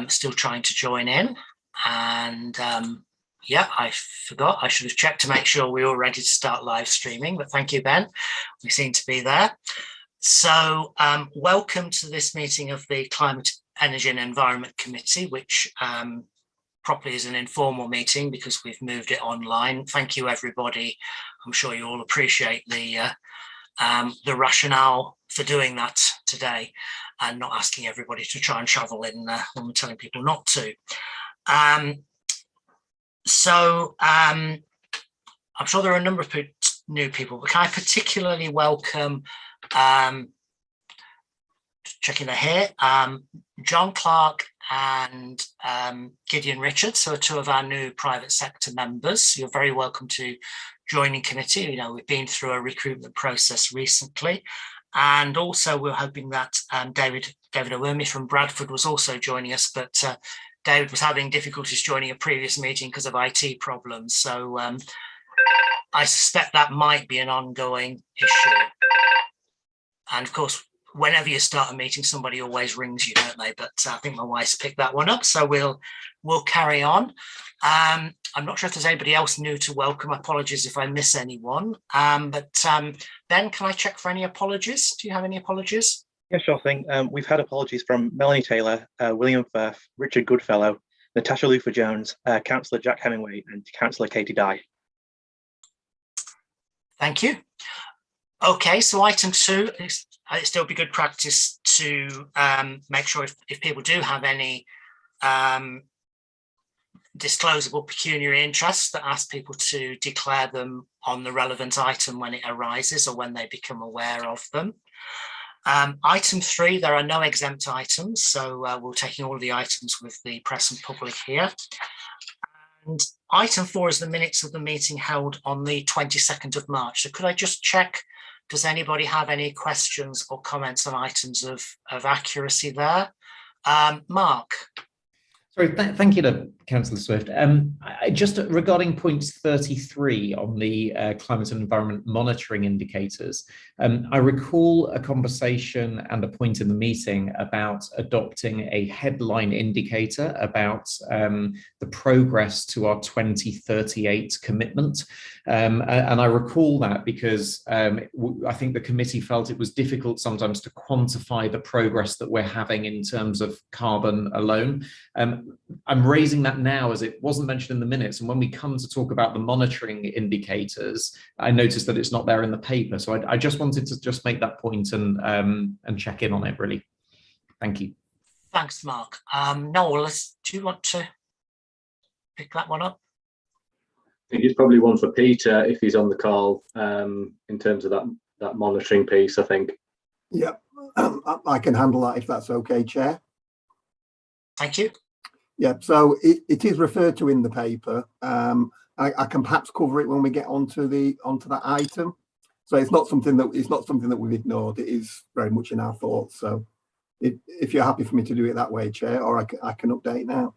still trying to join in. And yeah, I forgot. I should have checked to make sure we were ready to start live streaming, but thank you, Ben. We seem to be there. So welcome to this meeting of the Climate, Energy and Environment Committee, which properly is an informal meeting because we've moved it online. Thank you, everybody. I'm sure you all appreciate the rationale for doing that today and not asking everybody to try and travel in when we're telling people not to. I'm sure there are a number of new people, but can I particularly welcome, checking their here, John Clark and Gideon Richards, who are two of our new private sector members. You're very welcome to join in committee. You know, we've been through a recruitment process recently. And also we're hoping that David O'Wermy from Bradford was also joining us, but David was having difficulties joining a previous meeting because of IT problems. So I suspect that might be an ongoing issue. And of course, whenever you start a meeting, somebody always rings you, don't they? But I think my wife's picked that one up, so we'll carry on. I'm not sure if there's anybody else new to welcome. Apologies if I miss anyone. But Ben, can I check for any apologies? Do you have any apologies? Yeah, sure thing. We've had apologies from Melanie Taylor, William Firth, Richard Goodfellow, Natasha Luther-Jones, Councillor Jack Hemingway, and Councillor Katie Dye. Thank you. Okay, so item 2, it'd still be good practice to make sure if people do have any disclosable pecuniary interests, that ask people to declare them on the relevant item when it arises or when they become aware of them. Item 3, there are no exempt items, so we're taking all of the items with the press and public here. And item 4 is the minutes of the meeting held on the 22nd of March. So could I just check, does anybody have any questions or comments on items of accuracy there? Mark? Sorry, thank you to Councillor Swift. Just regarding point 33 on the climate and environment monitoring indicators, I recall a conversation and a point in the meeting about adopting a headline indicator about the progress to our 2038 commitment. And I recall that because I think the committee felt it was difficult sometimes to quantify the progress that we're having in terms of carbon alone. I'm raising that now as it wasn't mentioned in the minutes, and when we come to talk about the monitoring indicators, I noticed that it's not there in the paper. So I just wanted to just make that point and check in on it, really. Thank you. Thanks, Mark. Noel, do you want to pick that one up? I think it's probably one for Peter if he's on the call, in terms of that monitoring piece, I think. Yeah, I can handle that if that's okay, Chair. Thank you. Yeah, so it is referred to in the paper. I can perhaps cover it when we get onto that item. So it's not something that we've ignored. It is very much in our thoughts. So if you're happy for me to do it that way, Chair, or I can update now.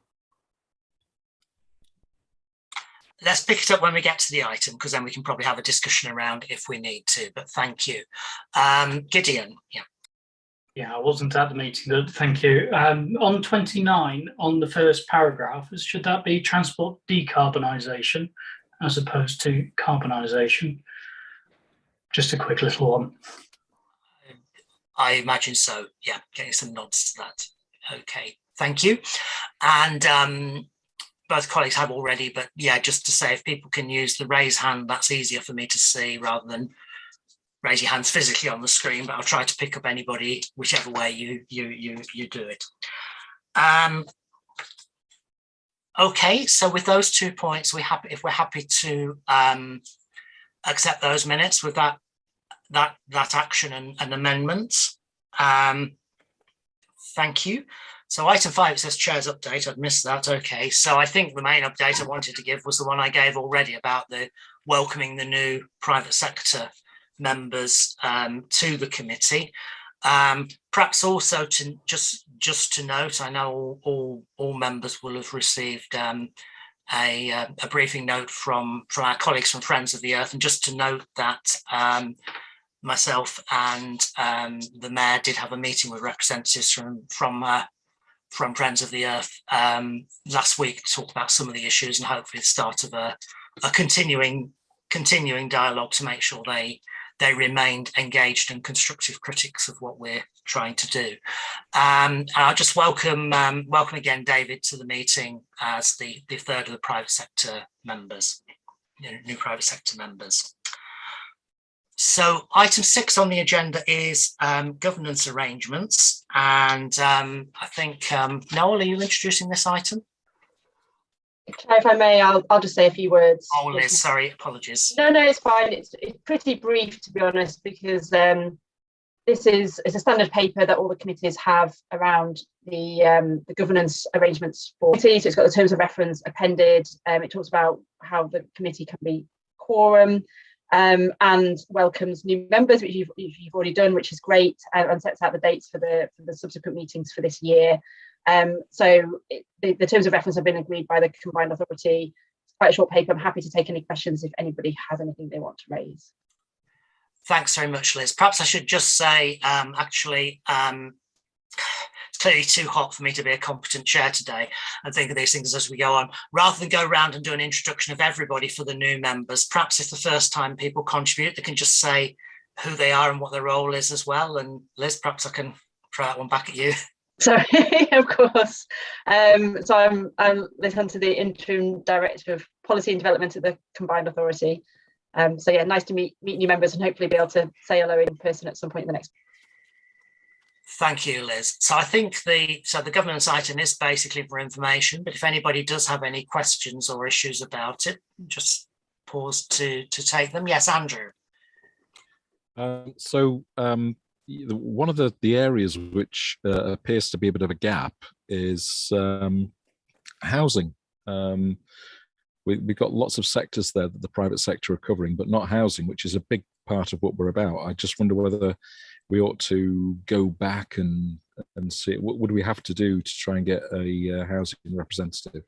Let's pick it up when we get to the item, because then we can probably have a discussion around if we need to. But thank you, Gideon. Yeah. Yeah, I wasn't at the meeting, but thank you. On 29, on the first paragraph, should that be transport decarbonisation as opposed to carbonisation? Just a quick little one. I imagine so, yeah, getting some nods to that. Okay, thank you. And both colleagues have already, but yeah, just to say, if people can use the raise hand, that's easier for me to see rather than raise your hands physically on the screen, but I'll try to pick up anybody whichever way you do it. Okay, so with those 2 points, if we're happy to accept those minutes with that action and amendments. Thank you. So item 5, it says Chair's update. I'd missed that. Okay, so I think the main update I wanted to give was the one I gave already about the welcoming the new private sector members to the committee. Perhaps also to just to note, I know all members will have received a briefing note from our colleagues from Friends of the Earth, and just to note that myself and the Mayor did have a meeting with representatives from from Friends of the Earth last week to talk about some of the issues and hopefully the start of a continuing dialogue to make sure they remained engaged and constructive critics of what we're trying to do. And I'll just welcome again David to the meeting as the third of the private sector members, new private sector members. So item 6 on the agenda is governance arrangements. And I think, Noel, are you introducing this item? If I may, I'll just say a few words. Oh, Liz, sorry, apologies. No, it's fine. It's pretty brief, to be honest, because it's a standard paper that all the committees have around the governance arrangements for committees. So it's got the terms of reference appended. It talks about how the committee can be quorum, and welcomes new members, which you've already done, which is great, and sets out the dates for the subsequent meetings for this year. So the terms of reference have been agreed by the combined authority. It's quite a short paper. I'm happy to take any questions if anybody has anything they want to raise. Thanks very much, Liz. Perhaps I should just say, it's clearly too hot for me to be a competent chair today and think of these things as we go on. Rather than go around and do an introduction of everybody for the new members, perhaps if the first time people contribute, they can just say who they are and what their role is as well. And Liz, perhaps I can throw that one back at you. Sorry, of course. So I'm Liz Hunter, the Interim Director of Policy and Development at the Combined Authority. So yeah, nice to meet new members and hopefully be able to say hello in person at some point in the next. Thank you, Liz. So I think the governance item is basically for information, but if anybody does have any questions or issues about it, just pause to take them. Yes, Andrew. One of the areas which appears to be a bit of a gap is housing. We've got lots of sectors there that the private sector are covering, but not housing, which is a big part of what we're about. I just wonder whether we ought to go back and see what would we have to do to try and get a housing representative,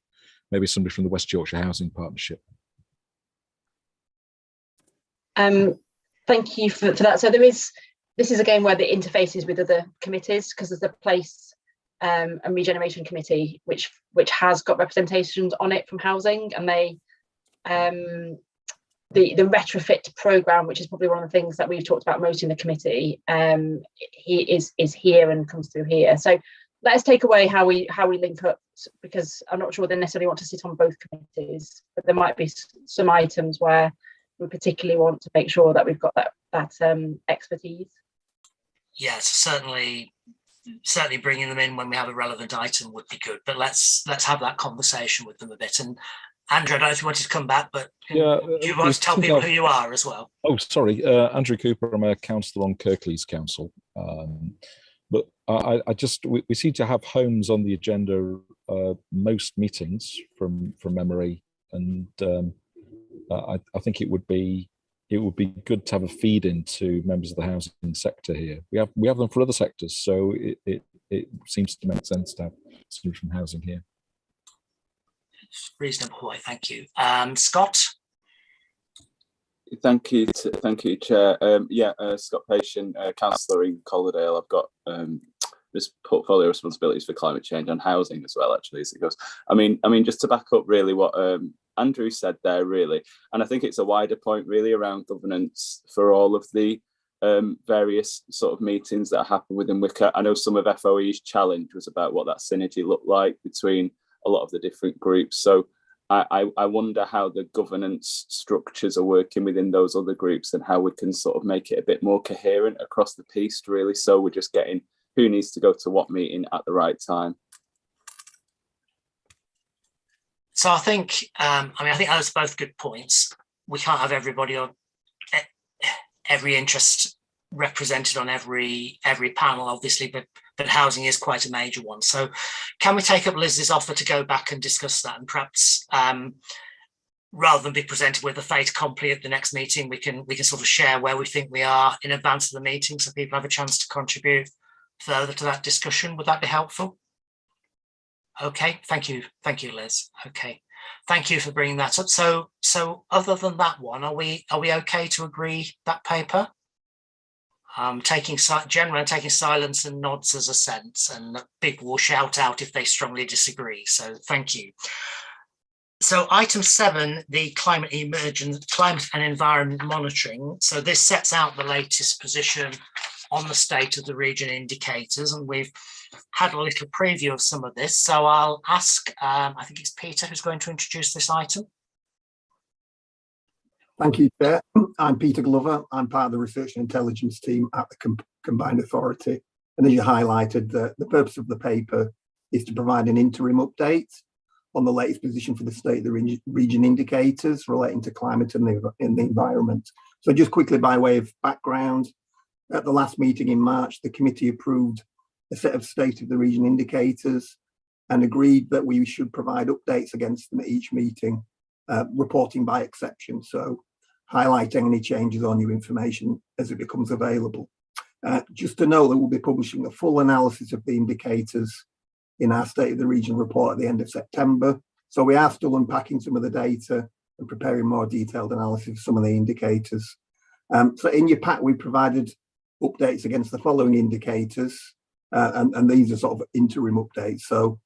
maybe somebody from the West Yorkshire Housing Partnership. Thank you for that. So this is again where the interfaces with other committees, because there's the Place and Regeneration Committee, which has got representations on it from housing, and they the retrofit programme, which is probably one of the things that we've talked about most in the committee, he is here and comes through here. So let's take away how we link up, because I'm not sure they necessarily want to sit on both committees, but there might be some items where we particularly want to make sure that we've got that expertise. Yes, certainly bringing them in when we have a relevant item would be good, but let's have that conversation with them a bit. And Andrew, I don't know if you wanted to come back, but you want to tell people who you are as well. Oh, sorry, Andrew Cooper. I'm a councillor on Kirklees Council, but we seem to have homes on the agenda most meetings from memory, and I think it would be good to have a feed into members of the housing sector here. We have them for other sectors, so it seems to make sense to have somebody from housing here. Reasonable, thank you. Scott? Thank you, Chair. Scott Patient, councillor in Collardale. I've got this portfolio responsibilities for climate change and housing as well, actually, as it goes. I mean, just to back up really what Andrew said there, really, and I think it's a wider point really around governance for all of the various sort of meetings that happen within Wickett. I know some of FOE's challenge was about what that synergy looked like between a lot of the different groups. So I wonder how the governance structures are working within those other groups and how we can sort of make it a bit more coherent across the piece, really. So we're just getting who needs to go to what meeting at the right time. So I think, I think those are both good points. We can't have everybody on every interest represented on every panel, obviously, but housing is quite a major one. So can we take up Liz's offer to go back and discuss that, and perhaps rather than be presented with a fait accompli at the next meeting, we can sort of share where we think we are in advance of the meeting so people have a chance to contribute further to that discussion. Would that be helpful? Okay, thank you, Liz. Okay, thank you for bringing that up. So other than that one, are we okay to agree that paper? Generally, I'm taking silence and nods as assent, and people will shout out if they strongly disagree. So thank you. So item 7, the climate and environment monitoring. So this sets out the latest position on the state of the region indicators, and we've had a little preview of some of this. So I'll ask, I think it's Peter who's going to introduce this item. Thank you, Chair. I'm Peter Glover. I'm part of the Research and Intelligence team at the Combined Authority. And as you highlighted, the purpose of the paper is to provide an interim update on the latest position for the state of the region indicators relating to climate and the environment. So just quickly by way of background, at the last meeting in March, the committee approved a set of state of the region indicators and agreed that we should provide updates against them at each meeting, reporting by exception. So highlighting any changes or new information as it becomes available. Just to know that we'll be publishing a full analysis of the indicators in our State of the Region report at the end of September. So we are still unpacking some of the data and preparing more detailed analysis of some of the indicators. So in your pack, we provided updates against the following indicators, and these are sort of interim updates. So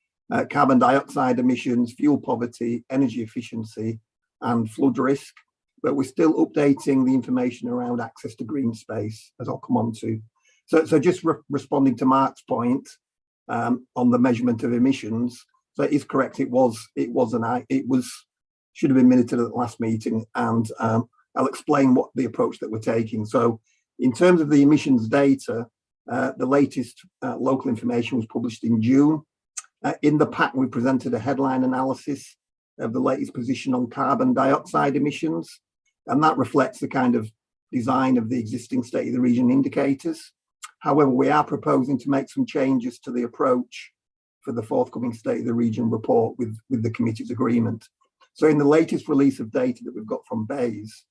carbon dioxide emissions, fuel poverty, energy efficiency, and flood risk. But we're still updating the information around access to green space, as I'll come on to. So just responding to Mark's point on the measurement of emissions. So it is correct. It should have been minuted at the last meeting, and I'll explain what the approach that we're taking. So in terms of the emissions data, the latest local information was published in June. In the pack, we presented a headline analysis of the latest position on carbon dioxide emissions, and that reflects the kind of design of the existing state of the region indicators. However, we are proposing to make some changes to the approach for the forthcoming state of the region report with the committee's agreement. So in the latest release of data that we've got from BEIS,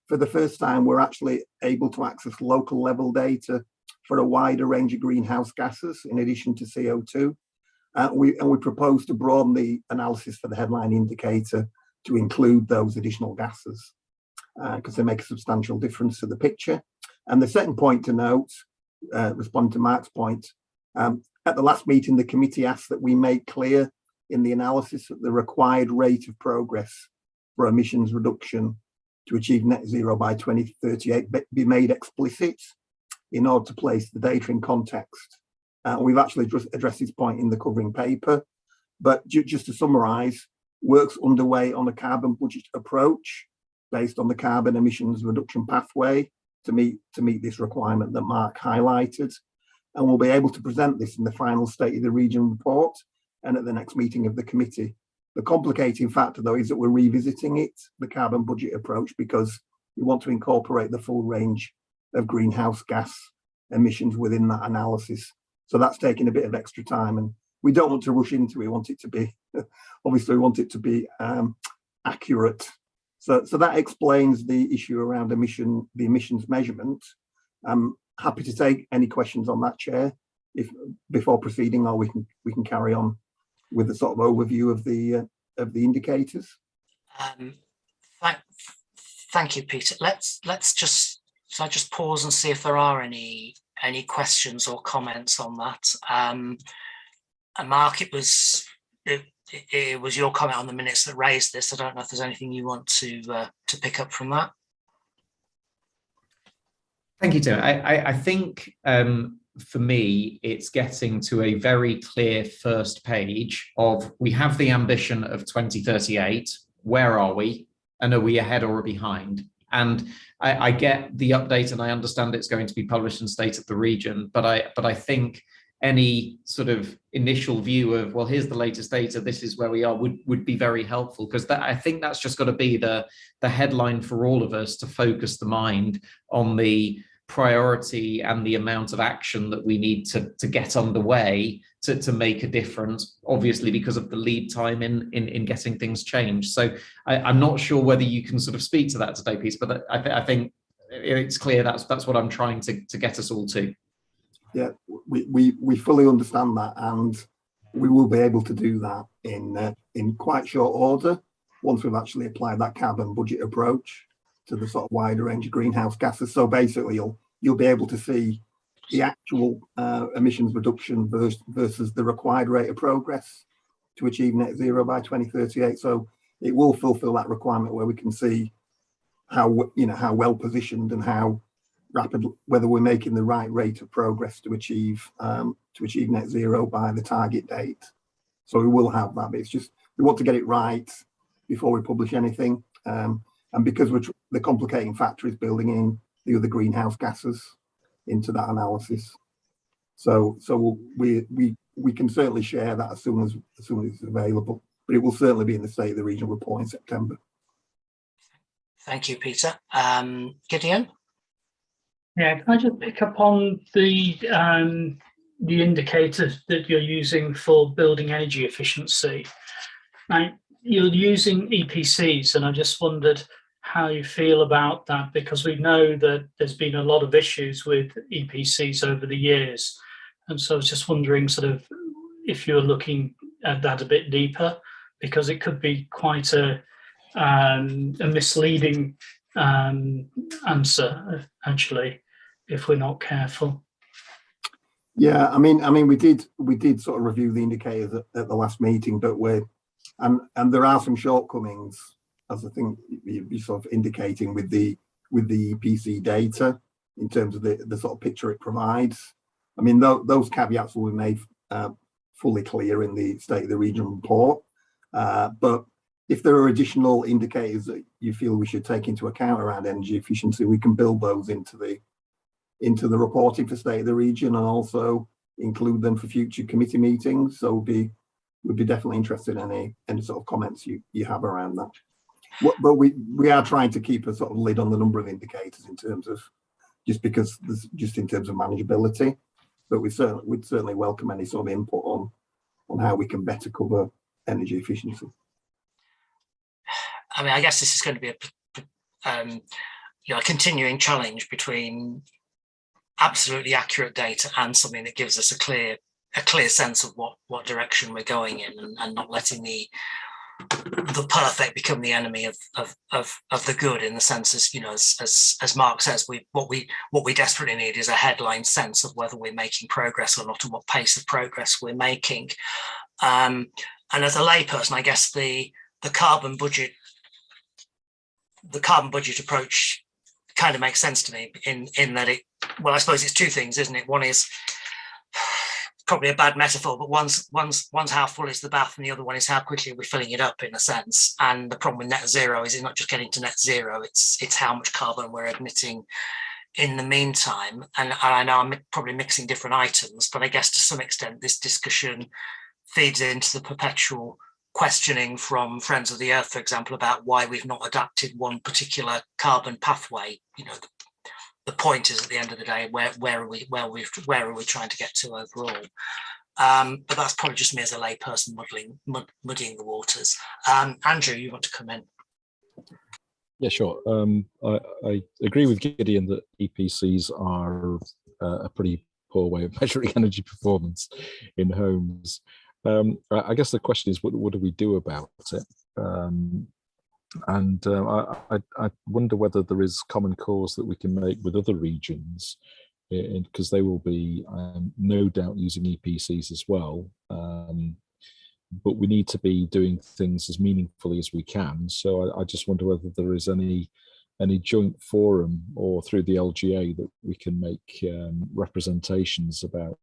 for the first time, we're actually able to access local level data for a wider range of greenhouse gases in addition to CO2. We propose to broaden the analysis for the headline indicator to include those additional gases because they make a substantial difference to the picture. And the second point to note, responding to Mark's point, at the last meeting, the committee asked that we make clear in the analysis that the required rate of progress for emissions reduction to achieve net zero by 2038 be made explicit in order to place the data in context. We've actually addressed this point in the covering paper, but just to summarise, work's underway on a carbon budget approach based on the carbon emissions reduction pathway to meet this requirement that Mark highlighted. And we'll be able to present this in the final State of the Region report and at the next meeting of the committee. The complicating factor, though, is that we're revisiting it, the carbon budget approach, because we want to incorporate the full range of greenhouse gas emissions within that analysis. So that's taking a bit of extra time, and we don't want to rush into it. We want it to be, obviously, we want it to be accurate. So that explains the issue around the emissions measurement. I'm happy to take any questions on that, Chair, before proceeding, or we can carry on with the sort of overview of the indicators. Thank you, Peter. Let's just pause and see if there are any questions or comments on that. And Mark, it was your comment on the minutes that raised this. I don't know if there's anything you want to pick up from that. Thank you, Tim. I think for me, it's getting to a very clear first page of we have the ambition of 2038. Where are we? And are we ahead or behind? And I get the update and I understand it's going to be published in State of the Region, but I think any sort of initial view of, well, here's the latest data, this is where we are, would be very helpful, because I think that's just got to be the headline for all of us to focus the mind on the priority and the amount of action that we need to get underway to make a difference, obviously because of the lead time in getting things changed. So I'm not sure whether you can sort of speak to that today, Peter, but I think it's clear that's what I'm trying to get us all to. Yeah, we fully understand that, and we will be able to do that in quite short order once we've actually applied that carbon budget approach to the sort of wider range of greenhouse gases. So basically, you'll you'll be able to see the actual emissions reduction versus the required rate of progress to achieve net zero by 2038. So it will fulfill that requirement where we can see how, you know, how well positioned and how rapid, whether we're making the right rate of progress to achieve net zero by the target date. So we will have that, but it's just we want to get it right before we publish anything. And because the complicating factor is building in the other greenhouse gases into that analysis. So we can certainly share that as soon as it's available, but it will certainly be in the State of the Region report in September. Thank you, Peter. Gideon? Yeah, can I just pick up on the indicators that you're using for building energy efficiency? Now, you're using EPCs, and I just wondered how you feel about that, because we know that there's been a lot of issues with EPCs over the years. And so I was just wondering sort of if you're looking at that a bit deeper, because it could be quite a misleading answer, actually, if we're not careful. Yeah, I mean, we did sort of review the indicators at the last meeting, but and there are some shortcomings, as I think you're sort of indicating with the EPC data in terms of the sort of picture it provides. I mean, those caveats will be made fully clear in the State of the Region report. But if there are additional indicators that you feel we should take into account around energy efficiency, we can build those into the reporting for State of the Region and also include them for future committee meetings. So we'd be definitely interested in any sort of comments you have around that. But we are trying to keep a sort of lid on the number of indicators in terms of just in terms of manageability. But we'd certainly welcome any sort of input on how we can better cover energy efficiency. I mean, I guess this is going to be a continuing challenge between absolutely accurate data and something that gives us a clear sense of what direction we're going in, and not letting the perfect become the enemy of the good, in the sense as, you know, as Mark says, what we desperately need is a headline sense of whether we're making progress or not, and what pace of progress we're making. And as a layperson, I guess the carbon budget approach kind of makes sense to me in that I suppose it's two things, isn't it? One is probably a bad metaphor, but one's how full is the bath, and the other one is how quickly we're filling it up, in a sense. And the problem with net zero is it's not just getting to net zero, it's how much carbon we're emitting in the meantime. And I know I'm probably mixing different items, but I guess to some extent this discussion feeds into the perpetual questioning from Friends of the Earth, for example, about why we've not adapted one particular carbon pathway. You know, the point is, at the end of the day, where are we trying to get to overall? But that's probably just me as a layperson muddying the waters. Andrew, you want to come in? Yeah, sure. I agree with Gideon that EPCs are a pretty poor way of measuring energy performance in homes. I guess the question is, what do we do about it? I wonder whether there is common cause that we can make with other regions, because they will be no doubt using EPCs as well. But we need to be doing things as meaningfully as we can. So I just wonder whether there is any joint forum or through the LGA that we can make representations about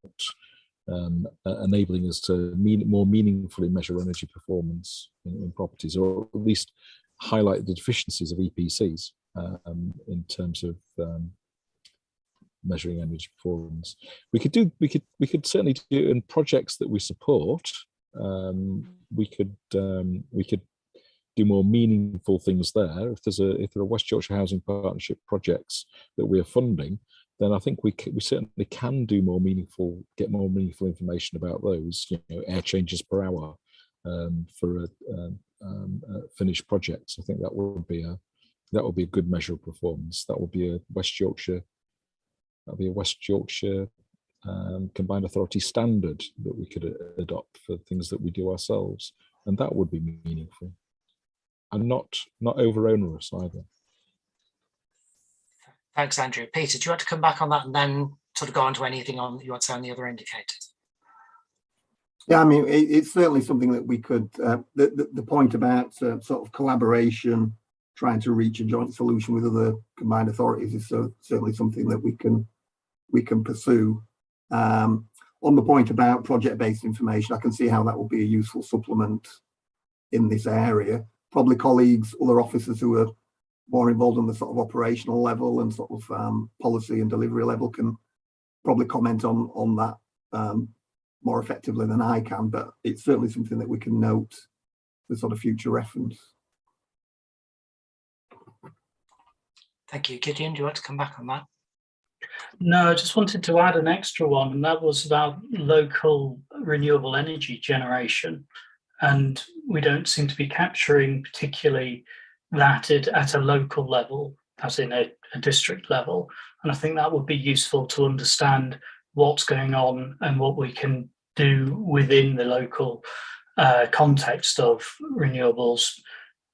enabling us to more meaningfully measure energy performance in properties, or at least highlight the deficiencies of EPCs in terms of measuring energy performance. We could certainly do in projects that we support. We could do more meaningful things there. If there are West Yorkshire Housing Partnership projects that we are funding, then I think we certainly can do get more meaningful information about those. You know, air changes per hour for finished projects. I think that would be a good measure of performance. That would be a West Yorkshire Combined Authority standard that we could adopt for things that we do ourselves, and that would be meaningful and not over onerous either. Thanks, Andrew. Peter, do you want to come back on that and then sort of go on to anything on you want to say on the other indicators? Yeah, I mean, it's certainly something that we could, the point about sort of collaboration, trying to reach a joint solution with other combined authorities is certainly something that we can pursue. On the point about project-based information, I can see how that will be a useful supplement in this area. Probably colleagues, other officers who are more involved on the sort of operational level and sort of policy and delivery level can probably comment on that more effectively than I can, but it's certainly something that we can note for sort of future reference. Thank you. Gideon, do you want to come back on that? No, I just wanted to add an extra one, and that was about local renewable energy generation. And we don't seem to be capturing particularly that at a local level, as in a district level. And I think that would be useful to understand what's going on and what we can do within the local context of renewables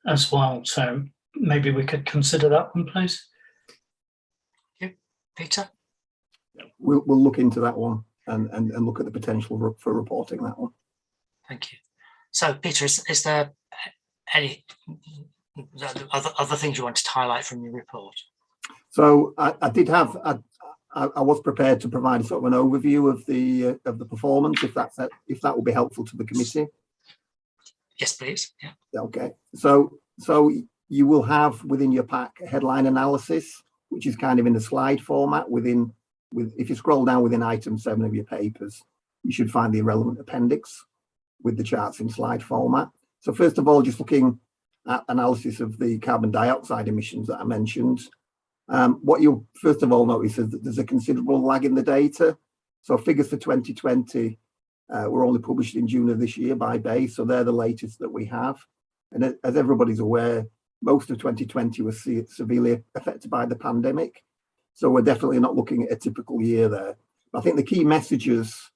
as well. So maybe we could consider that one, please. Peter? We'll look into that one and look at the potential for reporting that one. Thank you. So, Peter, is there any other things you wanted to highlight from your report? So I did have, I was prepared to provide sort of an overview of the performance, if that will be helpful to the committee. Yes, please. Yeah. Okay. So you will have within your pack a headline analysis, which is kind of in a slide format if you scroll down within item 7 of your papers, you should find the relevant appendix with the charts in slide format. So first of all, just looking at analysis of the carbon dioxide emissions that I mentioned. What you'll first of all notice is that there's a considerable lag in the data. So figures for 2020 were only published in June of this year by BAE, so they're the latest that we have. And as everybody's aware, most of 2020 was severely affected by the pandemic. So we're definitely not looking at a typical year there. But I think the key messages,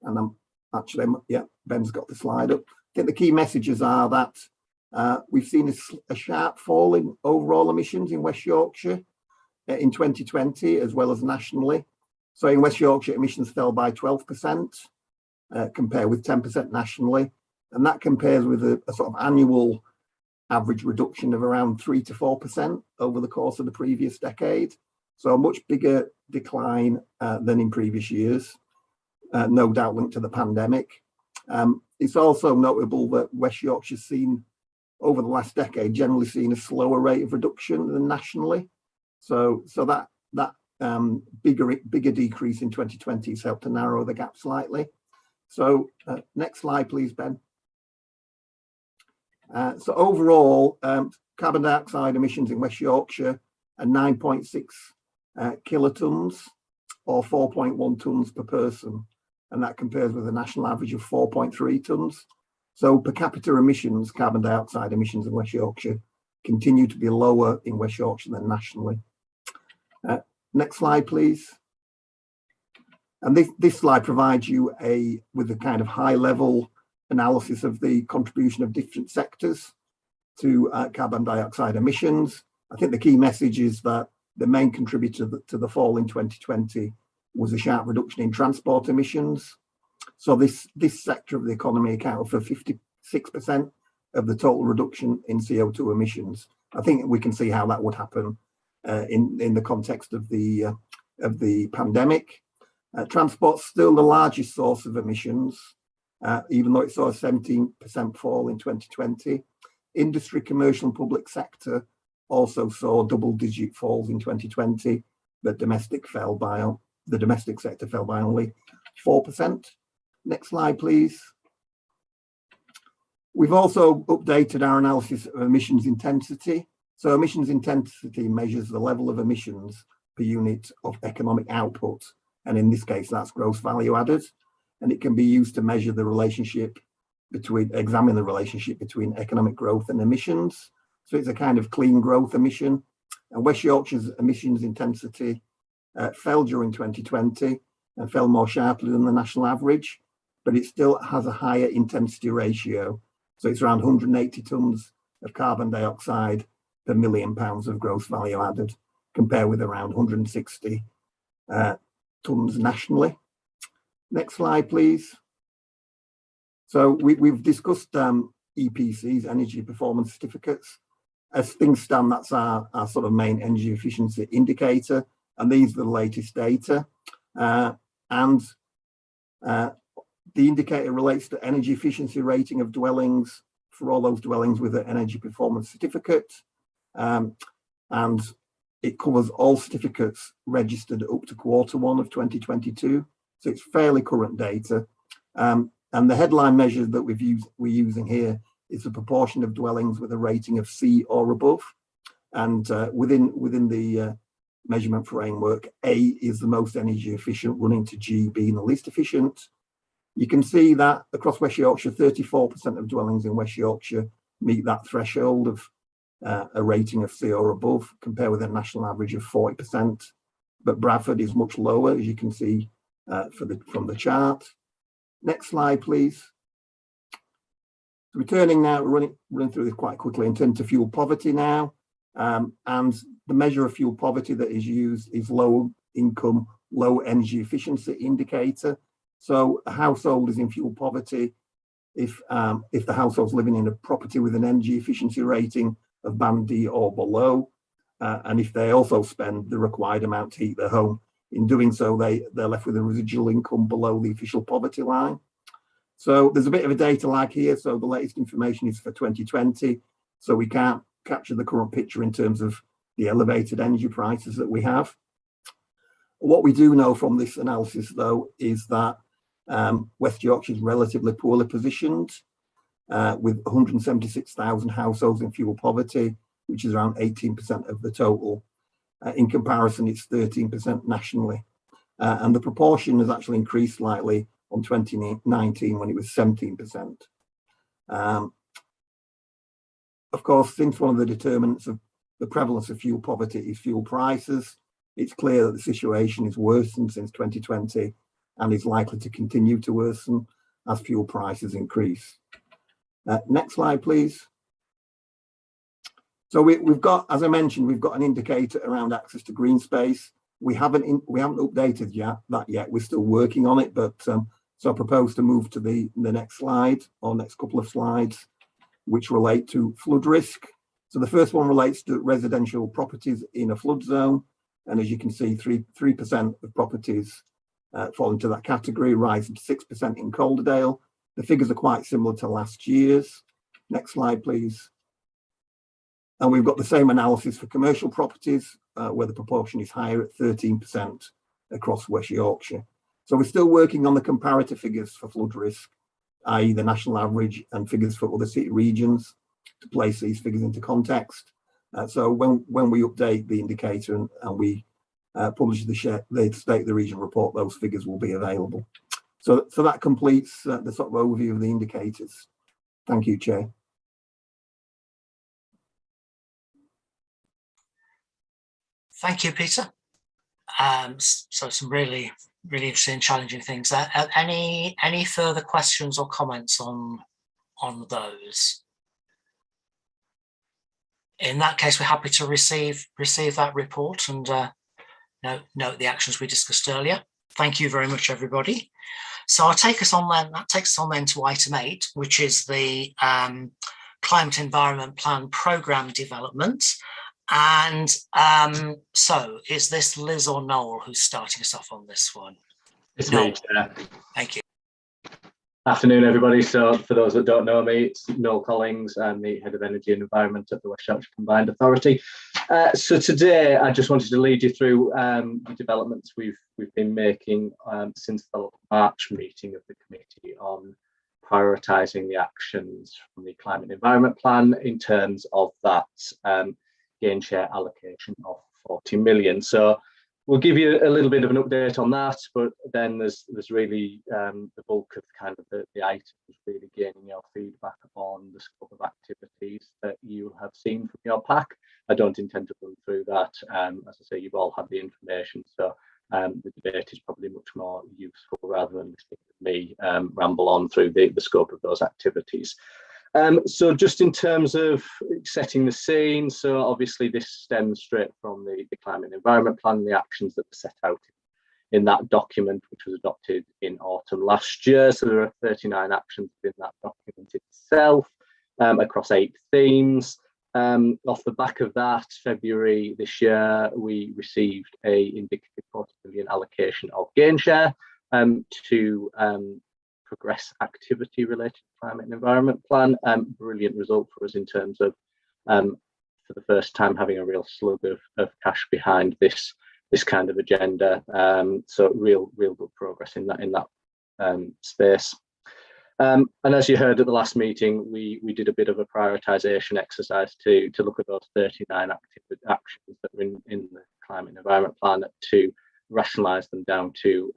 and I'm actually, yeah, Ben's got the slide up. I think the key messages are that we've seen a sharp fall in overall emissions in West Yorkshire in 2020, as well as nationally. So in West Yorkshire, emissions fell by 12%, compared with 10% nationally. And that compares with a sort of annual average reduction of around 3 to 4% over the course of the previous decade. So a much bigger decline than in previous years, no doubt linked to the pandemic. It's also notable that West Yorkshire's seen, over the last decade, generally seen a slower rate of reduction than nationally. So that bigger decrease in 2020 has helped to narrow the gap slightly. So next slide, please, Ben. So overall, carbon dioxide emissions in West Yorkshire are 9.6 kilotons, or 4.1 tonnes per person, and that compares with a national average of 4.3 tonnes. So per capita emissions, carbon dioxide emissions in West Yorkshire continue to be lower in West Yorkshire than nationally. Next slide, please. And this slide provides you with a kind of high-level analysis of the contribution of different sectors to carbon dioxide emissions. I think the key message is that the main contributor to the fall in 2020 was a sharp reduction in transport emissions. So this sector of the economy accounted for 56% of the total reduction in CO2 emissions. I think we can see how that would happen in the context of the pandemic. Transport's still the largest source of emissions, even though it saw a 17% fall in 2020. Industry, commercial and public sector also saw double-digit falls in 2020, but the domestic sector fell by only 4%. Next slide, please. We've also updated our analysis of emissions intensity. So emissions intensity measures the level of emissions per unit of economic output. And in this case, that's gross value added. And it can be used to measure the relationship examine the relationship between economic growth and emissions. So it's a kind of clean growth emission. And West Yorkshire's emissions intensity fell during 2020 and fell more sharply than the national average, but it still has a higher intensity ratio. So it's around 180 tonnes of carbon dioxide per £1 million of gross value added. compare with around 160 tonnes nationally. Next slide, please. So we've discussed EPCs, energy performance certificates. As things stand, that's our sort of main energy efficiency indicator, and these are the latest data. The indicator relates to energy efficiency rating of dwellings for all those dwellings with an energy performance certificate. And it covers all certificates registered up to Q1 of 2022. So it's fairly current data. And the headline measure that we're using here is the proportion of dwellings with a rating of C or above. And within the measurement framework, A is the most energy efficient, running to G being the least efficient. You can see that across West Yorkshire, 34% of dwellings in West Yorkshire meet that threshold of a rating of C or above, compared with a national average of 40%. But Bradford is much lower, as you can see from the chart. Next slide, please. Returning now, running through this quite quickly in terms of fuel poverty now. And the measure of fuel poverty that is used is low income, low energy efficiency indicator. So a household is in fuel poverty if the household's living in a property with an energy efficiency rating of band D or below, and if they also spend the required amount to heat their home. In doing so, they're left with a residual income below the official poverty line. So there's a bit of a data lag here. So the latest information is for 2020. So we can't capture the current picture in terms of the elevated energy prices that we have. What we do know from this analysis, though, is that West Yorkshire is relatively poorly positioned with 176,000 households in fuel poverty, which is around 18% of the total. In comparison, it's 13% nationally. And the proportion has actually increased slightly on 2019 when it was 17%. Of course, since one of the determinants of the prevalence of fuel poverty is fuel prices, it's clear that the situation is worsened since 2020 and is likely to continue to worsen as fuel prices increase. Next slide, please. So we've got, as I mentioned, we've got an indicator around access to green space. We haven't updated that yet. We're still working on it, but so I propose to move to the next slide or next couple of slides, which relate to flood risk. So the first one relates to residential properties in a flood zone, and as you can see, 3% of properties fall into that category, rising to 6% in Calderdale. The figures are quite similar to last year's. Next slide, please. And we've got the same analysis for commercial properties, where the proportion is higher at 13% across West Yorkshire. So we're still working on the comparative figures for flood risk, i.e. the national average and figures for other city regions to place these figures into context. So when we update the indicator and we publish the State of the Region report, those figures will be available. So that completes the sort of overview of the indicators. Thank you, Chair. Thank you, Peter. So some really interesting, challenging things there. Any further questions or comments on those? In that case, we're happy to receive that report and note the actions we discussed earlier. Thank you very much, everybody. So I'll take us on then. That takes us on then to item 8, which is the Climate Environment Plan Programme Development. And so is this Liz or Noel who's starting us off on this one? It's me, Chair. Thank you. Afternoon, everybody. So for those that don't know me, it's Noel Collings. I'm the Head of Energy and Environment at the West Yorkshire Combined Authority. So today I just wanted to lead you through the developments we've been making since the March meeting of the committee on prioritising the actions from the Climate Environment Plan in terms of that gain share allocation of 40 million. So we'll give you a little bit of an update on that, but then there's really the bulk of kind of the items really gaining your feedback on the scope of activities that you have seen from your pack. I don't intend to run through that. As I say, you've all had the information, so the debate is probably much more useful rather than listening to me ramble on through the scope of those activities. So just in terms of setting the scene, so obviously this stems straight from the Climate and Environment Plan, the actions that were set out in that document, which was adopted in autumn last year. So there are 39 actions within that document itself, across 8 themes. Off the back of that, February this year, we received a indicative 40 million allocation of gain share to progress activity related to climate and environment plan. Brilliant result for us in terms of, for the first time, having a real slug of cash behind this kind of agenda. So real good progress in that space. And as you heard at the last meeting, we did a bit of a prioritisation exercise to look at those 39 actions that were in the climate and environment plan, to rationalise them down to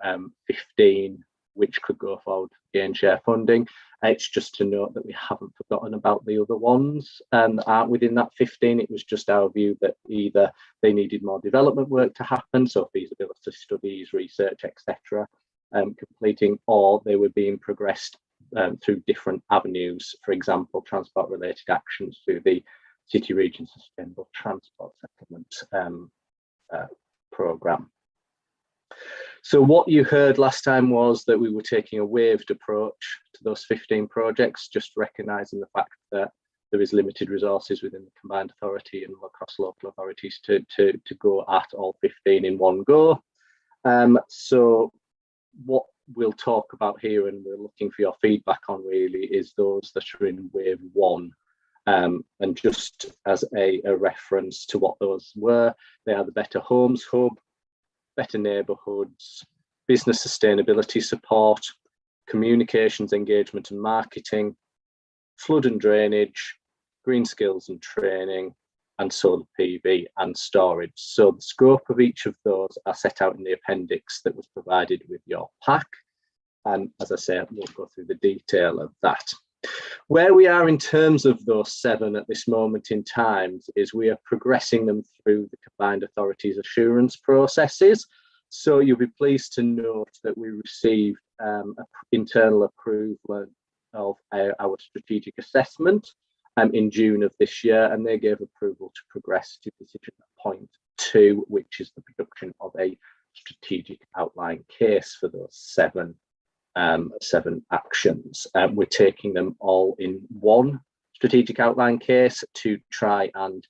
15 which could go forward gain share funding. It's just to note that we haven't forgotten about the other ones that aren't within that 15. It was just our view that either they needed more development work to happen, so feasibility studies, research, etc., completing, or they were being progressed through different avenues, for example, transport related actions through the City Region Sustainable Transport Settlement programme. So what you heard last time was that we were taking a waved approach to those 15 projects, just recognising the fact that there is limited resources within the combined authority and across local authorities to go at all 15 in one go. So what we'll talk about here, and we're looking for your feedback on, really is those that are in wave 1. And just as a reference to what those were, they are the Better Homes Hub, Better Neighbourhoods, Business Sustainability Support, Communications, Engagement and Marketing, Flood and Drainage, Green Skills and Training, and Solar PV and Storage. So the scope of each of those are set out in the appendix that was provided with your pack. And as I say, we'll go through the detail of that. Where we are in terms of those 7 at this moment in time is we are progressing them through the combined authorities assurance processes. So you'll be pleased to note that we received internal approval of our strategic assessment in June of this year, and they gave approval to progress to decision point 2, which is the production of a strategic outline case for those 7 actions. We're taking them all in one strategic outline case to try and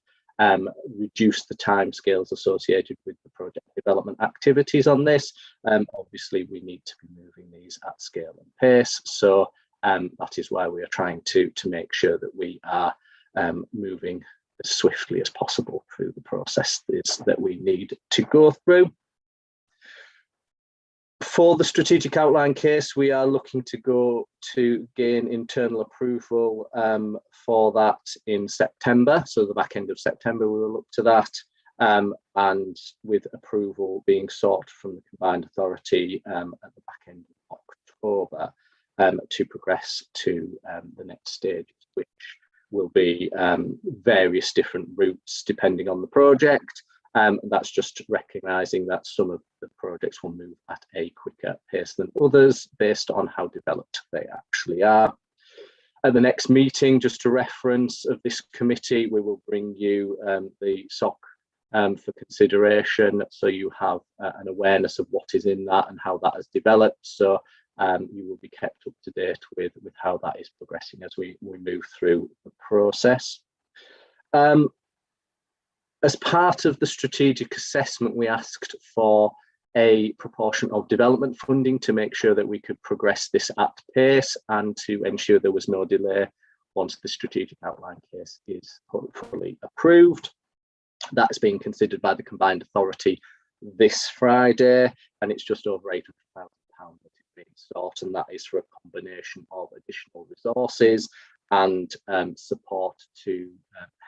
reduce the timescales associated with the project development activities on this. Obviously, we need to be moving these at scale and pace, so that is why we are trying to make sure that we are moving as swiftly as possible through the process that we need to go through. For the strategic outline case, we are looking to go to gain internal approval for that in September. So the back end of September, we will look to that, and with approval being sought from the combined authority at the back end of October to progress to the next stage, which will be various different routes depending on the project. That's just recognising that some of the projects will move at a quicker pace than others based on how developed they actually are. At the next meeting, just a reference of this committee, we will bring you the SOC for consideration, so you have an awareness of what is in that and how that has developed. So you will be kept up to date with how that is progressing as we move through the process. As part of the strategic assessment, we asked for a proportion of development funding to make sure that we could progress this at pace and to ensure there was no delay once the strategic outline case is hopefully approved. That's being considered by the combined authority this Friday, and it's just over £800,000 that is being sought, and that is for a combination of additional resources and support to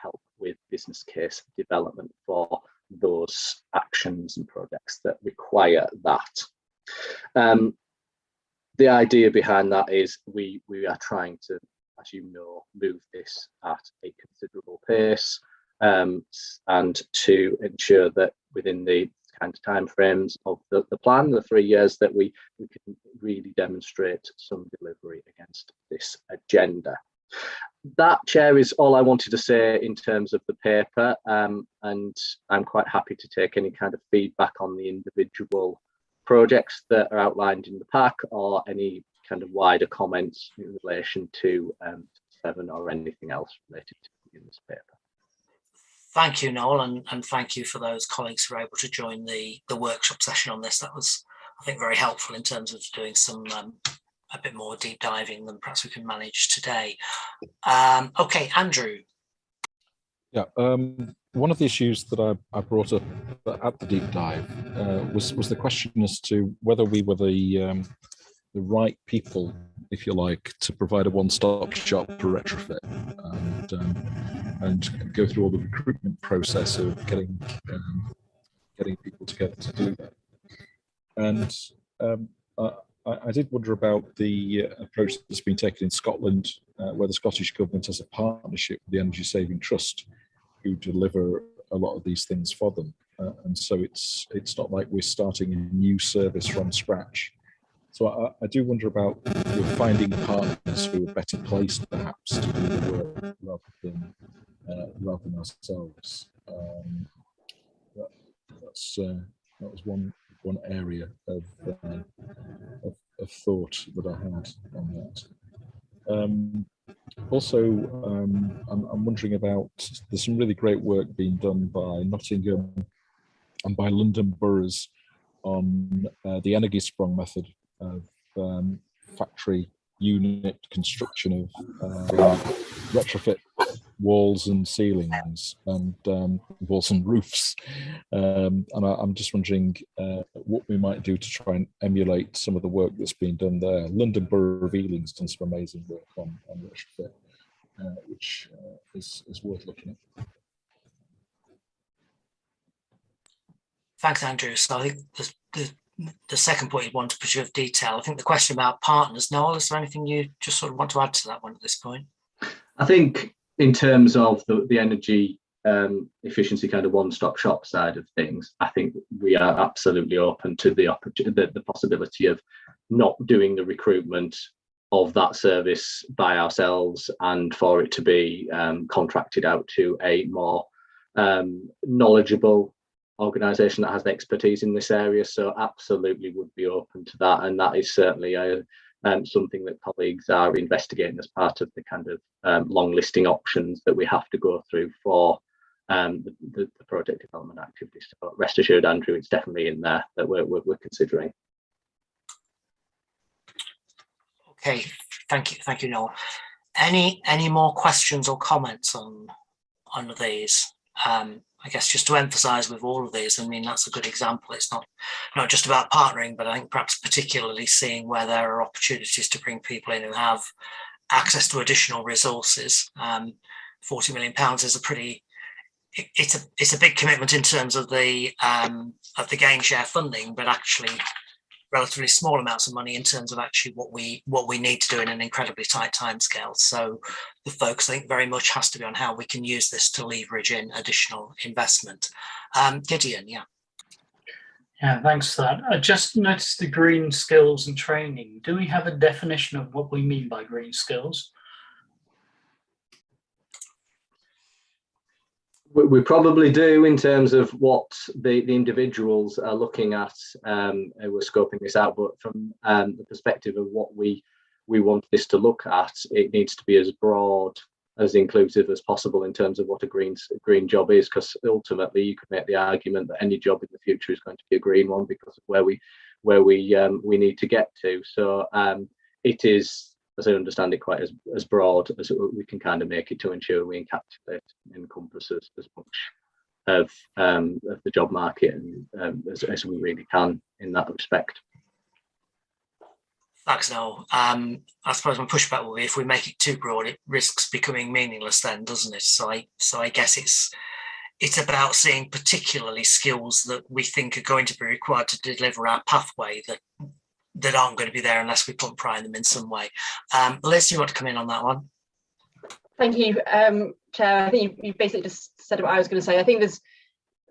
help with business case development for those actions and projects that require that. The idea behind that is we are trying to, as you know, move this at a considerable pace, and to ensure that within the kind of timeframes of the plan, the 3 years, that we can really demonstrate some delivery against this agenda. That, Chair, is all I wanted to say in terms of the paper, and I'm quite happy to take any kind of feedback on the individual projects that are outlined in the pack, or any kind of wider comments in relation to 7 or anything else related to in this paper. Thank you, Noel, and thank you for those colleagues who were able to join the workshop session on this. That was, I think, very helpful in terms of doing some a bit more deep diving than perhaps we can manage today. Okay, Andrew. Yeah, one of the issues that I brought up at the deep dive was the question as to whether we were the right people, if you like, to provide a one-stop shop for retrofit, and go through all the recruitment process of getting people together to do that. And I did wonder about the approach that's been taken in Scotland, where the Scottish Government has a partnership with the Energy Saving Trust, who deliver a lot of these things for them. And so it's not like we're starting a new service from scratch. So I do wonder about finding partners who are better placed, perhaps, to do the work rather than ourselves. That was one area of thought that I had on that. Also, I'm wondering about, there's some really great work being done by Nottingham and by London boroughs on the energy sprung method of factory unit construction of retrofit walls and ceilings and walls and roofs, and I'm just wondering what we might do to try and emulate some of the work that's been done there. London Borough of Ealing's done some amazing work on retrofit, which is worth looking at. Thanks, Andrew. So I think the second point you want to pursue of detail, I think the question about partners. Noel, is there anything you just sort of want to add to that one at this point? I think in terms of the energy efficiency kind of one-stop shop side of things, I think we are absolutely open to the possibility of not doing the recruitment of that service by ourselves, and for it to be contracted out to a more knowledgeable organisation that has the expertise in this area. So absolutely would be open to that, and that is certainly something that colleagues are investigating as part of the kind of long listing options that we have to go through for the project development activities. So rest assured, Andrew, it's definitely in there that we're considering. Okay, thank you, Noel. Any more questions or comments on these? I guess just to emphasise with all of these, I mean, that's a good example. It's not just about partnering, but I think perhaps particularly seeing where there are opportunities to bring people in who have access to additional resources. £40 million is it's a big commitment in terms of the gain share funding, but actually relatively small amounts of money in terms of actually what we need to do in an incredibly tight timescale. So the focus, I think, very much has to be on how we can use this to leverage in additional investment. Gideon, yeah. Yeah, thanks for that. I just noticed the green skills and training. Do we have a definition of what we mean by green skills? We probably do, in terms of what the individuals are looking at. We're scoping this out, but from the perspective of what we want this to look at, it needs to be as broad, as inclusive as possible in terms of what a green job is, because ultimately you could make the argument that any job in the future is going to be a green one because of where we need to get to. So it is, as I understand it, quite as broad as we can kind of make it, to ensure we encapsulate and encompass as much of the job market and as we really can in that respect. Thanks, Noel. I suppose my pushback will be, if we make it too broad, it risks becoming meaningless then, doesn't it? So I guess it's about seeing particularly skills that we think are going to be required to deliver our pathway that aren't going to be there unless we put pride in them in some way. Liz, you want to come in on that one? Thank you, Chair. I think you basically just said what I was going to say. I think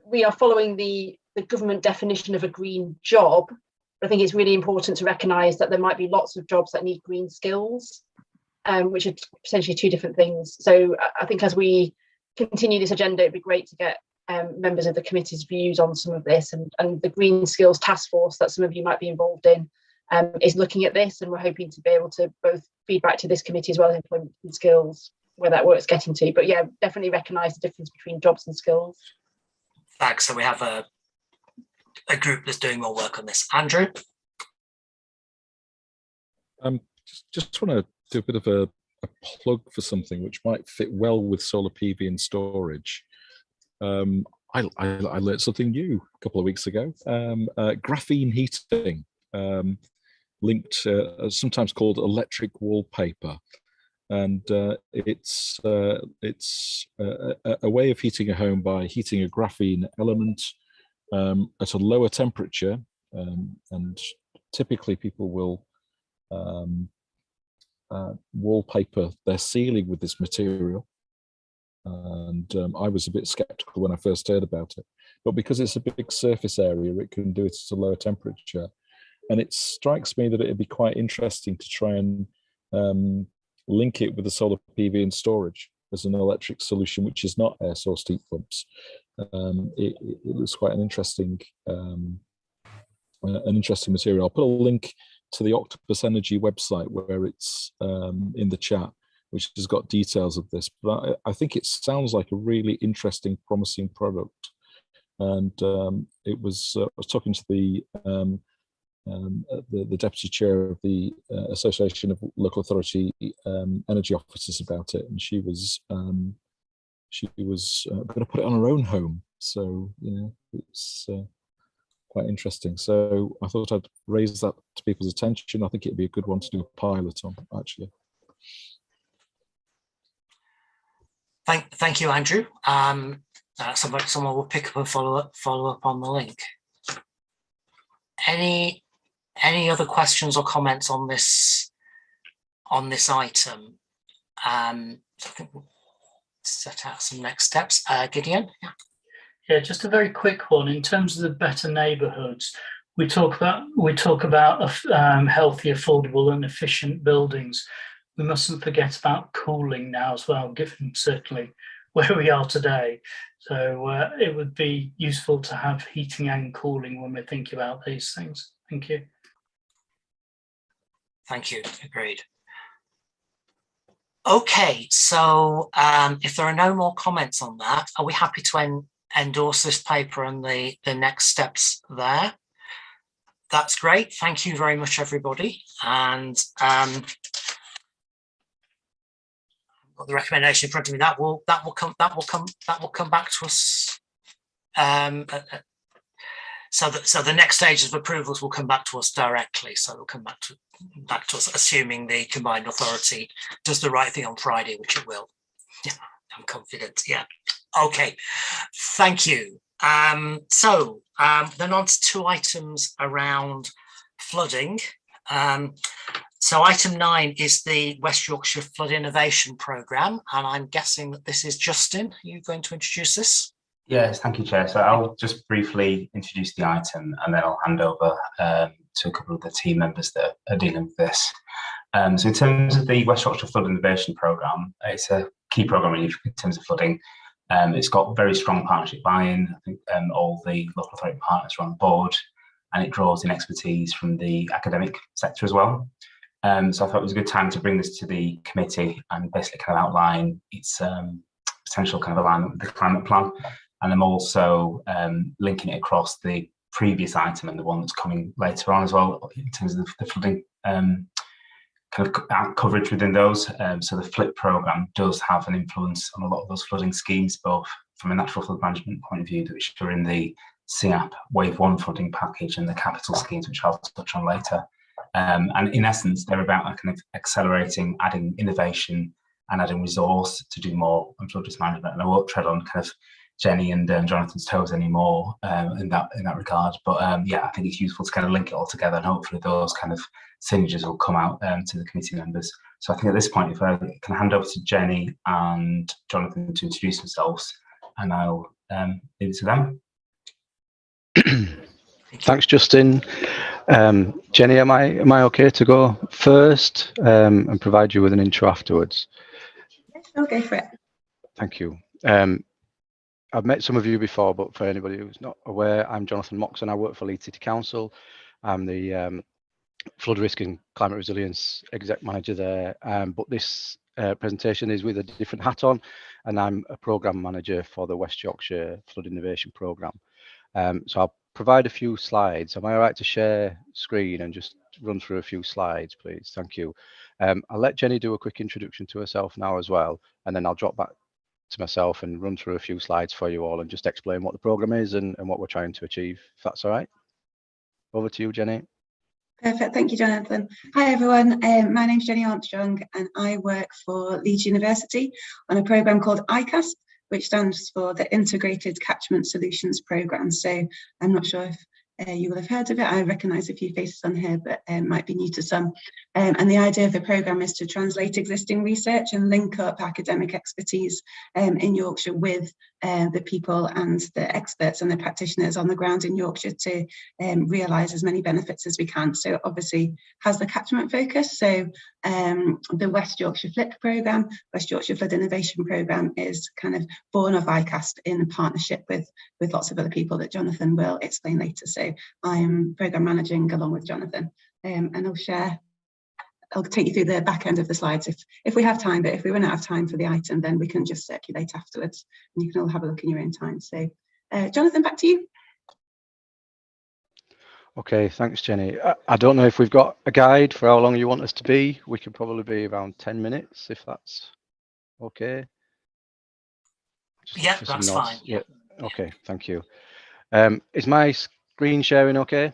we are following the government definition of a green job, but I think it's really important to recognise that there might be lots of jobs that need green skills. which are potentially two different things. So I think as we continue this agenda, it'd be great to get members of the committee's views on some of this, and the Green Skills Task Force that some of you might be involved in is looking at this, and we're hoping to be able to both feed back to this committee as well as employment and skills, where that work's getting to. But yeah, definitely recognise the difference between jobs and skills. Thanks. So we have a group that's doing more work on this. Andrew? Just want to do a bit of a plug for something which might fit well with solar PV and storage. I learned something new a couple of weeks ago. Graphene heating, linked, sometimes called electric wallpaper, and it's a way of heating a home by heating a graphene element at a lower temperature, and typically people will wallpaper their ceiling with this material. And I was a bit skeptical when I first heard about it, but because it's a big surface area, it can do it at a lower temperature. And it strikes me that it'd be quite interesting to try and link it with the solar PV and storage as an electric solution, which is not air source heat pumps. It looks quite an interesting material. I'll put a link to the Octopus Energy website where it's in the chat, which has got details of this. But I think it sounds like a really interesting, promising product. And I was talking to the deputy chair of the Association of Local Authority Energy Officers about it, and she was going to put it on her own home. So it's quite interesting. So I thought I'd raise that to people's attention. I think it'd be a good one to do a pilot on, actually. Thank you, Andrew. Someone will pick up and follow up on the link. Any other questions or comments on this item? I think we'll set out some next steps. Gideon? Yeah, just a very quick one. In terms of the better neighbourhoods, we talk about healthy, affordable, and efficient buildings. We mustn't forget about cooling now as well, given certainly where we are today. So it would be useful to have heating and cooling when we're thinking about these things. Thank you. Thank you. Agreed. Okay, so if there are no more comments on that, are we happy to endorse this paper and the next steps there? That's great. Thank you very much, everybody. And got the recommendation in front of me. That will come back to us. So the next stages of approvals will come back to us directly. So it'll come back to us, assuming the combined authority does the right thing on Friday, which it will. Yeah, I'm confident. Yeah. Okay. Thank you. So then on to 2 items around flooding. So item 9 is the West Yorkshire Flood Innovation Programme, and I'm guessing that this is Justin. Are you going to introduce this? Yes, thank you, Chair. So I'll just briefly introduce the item, and then I'll hand over to a couple of the team members that are dealing with this. So in terms of the West Yorkshire Flood Innovation Programme, it's a key programme in terms of flooding. It's got very strong partnership buy-in. I think all the local authority partners are on board, and it draws in expertise from the academic sector as well. So I thought it was a good time to bring this to the committee and basically kind of outline its potential kind of alignment with the climate plan. And I'm also linking it across the previous item and the one that's coming later on as well in terms of the flooding kind of coverage within those. So the FLIP programme does have an influence on a lot of those flooding schemes, both from a natural flood management point of view, which are in the CAP Wave 1 flooding package, and the capital schemes, which I'll touch on later. And in essence, they're about kind of accelerating, adding innovation and adding resource to do more on flood risk management. And I won't tread on kind of Jenny and Jonathan's toes anymore in that regard. But yeah, I think it's useful to kind of link it all together, and hopefully those kind of synergies will come out to the committee members. So I think at this point, if I can hand over to Jenny and Jonathan to introduce themselves, and I'll leave it to them. Thanks, Justin. Jenny, am I okay to go first and provide you with an intro afterwards? I'll go for it. Thank you. I've met some of you before, but for anybody who's not aware, I'm Jonathan Moxon. I work for Leeds City Council. I'm the flood risk and climate resilience exec manager there. But this presentation is with a different hat on, and I'm a program manager for the West Yorkshire Flood Innovation Programme. So I'll provide a few slides. Am I all right to share screen and just run through a few slides, please? Thank you. I'll let Jenny do a quick introduction to herself now as well, and then I'll drop back to myself and run through a few slides for you all and just explain what the programme is and what we're trying to achieve, if that's all right. Over to you, Jenny. Perfect, thank you, Jonathan. Hi everyone, my name's Jenny Armstrong and I work for Leeds University on a programme called ICASP, which stands for the Integrated Catchment Solutions Programme. So I'm not sure if you will have heard of it. I recognise a few faces on here, but might be new to some. And the idea of the programme is to translate existing research and link up academic expertise in Yorkshire with the people and the experts and the practitioners on the ground in Yorkshire to realise as many benefits as we can. So obviously has the catchment focus. So the West Yorkshire FLIP programme, West Yorkshire Flood Innovation Programme, is kind of born of ICASP in partnership with lots of other people that Jonathan will explain later. So I'm programme managing along with Jonathan, and I'll take you through the back end of the slides if we have time, but if we run out of time for the item, then we can just circulate afterwards and you can all have a look in your own time. So Jonathan, back to you. Okay, thanks, Jenny. I don't know if we've got a guide for how long you want us to be. We could probably be around 10 minutes, if that's okay. Yeah, that's fine. Yeah. Okay, thank you. Is my screen sharing okay?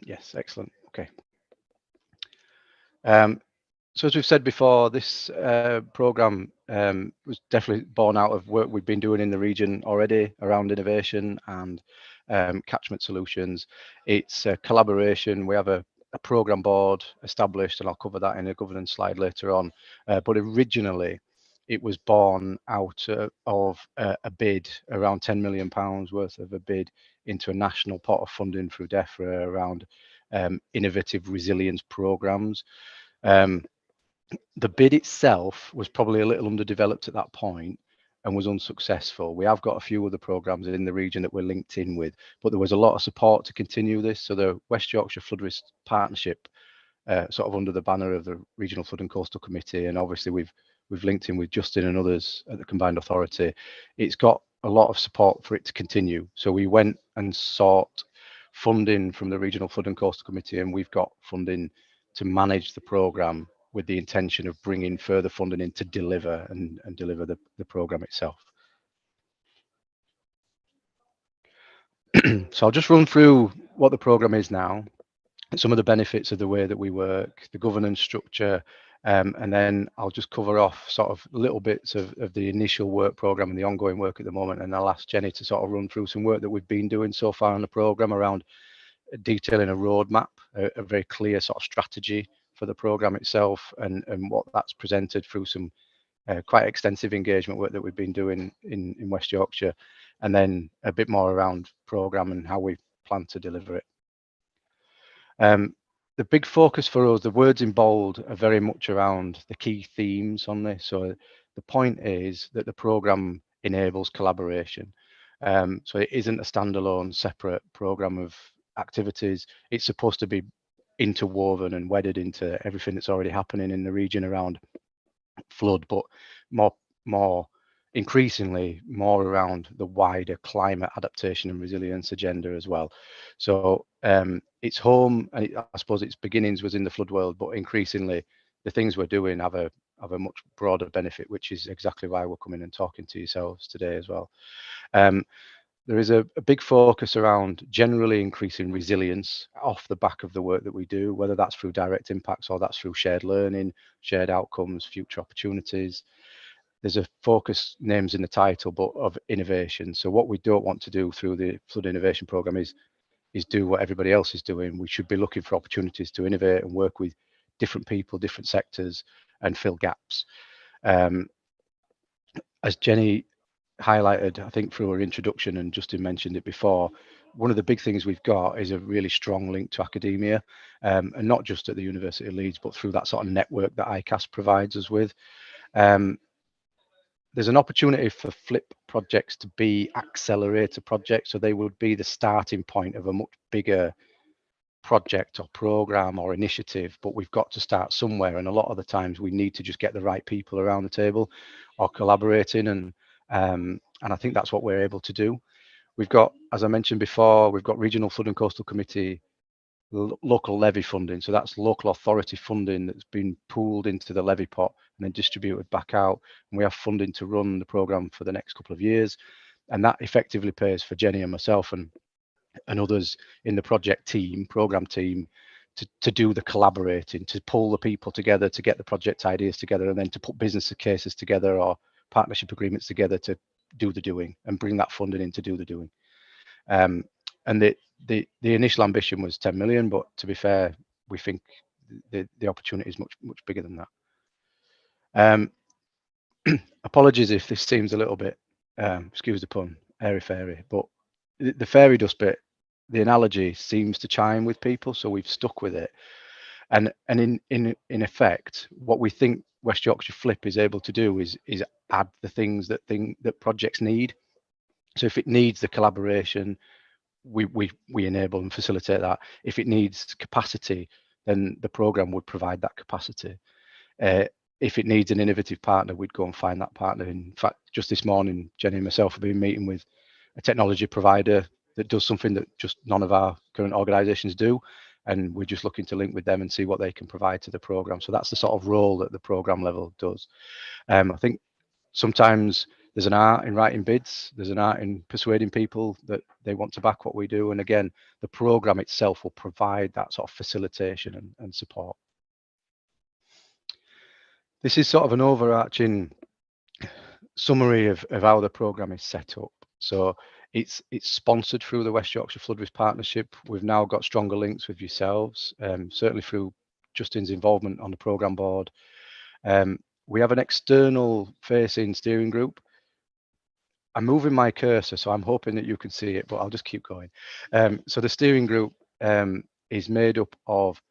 Yes, excellent. Okay. So as we've said before, this programme was definitely born out of work we've been doing in the region already around innovation and catchment solutions. It's a collaboration. We have a programme board established, and I'll cover that in a governance slide later on. But originally, it was born out of a bid, around £10 million worth of a bid into a national pot of funding through DEFRA around innovative resilience programmes. The bid itself was probably a little underdeveloped at that point and was unsuccessful. We have got a few other programmes in the region that we're linked in with, but there was a lot of support to continue this. So the West Yorkshire Flood Risk Partnership, sort of under the banner of the Regional Flood and Coastal Committee, and obviously we've linked in with Justin and others at the Combined Authority. It's got a lot of support for it to continue. So we went and sought funding from the Regional Flood and Coastal Committee, and we've got funding to manage the programme with the intention of bringing further funding in to deliver and deliver the programme itself. So I'll just run through what the programme is now, some of the benefits of the way that we work, the governance structure, and then I'll just cover off sort of little bits of the initial work programme and the ongoing work at the moment, and I'll ask Jenny to sort of run through some work that we've been doing so far on the programme around detailing a roadmap, a very clear sort of strategy for the programme itself, and what that's presented through some quite extensive engagement work that we've been doing in West Yorkshire, and then a bit more around programme and how we plan to deliver it. The big focus for us, the words in bold, are very much around the key themes on this. So the point is that the programme enables collaboration. So it isn't a standalone separate programme of activities. It's supposed to be interwoven and wedded into everything that's already happening in the region around flood, but more increasingly more around the wider climate adaptation and resilience agenda as well. So it's home, and I suppose its beginnings was in the flood world, but increasingly the things we're doing have a much broader benefit, which is exactly why we're coming and talking to yourselves today as well. There is a big focus around generally increasing resilience off the back of the work that we do, whether that's through direct impacts or that's through shared learning, shared outcomes, future opportunities. There's a focus, names in the title, but of innovation. So what we don't want to do through the Flood Innovation Programme is do what everybody else is doing. We should be looking for opportunities to innovate and work with different people, different sectors, and fill gaps. As Jenny highlighted, I think through her introduction, and Justin mentioned it before, one of the big things we've got is a really strong link to academia, and not just at the University of Leeds, but through that sort of network that ICAS provides us with. There's an opportunity for FLIP projects to be accelerator projects, so they would be the starting point of a much bigger project or program or initiative, but we've got to start somewhere, and a lot of the times we need to just get the right people around the table or collaborating, and I think that's what we're able to do. We've got, as I mentioned before, we've got Regional Flood and Coastal Committee local levy funding, so that's local authority funding that's been pooled into the levy pot and then distributed back out, and we have funding to run the programme for the next couple of years, and that effectively pays for Jenny and myself and others in the project team, programme team, to do the collaborating, to pull the people together, to get the project ideas together, and then to put business cases together or partnership agreements together to do the doing and bring that funding in to do the doing. And the initial ambition was 10 million, but to be fair, we think the opportunity is much bigger than that. Apologies if this seems a little bit, excuse the pun, airy-fairy, but the fairy dust bit, the analogy seems to chime with people, so we've stuck with it. And in effect, what we think West Yorkshire Flip is able to do is add the things that projects need. So if it needs the collaboration, we enable and facilitate that. If it needs capacity, then the program would provide that capacity. If it needs an innovative partner, we'd go and find that partner. In fact, just this morning, Jenny and myself have been meeting with a technology provider that does something that just none of our current organisations do, and we're just looking to link with them and see what they can provide to the programme. So that's the sort of role that the programme level does. I think sometimes there's an art in writing bids, there's an art in persuading people that they want to back what we do, and again, the programme itself will provide that sort of facilitation and support. This is sort of an overarching summary of how the programme is set up. So it's sponsored through the West Yorkshire Flood Risk Partnership. We've now got stronger links with yourselves, certainly through Justin's involvement on the programme board. We have an external facing steering group. I'm moving my cursor, so I'm hoping that you can see it, but I'll just keep going. So the steering group is made up of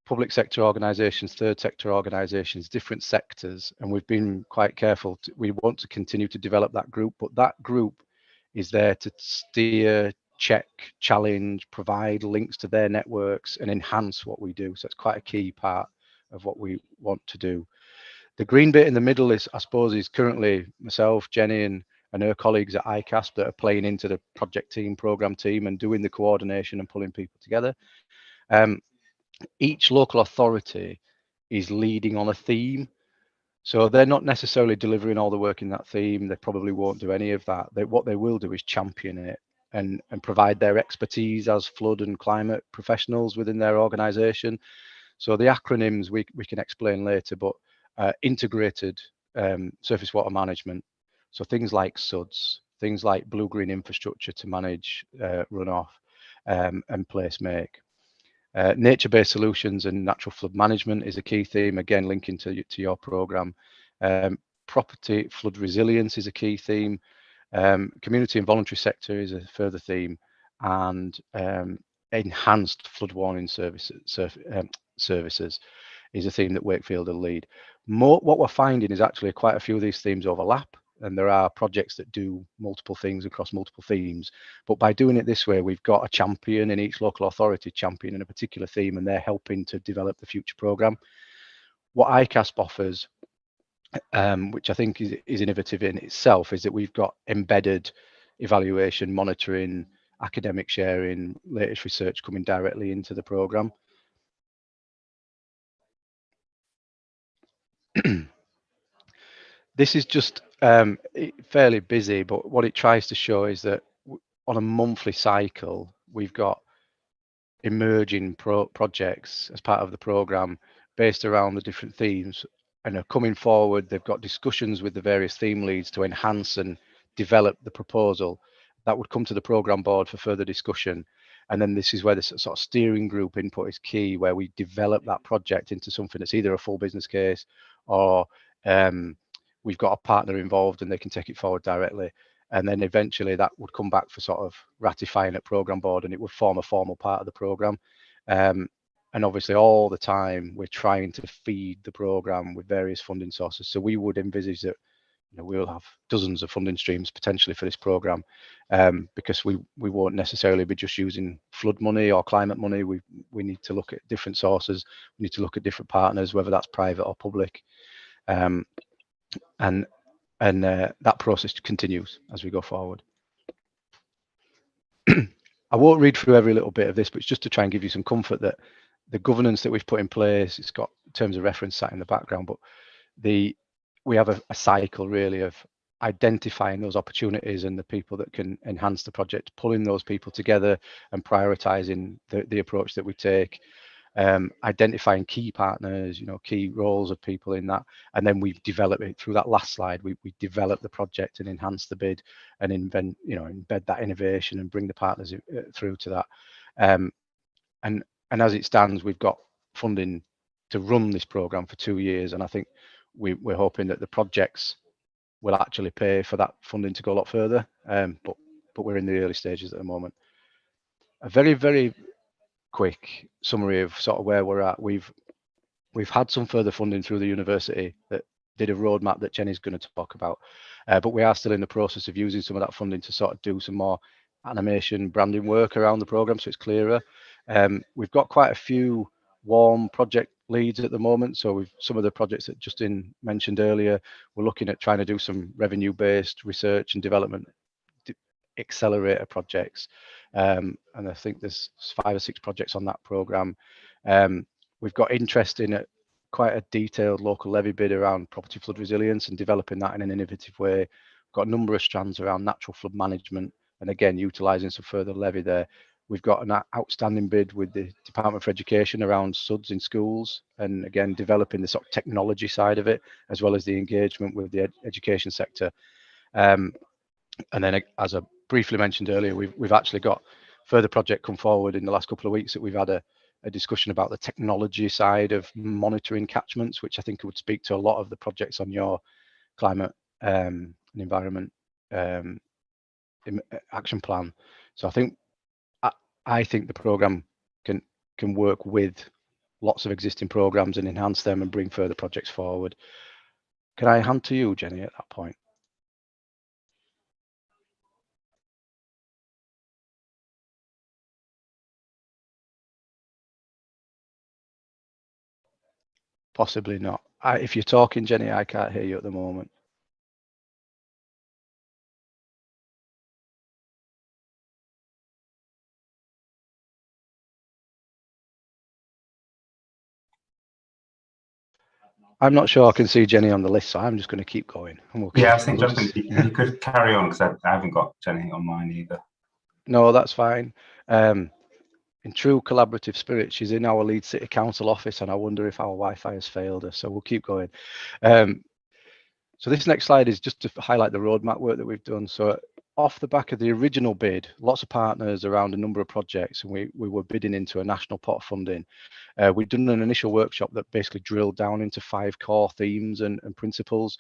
public sector organisations, third sector organisations, different sectors, and we've been quite careful. We want to continue to develop that group, but that group is there to steer, check, challenge, provide links to their networks and enhance what we do. So it's quite a key part of what we want to do. The green bit in the middle is, I suppose, is currently myself, Jenny, and her colleagues at ICAS that are playing into the project team, programme team, and doing the coordination and pulling people together. Each local authority is leading on a theme. So they're not necessarily delivering all the work in that theme. They probably won't do any of that. What they will do is champion it and provide their expertise as flood and climate professionals within their organisation. So the acronyms we can explain later, but integrated surface water management. So things like SUDS, things like blue-green infrastructure to manage runoff and place make. Nature-based solutions and natural flood management is a key theme, again linking to your programme. Property flood resilience is a key theme. Community and voluntary sector is a further theme, and enhanced flood warning services is a theme that Wakefield will lead. What we're finding is actually quite a few of these themes overlap, and there are projects that do multiple things across multiple themes. But by doing it this way, we've got a champion in each local authority, champion in a particular theme, and they're helping to develop the future programme. What ICASP offers, which I think is innovative in itself, is that we've got embedded evaluation, monitoring, academic sharing, latest research coming directly into the programme. This is just fairly busy, but what it tries to show is that on a monthly cycle, we've got emerging projects as part of the programme based around the different themes, and are coming forward. They've got discussions with the various theme leads to enhance and develop the proposal that would come to the programme board for further discussion. And then this is where the sort of steering group input is key, where we develop that project into something that's either a full business case or we've got a partner involved and they can take it forward directly. and then eventually that would come back for sort of ratifying at programme board, and it would form a formal part of the programme. And obviously all the time we're trying to feed the programme with various funding sources. So we would envisage that we'll have dozens of funding streams potentially for this programme, because we won't necessarily be just using flood money or climate money. We need to look at different sources. We need to look at different partners, whether that's private or public, and that process continues as we go forward. I won't read through every little bit of this, but it's just to try and give you some comfort that the governance that we've put in place, it's got terms of reference sat in the background, but we have a cycle really of identifying those opportunities and the people that can enhance the project, pulling those people together and prioritizing the approach that we take, identifying key partners, key roles of people in that, and then we develop it through that last slide. We develop the project and enhance the bid and embed that innovation and bring the partners through to that. And as it stands, we've got funding to run this program for 2 years, and I think we're hoping that the projects will actually pay for that funding to go a lot further, but we're in the early stages at the moment. A very, very quick summary of sort of where we're at. We've had some further funding through the university that did a roadmap that Jenny's going to talk about, but we are still in the process of using some of that funding to sort of do some more animation branding work around the program so it's clearer. We've got quite a few warm project leads at the moment, so some of the projects that Justin mentioned earlier, we're looking at trying to do some revenue based research and development accelerator projects, and I think there's 5 or 6 projects on that program. We've got interest in quite a detailed local levy bid around property flood resilience and developing that in an innovative way. We've got a number of strands around natural flood management, and again utilising some further levy there. We've got an outstanding bid with the Department for Education around SUDS in schools, and again developing the sort of technology side of it, as well as the engagement with the education sector. And then, as I briefly mentioned earlier, we've actually got further project come forward in the last couple of weeks that we've had a discussion about the technology side of monitoring catchments, which I think would speak to a lot of the projects on your climate and environment action plan. So I think the program can work with lots of existing programs and enhance them and bring further projects forward. Can I hand to you, Jenny, at that point? Possibly not. If you're talking, Jenny, I can't hear you at the moment. I'm not sure I can see Jenny on the list, so I'm just going to keep going. Yeah, I think Justin, you could carry on because I haven't got Jenny on mine either. No, that's fine. In true collaborative spirit, she's in our Leeds City Council office, and I wonder if our Wi-Fi has failed her, so we'll keep going. So this next slide is just to highlight the roadmap work that we've done. So off the back of the original bid, lots of partners around a number of projects, and we were bidding into a national pot of funding. We'd done an initial workshop that basically drilled down into 5 core themes and principles.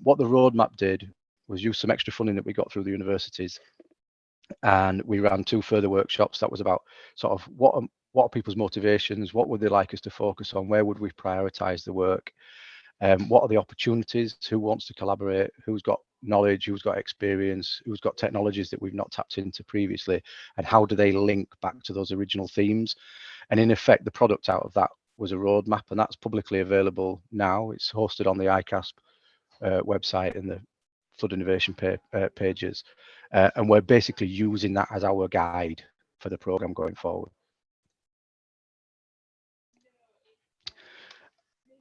What the roadmap did was use some extra funding that we got through the universities, and we ran 2 further workshops. That was about sort of what are people's motivations, what would they like us to focus on, where would we prioritize the work, what are the opportunities, who wants to collaborate, who's got knowledge, who's got experience, who's got technologies that we've not tapped into previously, and how do they link back to those original themes. And in effect, the product out of that was a roadmap, and that's publicly available now. It's hosted on the ICASP website and the Flood Innovation pages, and we're basically using that as our guide for the program going forward.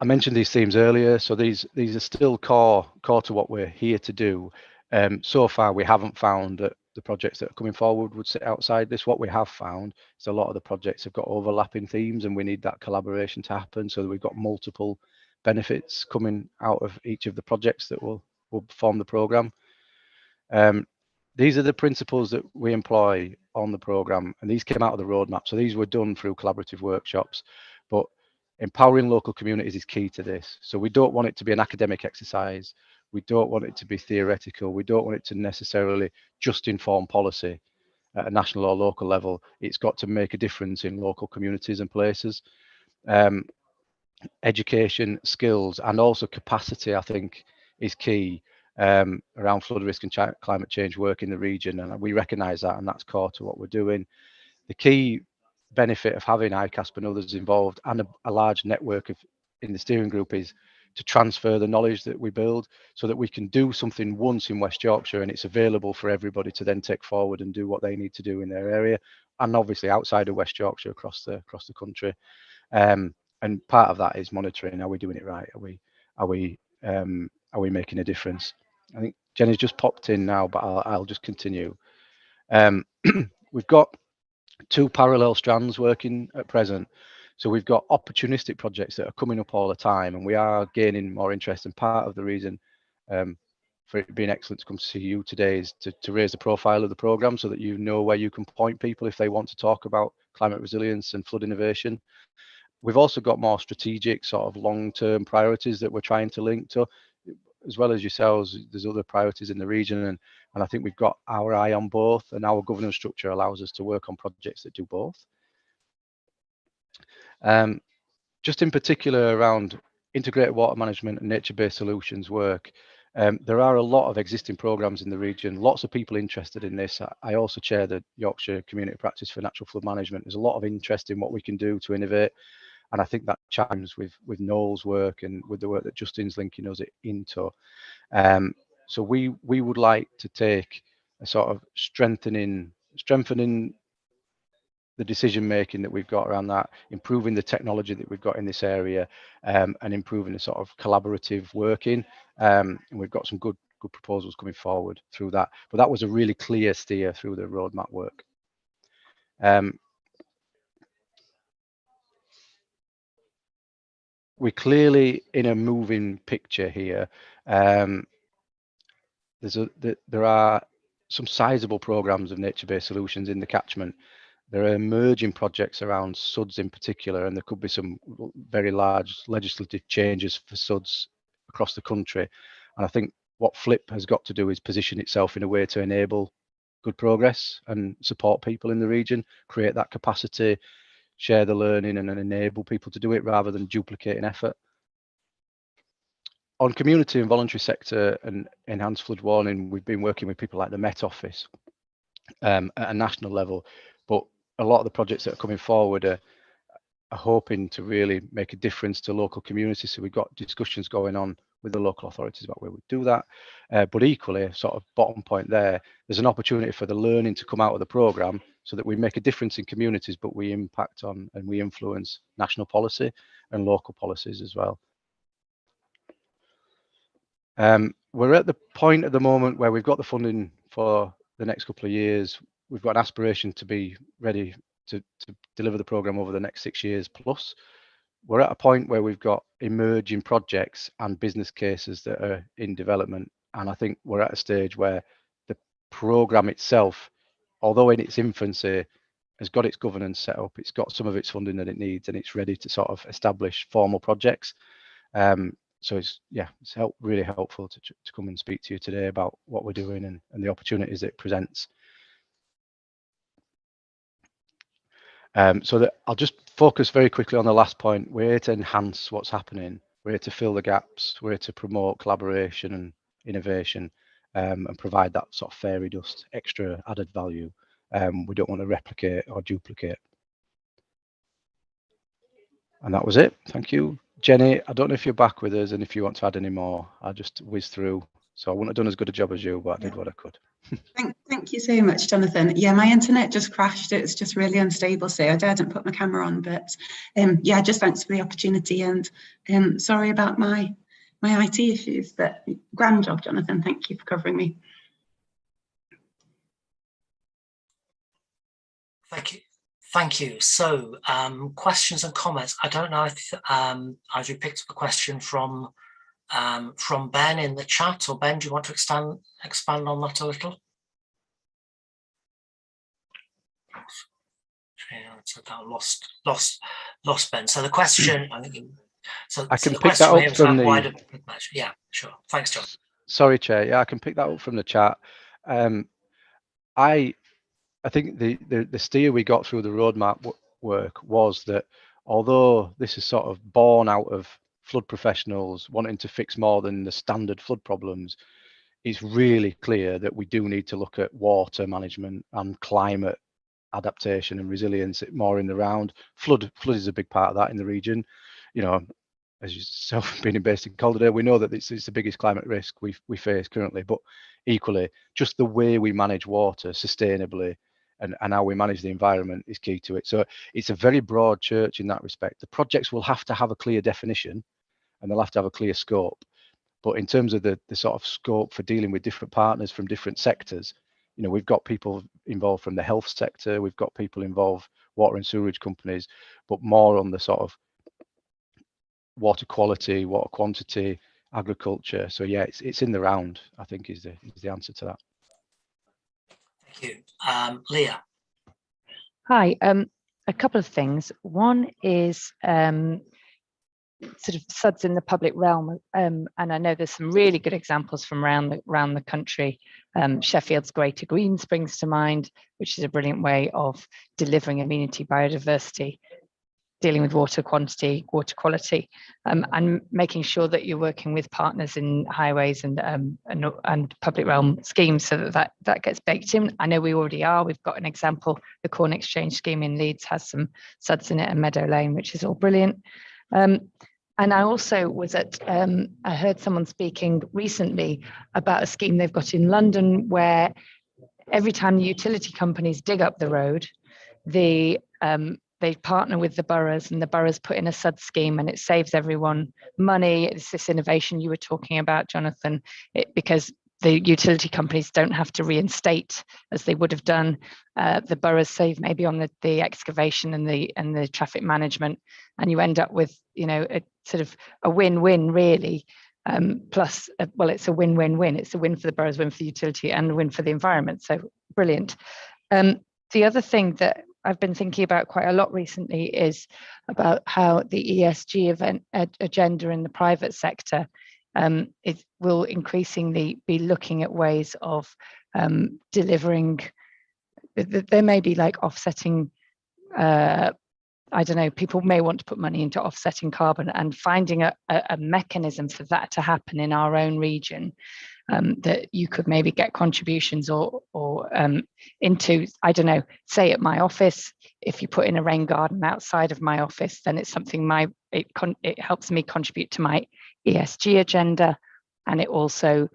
I mentioned these themes earlier, so these are still core to what we're here to do. So far, we haven't found that the projects that are coming forward would sit outside this. What we have found is a lot of the projects have got overlapping themes, and we need that collaboration to happen so that we've got multiple benefits coming out of each of the projects that will form the program. These are the principles that we employ on the program, and these came out of the roadmap. So these were done through collaborative workshops, but empowering local communities is key to this. So we don't want it to be an academic exercise. We don't want it to be theoretical. We don't want it to necessarily just inform policy at a national or local level. It's got to make a difference in local communities and places. Education, skills, and also capacity, I think, is key around flood risk and climate change work in the region. And we recognise that, and that's core to what we're doing. The key benefit of having ICASP and others involved, and a large network in the steering group, is to transfer the knowledge that we build so that we can do something once in West Yorkshire and it's available for everybody to then take forward and do what they need to do in their area, and obviously outside of West Yorkshire across the country. And part of that is monitoring. Are we doing it right? Are we making a difference? I think Jenny's just popped in now, but I'll just continue. We've got two parallel strands working at present. So we've got opportunistic projects that are coming up all the time, and we are gaining more interest. And part of the reason for it being excellent to come to see you today is to raise the profile of the programme so that you know where you can point people if they want to talk about climate resilience and flood innovation. We've also got more strategic sort of long-term priorities that we're trying to link to. As well as yourselves, there's other priorities in the region, and I think we've got our eye on both, and our governance structure allows us to work on projects that do both. Just in particular around integrated water management and nature-based solutions work, there are a lot of existing programs in the region, lots of people interested in this. I also chair the Yorkshire Community Practice for Natural Flood Management. There's a lot of interest in what we can do to innovate, and I think that chimes with Noel's work and with the work that Justin's linking us into. So we would like to take a sort of strengthening the decision making that we've got around that, improving the technology that we've got in this area, and improving the sort of collaborative working. And we've got some good proposals coming forward through that. But that was a really clear steer through the roadmap work. We're clearly in a moving picture here. There are some sizable programs of nature-based solutions in the catchment. There are emerging projects around SUDS in particular, and there could be some very large legislative changes for SUDS across the country. And I think what FLIP has got to do is position itself in a way to enable good progress and support people in the region, create that capacity, share the learning, and then enable people to do it rather than duplicating effort. On community and voluntary sector and enhanced flood warning, we've been working with people like the Met Office at a national level, but a lot of the projects that are coming forward are hoping to really make a difference to local communities. So we've got discussions going on with the local authorities about where we do that. But equally, sort of bottom point there's an opportunity for the learning to come out of the programme so that we make a difference in communities, but we impact on and we influence national policy and local policies as well. We're at the point at the moment where we've got the funding for the next couple of years. We've got an aspiration to be ready to deliver the programme over the next 6 years plus. We're at a point where we've got emerging projects and business cases that are in development. And I think we're at a stage where the programme itself, although in its infancy, has got its governance set up, it's got some of its funding that it needs, and it's ready to sort of establish formal projects. So it's really helpful to come and speak to you today about what we're doing and the opportunities it presents. So that I'll just focus very quickly on the last point. We're here to enhance what's happening. We're here to fill the gaps. We're here to promote collaboration and innovation, and provide that sort of fairy dust extra added value. We don't want to replicate or duplicate. And that was it. Thank you. Jenny, I don't know if you're back with us and if you want to add any more. I'll just whiz through. So I wouldn't have done as good a job as you, but I did what I could. Thank you so much, Jonathan. Yeah, my internet just crashed. It's just really unstable, so I didn't put my camera on. But yeah, just thanks for the opportunity, and sorry about my IT issues. But grand job, Jonathan. Thank you for covering me. Thank you. So questions and comments. I don't know if I've picked up a question from Ben in the chat, or Ben, do you want to expand on that a little? So I lost Ben. So the question, I think, I can pick that up from the wider. Yeah, sure. Thanks, John. Sorry, Chair. Yeah, I can pick that up from the chat. I think the steer we got through the roadmap work was that although this is sort of born out of flood professionals wanting to fix more than the standard flood problems, it's really clear that we do need to look at water management and climate adaptation and resilience more in the round. Flood is a big part of that in the region. You know, as yourself being based in Calderdale, we know that it's the biggest climate risk we face currently, but equally, just the way we manage water sustainably and how we manage the environment is key to it. So it's a very broad church in that respect. The projects will have to have a clear definition and they'll have to have a clear scope. But in terms of the sort of scope for dealing with different partners from different sectors, you know, we've got people involved from the health sector, we've got people involved, water and sewerage companies, but more on the sort of water quality, water quantity, agriculture. So yeah, it's in the round, I think is the answer to that. Thank you. Leah. Hi, a couple of things. One is sort of SUDs in the public realm, and I know there's some really good examples from around the country. Sheffield's Greater Green springs to mind, which is a brilliant way of delivering amenity biodiversity, dealing with water quantity, water quality, and making sure that you're working with partners in highways and public realm schemes so that gets baked in. I know we already are. We've got an example. The Corn Exchange scheme in Leeds has some SUDs in it, and Meadow Lane, which is all brilliant. And I also was I heard someone speaking recently about a scheme they've got in London where every time the utility companies dig up the road, they partner with the boroughs and the boroughs put in a SUD scheme and it saves everyone money. It's this innovation you were talking about, Jonathan, because the utility companies don't have to reinstate as they would have done. The boroughs save maybe on the excavation and the traffic management, and you end up with, you know, a sort of a win-win really. Plus, well, it's a win-win-win. It's a win for the boroughs, win for the utility, and a win for the environment. So brilliant. The other thing that I've been thinking about quite a lot recently is about how the ESG agenda in the private sector it will increasingly be looking at ways of delivering. There may be like offsetting, I don't know, people may want to put money into offsetting carbon, and finding a mechanism for that to happen in our own region, that you could maybe get contributions or into, I don't know, say at my office, if you put in a rain garden outside of my office, then it's something it helps me contribute to my ESG agenda, and it also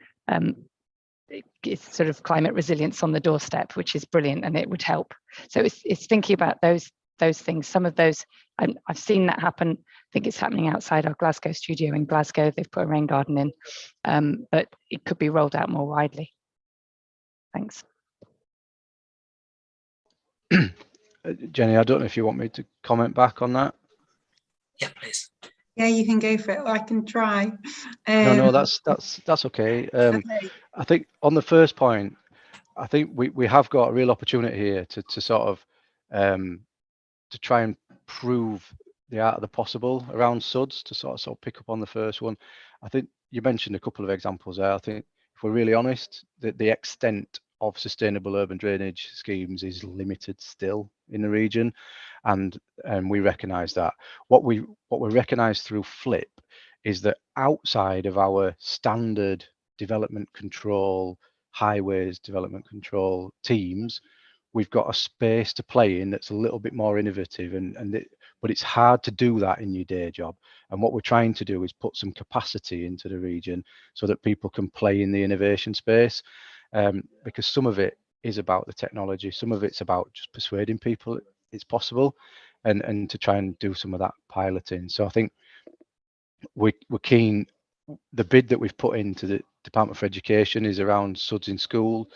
it's sort of climate resilience on the doorstep, which is brilliant, and it would help. So it's thinking about those things. Some of those, and I've seen that happen. I think it's happening outside our Glasgow studio in Glasgow. They've put a rain garden in, but it could be rolled out more widely. Thanks. Jenny, I don't know if you want me to comment back on that. Yeah, please. Yeah, you can go for it, or I can try. No, that's okay. I think on the first point, I think we have got a real opportunity here to sort of to try and prove the art of the possible around SUDs, to sort of pick up on the first one. I think you mentioned a couple of examples there. I think if we're really honest, the extent of sustainable urban drainage schemes is limited still in the region, and we recognise that. What we recognise through FLIP is that outside of our standard development control, highways development control teams, we've got a space to play in that's a little bit more innovative, but it's hard to do that in your day job. And what we're trying to do is put some capacity into the region so that people can play in the innovation space, because some of it is about the technology, some of it's about just persuading people it's possible, and to try and do some of that piloting. So I think we're keen. The bid that we've put into the Department for Education is around SUDs in school,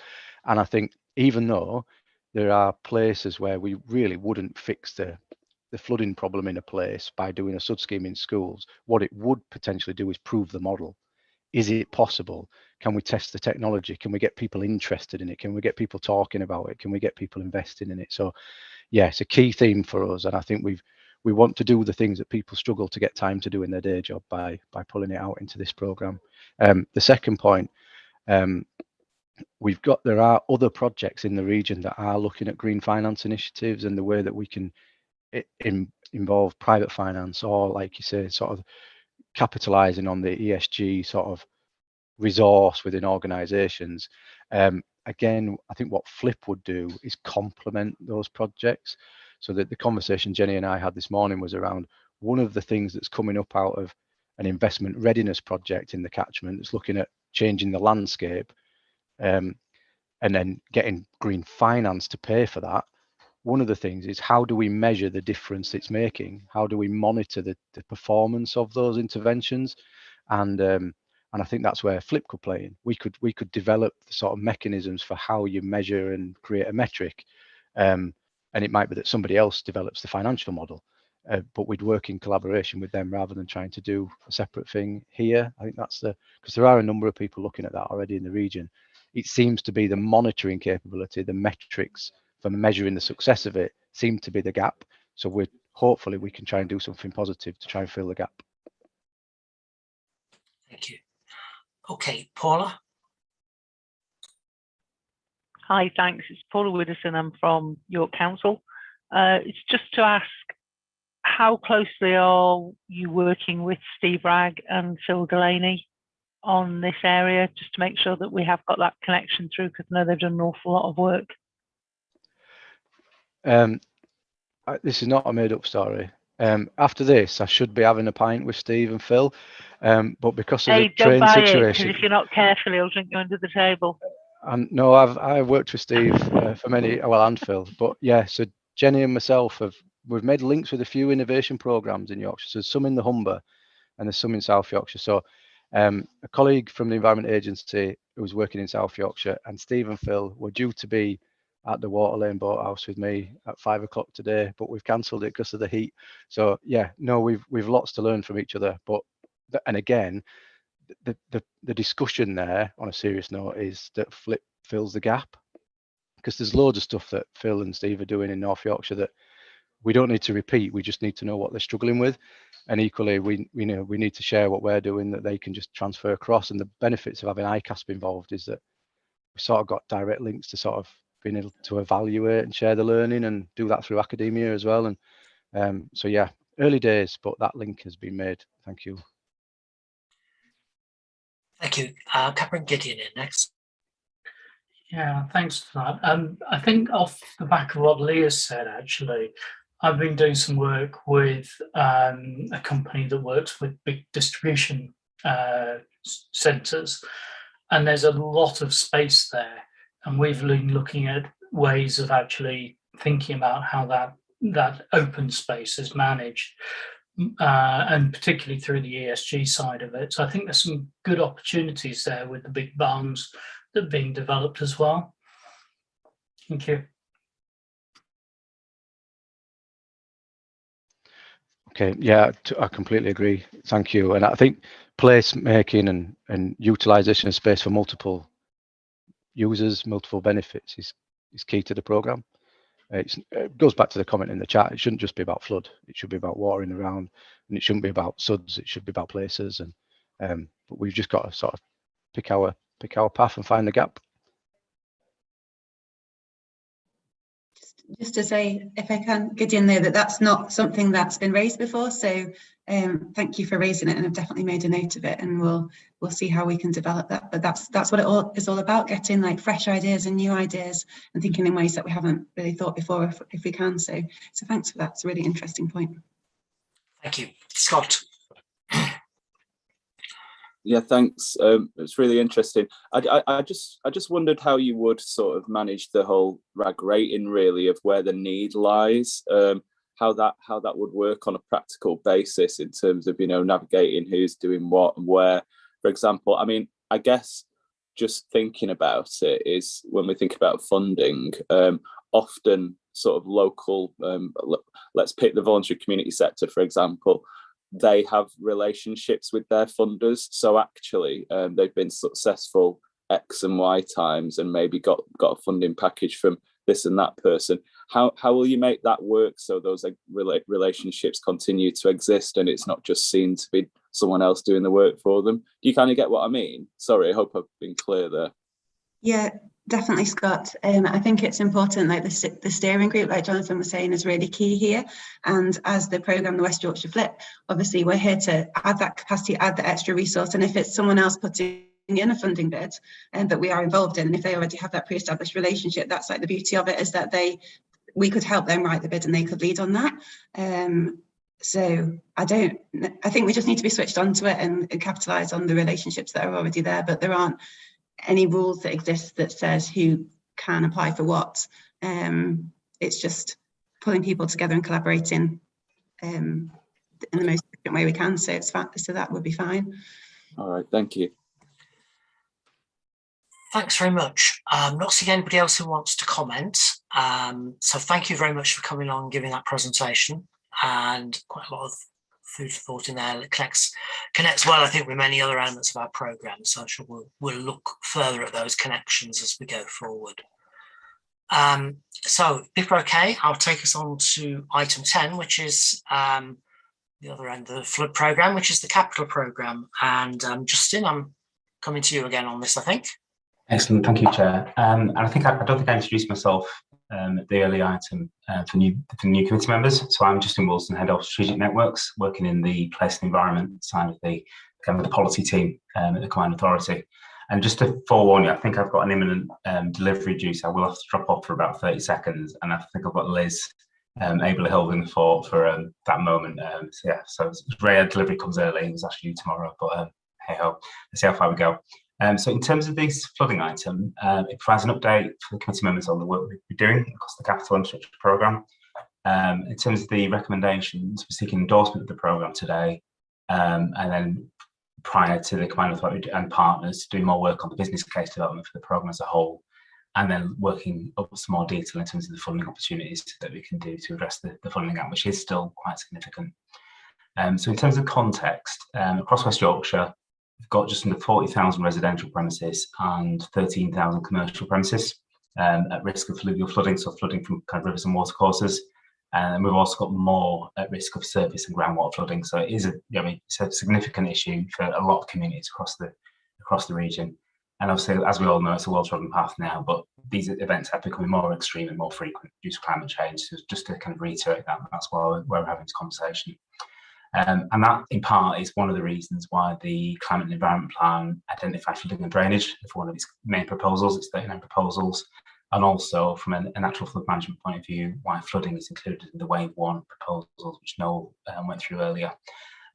and I think even though there are places where we really wouldn't fix the flooding problem in a place by doing a SUD scheme in schools, what it would potentially do is prove the model. Is it possible? Can we test the technology? Can we get people interested in it? Can we get people talking about it? Can we get people investing in it? So yeah, it's a key theme for us, and I think we want to do the things that people struggle to get time to do in their day job by pulling it out into this program. The second point, There are other projects in the region that are looking at green finance initiatives and the way that we can involve private finance, or like you say, sort of capitalizing on the ESG sort of resource within organizations. Again, I think what Flip would do is complement those projects. So that the conversation Jenny and I had this morning was around one of the things that's coming up out of an investment readiness project in the catchment that's looking at changing the landscape, and then getting green finance to pay for that. One of the things is, how do we measure the difference it's making? How do we monitor the performance of those interventions? And I think that's where Flip could play in. We could develop the sort of mechanisms for how you measure and create a metric. And it might be that somebody else develops the financial model, but we'd work in collaboration with them rather than trying to do a separate thing here. I think that's because there are a number of people looking at that already in the region. It seems to be the monitoring capability, the metrics for measuring the success of it seem to be the gap. So hopefully we can try and do something positive to try and fill the gap. Thank you. Okay, Paula. Hi, thanks. It's Paula Widdowson. I'm from York Council. It's just to ask, how closely are you working with Steve Ragg and Phil Delaney on this area, just to make sure that we have got that connection through, because I know they've done an awful lot of work. This is not a made-up story. After this, I should be having a pint with Steve and Phil, but because of the train situation, if you're not careful, he'll drink you under the table. And no, I've worked with Steve for many, and Phil, but yeah. So Jenny and myself we've made links with a few innovation programs in Yorkshire. So there's some in the Humber, and there's some in South Yorkshire. So a colleague from the Environment Agency who was working in South Yorkshire, and Steve and Phil were due to be at the Waterlane Boathouse with me at 5 o'clock today, but we've cancelled it because of the heat. So yeah, no, we've lots to learn from each other. But and again, the discussion there, on a serious note, is that Flip fills the gap, because there's loads of stuff that Phil and Steve are doing in North Yorkshire that we don't need to repeat. We just need to know what they're struggling with, and equally we need to share what we're doing that they can just transfer across. And the benefits of having ICASP involved is that we sort of got direct links to sort of being able to evaluate and share the learning, and do that through academia as well. And so yeah, early days, but that link has been made. Thank you. Thank you. Catherine Gideon in next. Yeah, thanks for that. I think off the back of what Leah said, actually, I've been doing some work with a company that works with big distribution centres, and there's a lot of space there. And we've been looking at ways of actually thinking about how that open space is managed, and particularly through the ESG side of it. So I think there's some good opportunities there with the big barns that are being developed as well. Thank you. Okay, yeah, I completely agree. Thank you. And I think place making and utilisation of space for multiple users, multiple benefits is key to the programme. It goes back to the comment in the chat. It shouldn't just be about flood. It should be about watering around, and it shouldn't be about suds. It should be about places. And but we've just got to sort of pick our path and find the gap. Just to say, if I can, Gideon, there, that's not something that's been raised before. So thank you for raising it, and I've definitely made a note of it, and we'll see how we can develop that. But that's what it is all about, getting like fresh ideas and new ideas and thinking in ways that we haven't really thought before, if we can. So thanks for that. It's a really interesting point. Thank you. Scott. Yeah, thanks. It's really interesting. I just wondered how you would sort of manage the whole RAG rating, really, of where the need lies. How that would work on a practical basis in terms of navigating who's doing what and where. For example, I mean, I guess just thinking about it is when we think about funding, often sort of local. Let's pick the voluntary community sector, for example. They have relationships with their funders, so actually they've been successful X and Y times and maybe got a funding package from this and that person. How will you make that work so those relationships continue to exist and it's not just seen to be someone else doing the work for them. Do you kind of get what I mean? Sorry, I hope I've been clear there. Yeah, definitely, Scott. I think it's important, like the steering group, like Jonathan was saying, is really key here. And as the programme, the West Yorkshire Flip, obviously we're here to add that capacity, add the extra resource. And if it's someone else putting in a funding bid that we are involved in, and if they already have that pre-established relationship, that's like the beauty of it, is that we could help them write the bid and they could lead on that. So I think we just need to be switched onto it and capitalise on the relationships that are already there, but there aren't any rules that exist that says who can apply for what. It's just pulling people together and collaborating in the most efficient way we can. So so that would be fine. All right, thank you. Thanks very much. Not seeing anybody else who wants to comment. So thank you very much for coming on and giving that presentation, and quite a lot of food for thought in there that connects well, I think, with many other elements of our programme. So I'm sure we'll look further at those connections as we go forward. So if we're okay, I'll take us on to item 10, which is the other end of the flood programme, which is the capital programme. And Justin, I'm coming to you again on this, I think. Excellent, thank you, Chair. And I don't think I introduced myself at the early item for new committee members. So I'm Justin Wilson, Head of Strategic Networks, working in the place and environment side of the policy team at the Combined Authority. And just to forewarn you, I think I've got an imminent delivery due, so I will have to drop off for about 30 seconds. And I think I've got Liz able to hold in the fort for that moment. So yeah, so it's rare delivery comes early. It was actually due tomorrow, but hey ho, let's see how far we go. So in terms of this flooding item, it provides an update for the committee members on the work we've been doing across the capital infrastructure programme. In terms of the recommendations, we're seeking endorsement of the programme today, and then prior to the Combined Authority and partners doing more work on the business case development for the programme as a whole, and then working up some more detail in terms of the funding opportunities that we can do to address the funding gap, which is still quite significant. So in terms of context, across West Yorkshire, we've got just under 40,000 residential premises and 13,000 commercial premises at risk of fluvial flooding, so flooding from kind of rivers and watercourses. And we've also got more at risk of surface and groundwater flooding. So it is it's a significant issue for a lot of communities across the region. And obviously, as we all know, it's a well-trodden path now, but these events are becoming more extreme and more frequent due to climate change. So just to kind of reiterate that, that's why we're having this conversation. And that, in part, is one of the reasons why the Climate and Environment Plan identified flooding and drainage for one of its main proposals. It's 39 proposals. And also, from a natural flood management point of view, why flooding is included in the Wave 1 proposals, which Noel went through earlier.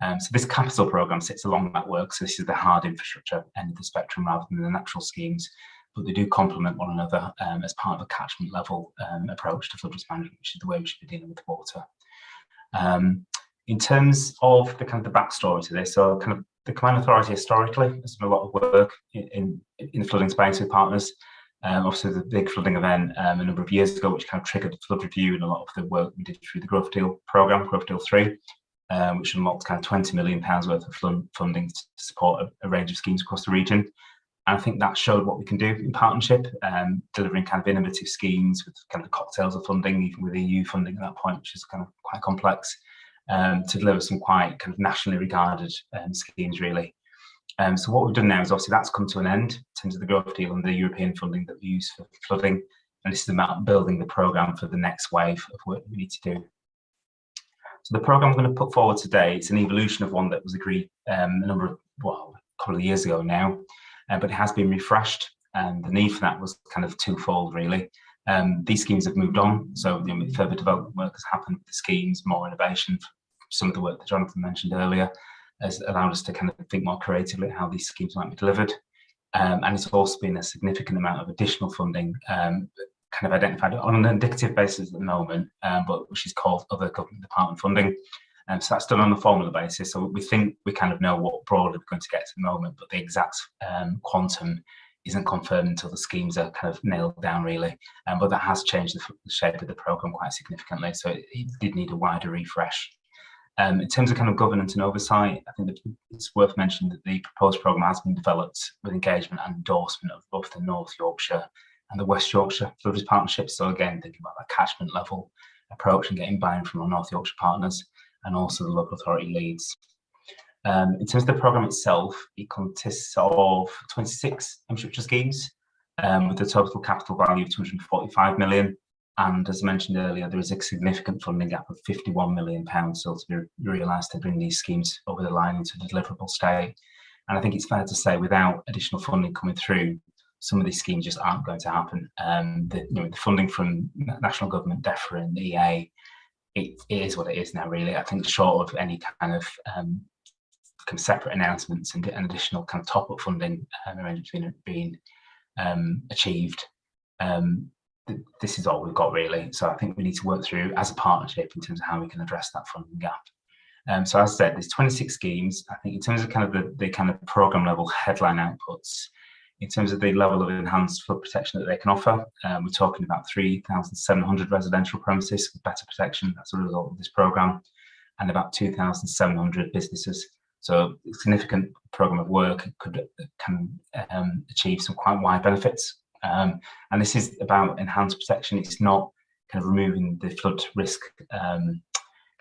So this capital programme sits along that work. So this is the hard infrastructure end of the spectrum rather than the natural schemes, but they do complement one another as part of a catchment level approach to flood risk management, which is the way we should be dealing with water. In terms of the kind of the backstory to this, so kind of the Combined Authority historically has done a lot of work in the flooding space with partners. Obviously, the big flooding event a number of years ago, which kind of triggered the flood review and a lot of the work we did through the Growth Deal programme, Growth Deal 3, which unlocked kind of £20 million worth of funding to support a range of schemes across the region. And I think that showed what we can do in partnership, delivering kind of innovative schemes with kind of the cocktails of funding, even with EU funding at that point, which is kind of quite complex, to deliver some quite kind of nationally regarded schemes, really. So what we've done now is obviously that's come to an end in terms of the Growth Deal and the European funding that we use for flooding. And this is about building the programme for the next wave of work we need to do. So the programme I'm going to put forward today, it's an evolution of one that was agreed a couple of years ago now, but it has been refreshed. And the need for that was kind of twofold, really. These schemes have moved on, so further development work has happened with the schemes, more innovation. Some of the work that Jonathan mentioned earlier has allowed us to kind of think more creatively at how these schemes might be delivered. And it's also been a significant amount of additional funding kind of identified on an indicative basis at the moment, but which is called other government department funding. So that's done on a formula basis. So we think we kind of know what broadly we're going to get to the moment, but the exact quantum isn't confirmed until the schemes are kind of nailed down, really. But that has changed the shape of the programme quite significantly. So it did need a wider refresh. In terms of kind of governance and oversight, I think that it's worth mentioning that the proposed programme has been developed with engagement and endorsement of both the North Yorkshire and the West Yorkshire flood risk partnerships. So again, thinking about that catchment level approach and getting buy-in from our North Yorkshire partners and also the local authority leads. In terms of the programme itself, it consists of 26 infrastructure schemes with a total capital value of 245 million. And as I mentioned earlier, there is a significant funding gap of £51 million still to be realised to bring these schemes over the line into the deliverable state. And I think it's fair to say without additional funding coming through, some of these schemes just aren't going to happen. The funding from national government, DEFRA and EA, it is what it is now, really. I think short of any kind of separate announcements and additional kind of top-up funding arrangements being achieved, this is all we've got, really. So I think we need to work through as a partnership in terms of how we can address that funding gap. So as I said, there's 26 schemes. I think in terms of kind of the kind of programme level headline outputs, in terms of the level of enhanced flood protection that they can offer, we're talking about 3,700 residential premises with better protection as a result of this programme, and about 2,700 businesses. So a significant programme of work can achieve some quite wide benefits. And this is about enhanced protection. It's not kind of removing the flood risk kind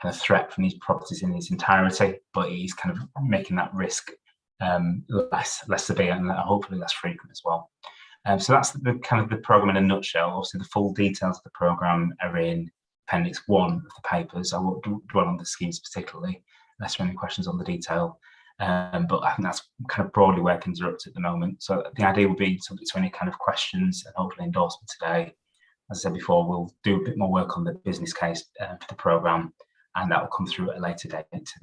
of threat from these properties in its entirety, but it is kind of making that risk less severe and hopefully less frequent as well. So that's the kind of the programme in a nutshell. Obviously, the full details of the programme are in Appendix 1 of the papers. I won't dwell on the schemes particularly, unless there are any questions on the detail. But I think that's kind of broadly where things are up to at the moment. So the idea would be subject to any kind of questions and hopefully endorsement today. As I said before, we'll do a bit more work on the business case for the programme, and that will come through at a later date to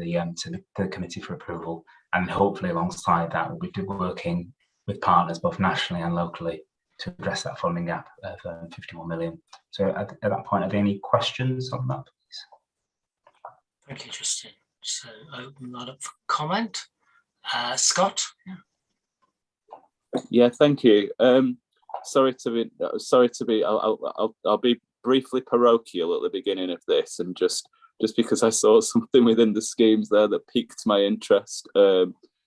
the committee for approval. And hopefully alongside that, we'll be working with partners both nationally and locally to address that funding gap of 51 million. So at that point, are there any questions on that, please? Thank you, Justin. So open that up for comment. Scott? Yeah, thank you. Sorry to be. I'll be briefly parochial at the beginning of this, and just because I saw something within the schemes there that piqued my interest,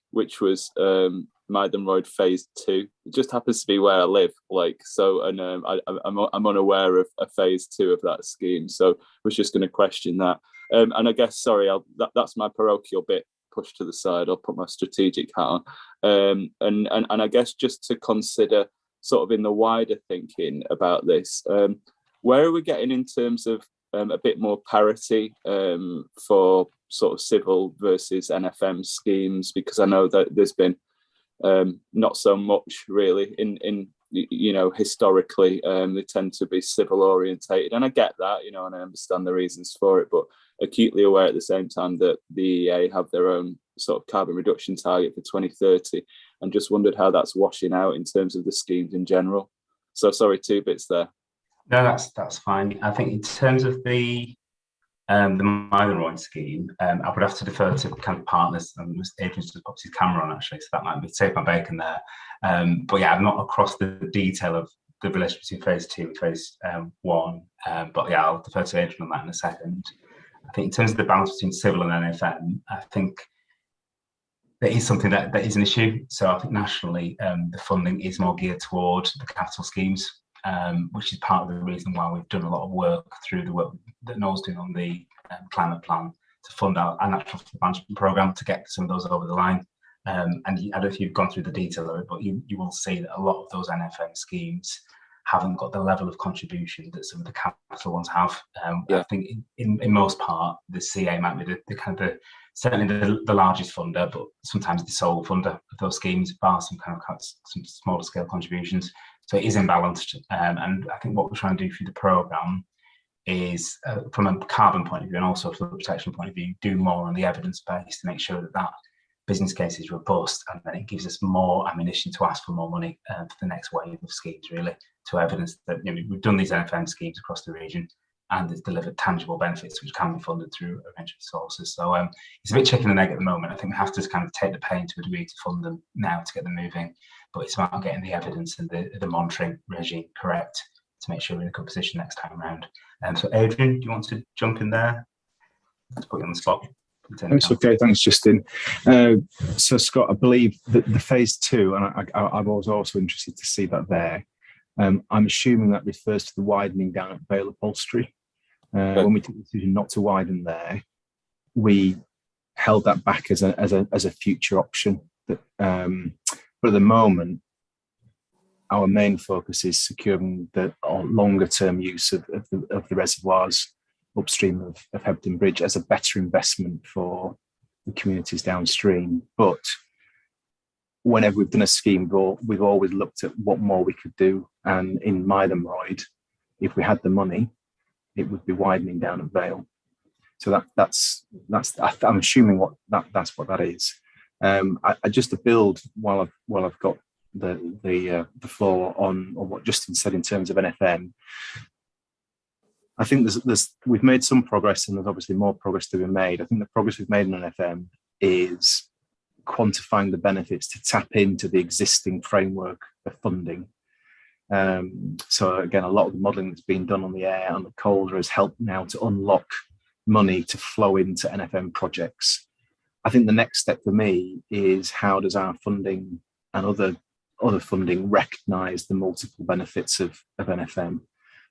which was Mythen Road Phase 2. It just happens to be where I live, and I'm unaware of a Phase 2 of that scheme, so I was just going to question that. And I guess, sorry, that's my parochial bit pushed to the side. I'll put my strategic hat on, and I guess just to consider sort of in the wider thinking about this, where are we getting in terms of a bit more parity for sort of civil versus NFM schemes? Because I know that there's been not so much really in historically they tend to be civil orientated, and I get that, and I understand the reasons for it, but acutely aware at the same time that the EA have their own sort of carbon reduction target for 2030, and just wondered how that's washing out in terms of the schemes in general. So sorry, 2 bits there. No, that's fine. I think in terms of the Mythen Road scheme, I would have to defer to kind of partners, and Adrian's just popped his camera on actually, so that might be save my bacon there. But yeah, I'm not across the detail of the relationship between Phase 2 and Phase 1. But yeah, I'll defer to Adrian on that in a second. I think in terms of the balance between civil and NFM, I think there is something that is an issue. So I think nationally, the funding is more geared toward the capital schemes, which is part of the reason why we've done a lot of work through the work that Noel's doing on the climate plan to fund our natural management programme to get some of those over the line. And I don't know if you've gone through the detail of it, but you will see that a lot of those NFM schemes haven't got the level of contribution that some of the capital ones have. I think in most part, the CA might be the kind of certainly the largest funder, but sometimes the sole funder of those schemes, bar some kind of some smaller scale contributions. So it is imbalanced. And I think what we're trying to do through the programme is, from a carbon point of view and also from a protection point of view, do more on the evidence base to make sure that business case is robust, and then it gives us more ammunition to ask for more money for the next wave of schemes, really, to evidence that we've done these NFM schemes across the region and it's delivered tangible benefits which can be funded through a range of sources. So it's a bit chicken and egg at the moment. I think we have to kind of take the pain to a degree to fund them now to get them moving, but it's about getting the evidence and the monitoring regime correct to make sure we're in a good position next time around. So Adrian, do you want to jump in there? Let's put you on the spot. That's okay, thanks Justin. So Scott, I believe that the Phase 2, and I was also interested to see that there. I'm assuming that refers to the widening down at Vale Upholstery. When we took the decision not to widen there, we held that back as a future option. But at the moment, our main focus is securing the longer term use of the reservoirs upstream of Hebden Bridge as a better investment for the communities downstream. But whenever we've done a scheme, we've always looked at what more we could do. And in Mythenroyd, if we had the money, it would be widening down at Vale. So that's I'm assuming that's what that is. I just to build while I've got the floor on what Justin said in terms of NFM. I think we've made some progress, and there's obviously more progress to be made. I think the progress we've made in NFM is quantifying the benefits to tap into the existing framework of funding. So again, a lot of the modelling that's been done on the air and the colder has helped now to unlock money to flow into NFM projects. I think the next step for me is how does our funding and other funding recognise the multiple benefits of NFM.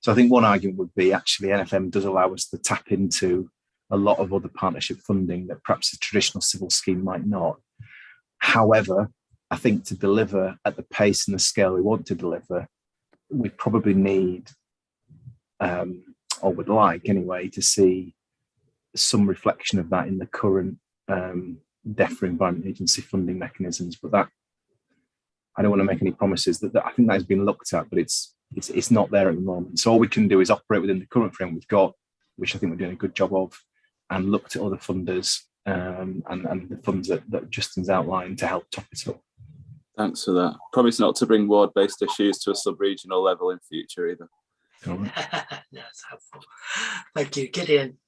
So I think one argument would be actually NFM does allow us to tap into a lot of other partnership funding that perhaps a traditional civil scheme might not. However, I think to deliver at the pace and the scale we want to deliver, we probably need, or would like anyway, to see some reflection of that in the current DEFRA Environment Agency funding mechanisms. But that, I don't want to make any promises that I think that has been looked at, but it's not there at the moment. So all we can do is operate within the current frame we've got, which I think we're doing a good job of, and look to other funders and the funds that Justin's outlined to help top it up. Thanks for that. Promise not to bring ward-based issues to a sub-regional level in future either. That's helpful. Thank you. Gideon.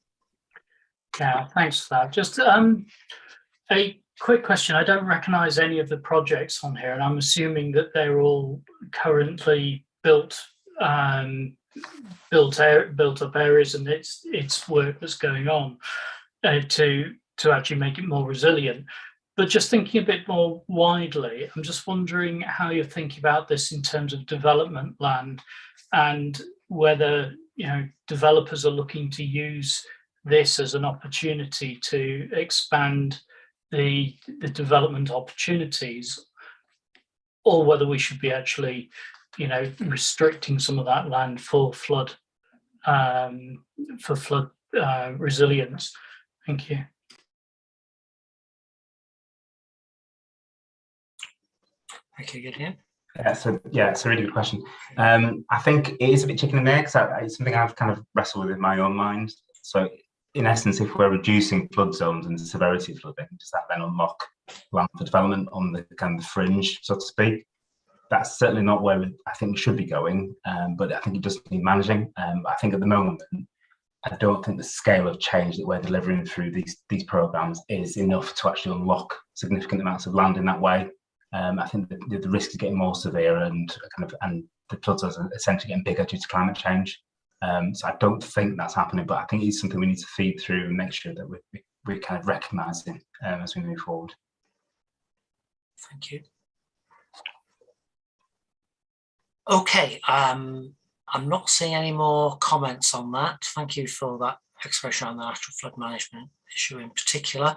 Yeah, thanks for that. Just a quick question. I don't recognise any of the projects on here, and I'm assuming that they're all currently built up areas, and it's work that's going on to actually make it more resilient. But just thinking a bit more widely, I'm just wondering how you're thinking about this in terms of development land, and whether developers are looking to use this as an opportunity to expand the development opportunities, or whether we should be actually restricting some of that land for flood resilience. Thank you. Thank you, Gideon. It's a really good question. I think it is a bit chicken and egg, because it's something I've kind of wrestled with in my own mind. So in essence, if we're reducing flood zones and severity of flooding, does that then unlock land for development on the kind of fringe, so to speak? That's certainly not where I think we should be going, but I think it does need managing. I think at the moment, I don't think the scale of change that we're delivering through these programs is enough to actually unlock significant amounts of land in that way. I think the risk is getting more severe, and the floods are essentially getting bigger due to climate change. So I don't think that's happening, but I think it's something we need to feed through and make sure that we're kind of recognising as we move forward. Thank you. Okay, I'm not seeing any more comments on that. Thank you for that expression on the natural flood management issue in particular.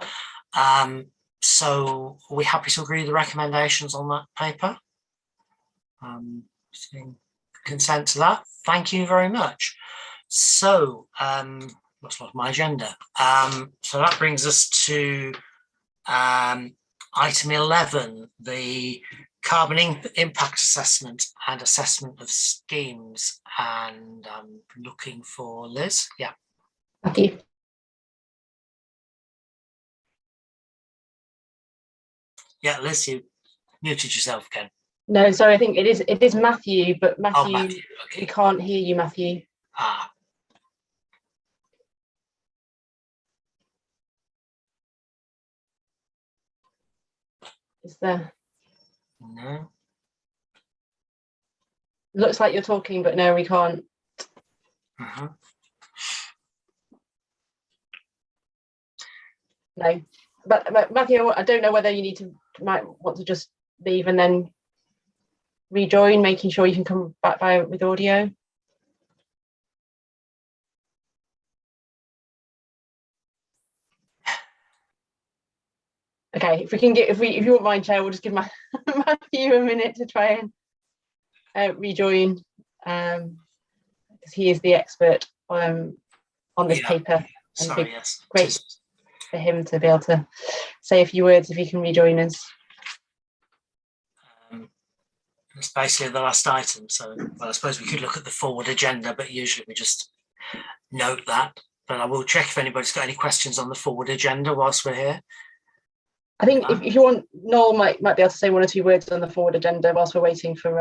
So are we happy to agree with the recommendations on that paper? Seeing consent to that. Thank you very much. So that's not my agenda. So that brings us to item 11, the carbon impact assessment and assessment of schemes. And I'm looking for Liz. Yeah. Thank you. Yeah, Liz, you muted yourself again. No, sorry, I think it is Matthew, but Matthew, oh, Matthew. Okay. We can't hear you, Matthew. Ah. Is there? No. Looks like you're talking, but no, we can't. Uh-huh. No, but Matthew, I don't know whether you might want to just leave and then rejoin, making sure you can come back with audio. Okay, if you won't mind, Chair, we'll just give Matthew a minute to try and rejoin, because he is the expert on this paper. Sorry, yes. Great for him to be able to say a few words if he can rejoin us. It's basically the last item, so well, I suppose we could look at the forward agenda, but usually we just note that. But I will check if anybody's got any questions on the forward agenda whilst we're here. I think if you want, Noel might be able to say one or two words on the forward agenda whilst we're waiting for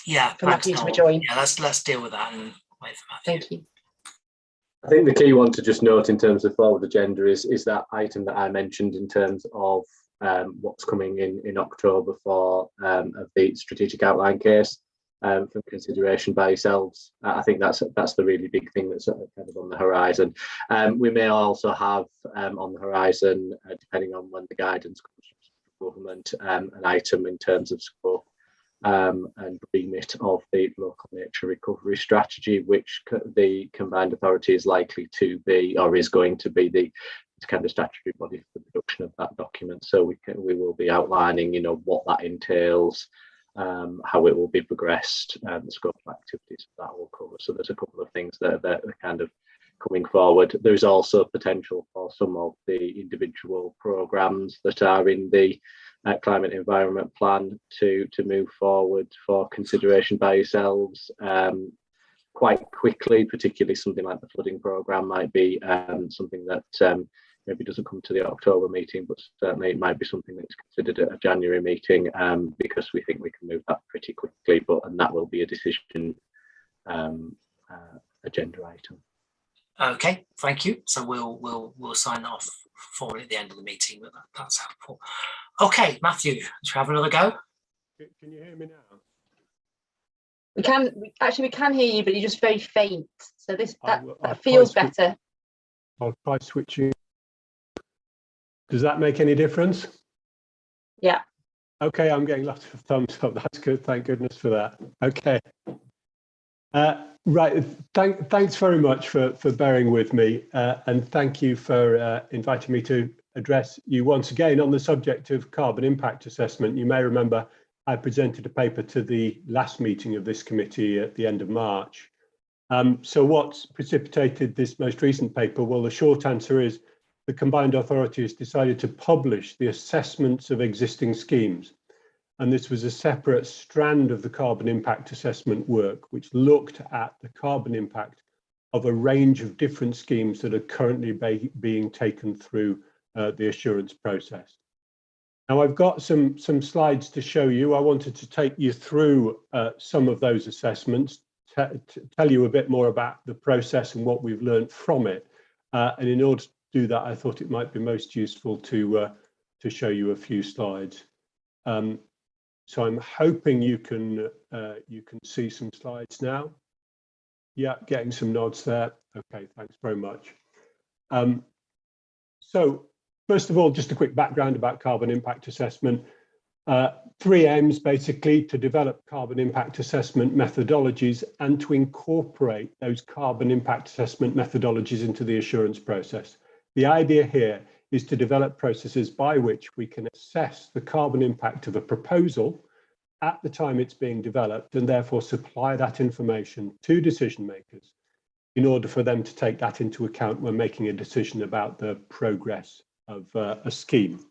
Matthew to rejoin. Yeah, let's deal with that and wait for Matthew. Thank you. I think the key one to just note in terms of forward agenda is that item that I mentioned in terms of what's coming in October for the strategic outline case for consideration by yourselves. I think that's the really big thing that's kind of on the horizon. We may also have on the horizon, depending on when the guidance comes from government, an item in terms of scope and remit of the local nature recovery strategy, which the combined authority is likely to be, or is going to be, the kind of statutory body for the production of that document. So we will be outlining, what that entails, how it will be progressed, the scope of activities that will cover. So there's a couple of things that are kind of coming forward. There's also potential for some of the individual programmes that are in the climate environment plan to move forward for consideration by yourselves quite quickly. Particularly something like the flooding programme might be something that maybe doesn't come to the October meeting, but certainly it might be something that's considered at a January meeting, because we think we can move that pretty quickly, and that will be a decision agenda item. Okay, thank you. So we'll sign off for it at the end of the meeting, but that's helpful. Okay, Matthew, should we have another go? Can you hear me now? We can hear you, but you're just very faint. So that feels better. I'll try switching. Does that make any difference? Yeah. Okay, I'm getting lots of thumbs up. That's good. Thank goodness for that. Okay. Right. Thanks very much for bearing with me, and thank you for inviting me to address you once again on the subject of carbon impact assessment. You may remember I presented a paper to the last meeting of this committee at the end of March. So what's precipitated this most recent paper? Well, the short answer is the combined authority has decided to publish the assessments of existing schemes. And this was a separate strand of the carbon impact assessment work, which looked at the carbon impact of a range of different schemes that are currently being taken through the assurance process. Now, I've got some slides to show you. I wanted to take you through some of those assessments, tell you a bit more about the process and what we've learned from it. And in order to do that, I thought it might be most useful to show you a few slides. So I'm hoping you can see some slides now. Yeah, getting some nods there. Okay, thanks very much. So first of all, just a quick background about carbon impact assessment. Three aims basically: to develop carbon impact assessment methodologies and to incorporate those carbon impact assessment methodologies into the assurance process. The idea here is to develop processes by which we can assess the carbon impact of a proposal at the time it's being developed, and therefore supply that information to decision makers in order for them to take that into account when making a decision about the progress of a scheme.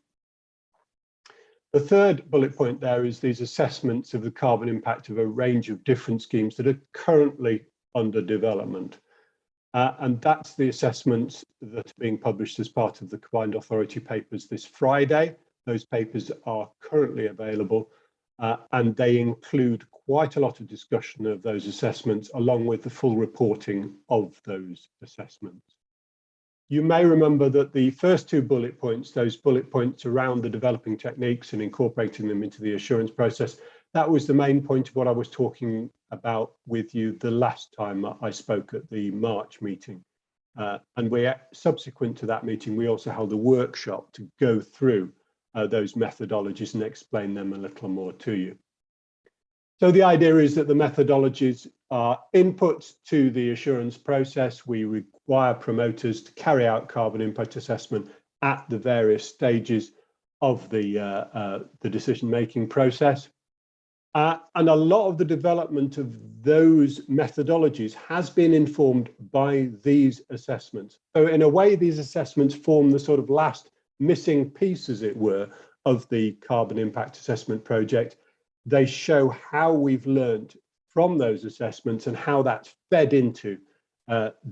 The third bullet point there is these assessments of the carbon impact of a range of different schemes that are currently under development. And that's the assessments that are being published as part of the Combined Authority papers this Friday. Those papers are currently available, and they include quite a lot of discussion of those assessments along with the full reporting of those assessments. You may remember that the first two bullet points, those bullet points around the developing techniques and incorporating them into the assurance process, that was the main point of what I was talking about with you the last time I spoke at the March meeting. And subsequent to that meeting, we also held a workshop to go through those methodologies and explain them a little more to you. So the idea is that the methodologies are inputs to the assurance process. We require promoters to carry out carbon impact assessment at the various stages of the decision-making process. And a lot of the development of those methodologies has been informed by these assessments. So in a way, these assessments form the sort of last missing piece, as it were, of the carbon impact assessment project. They show how we've learned from those assessments and how that's fed into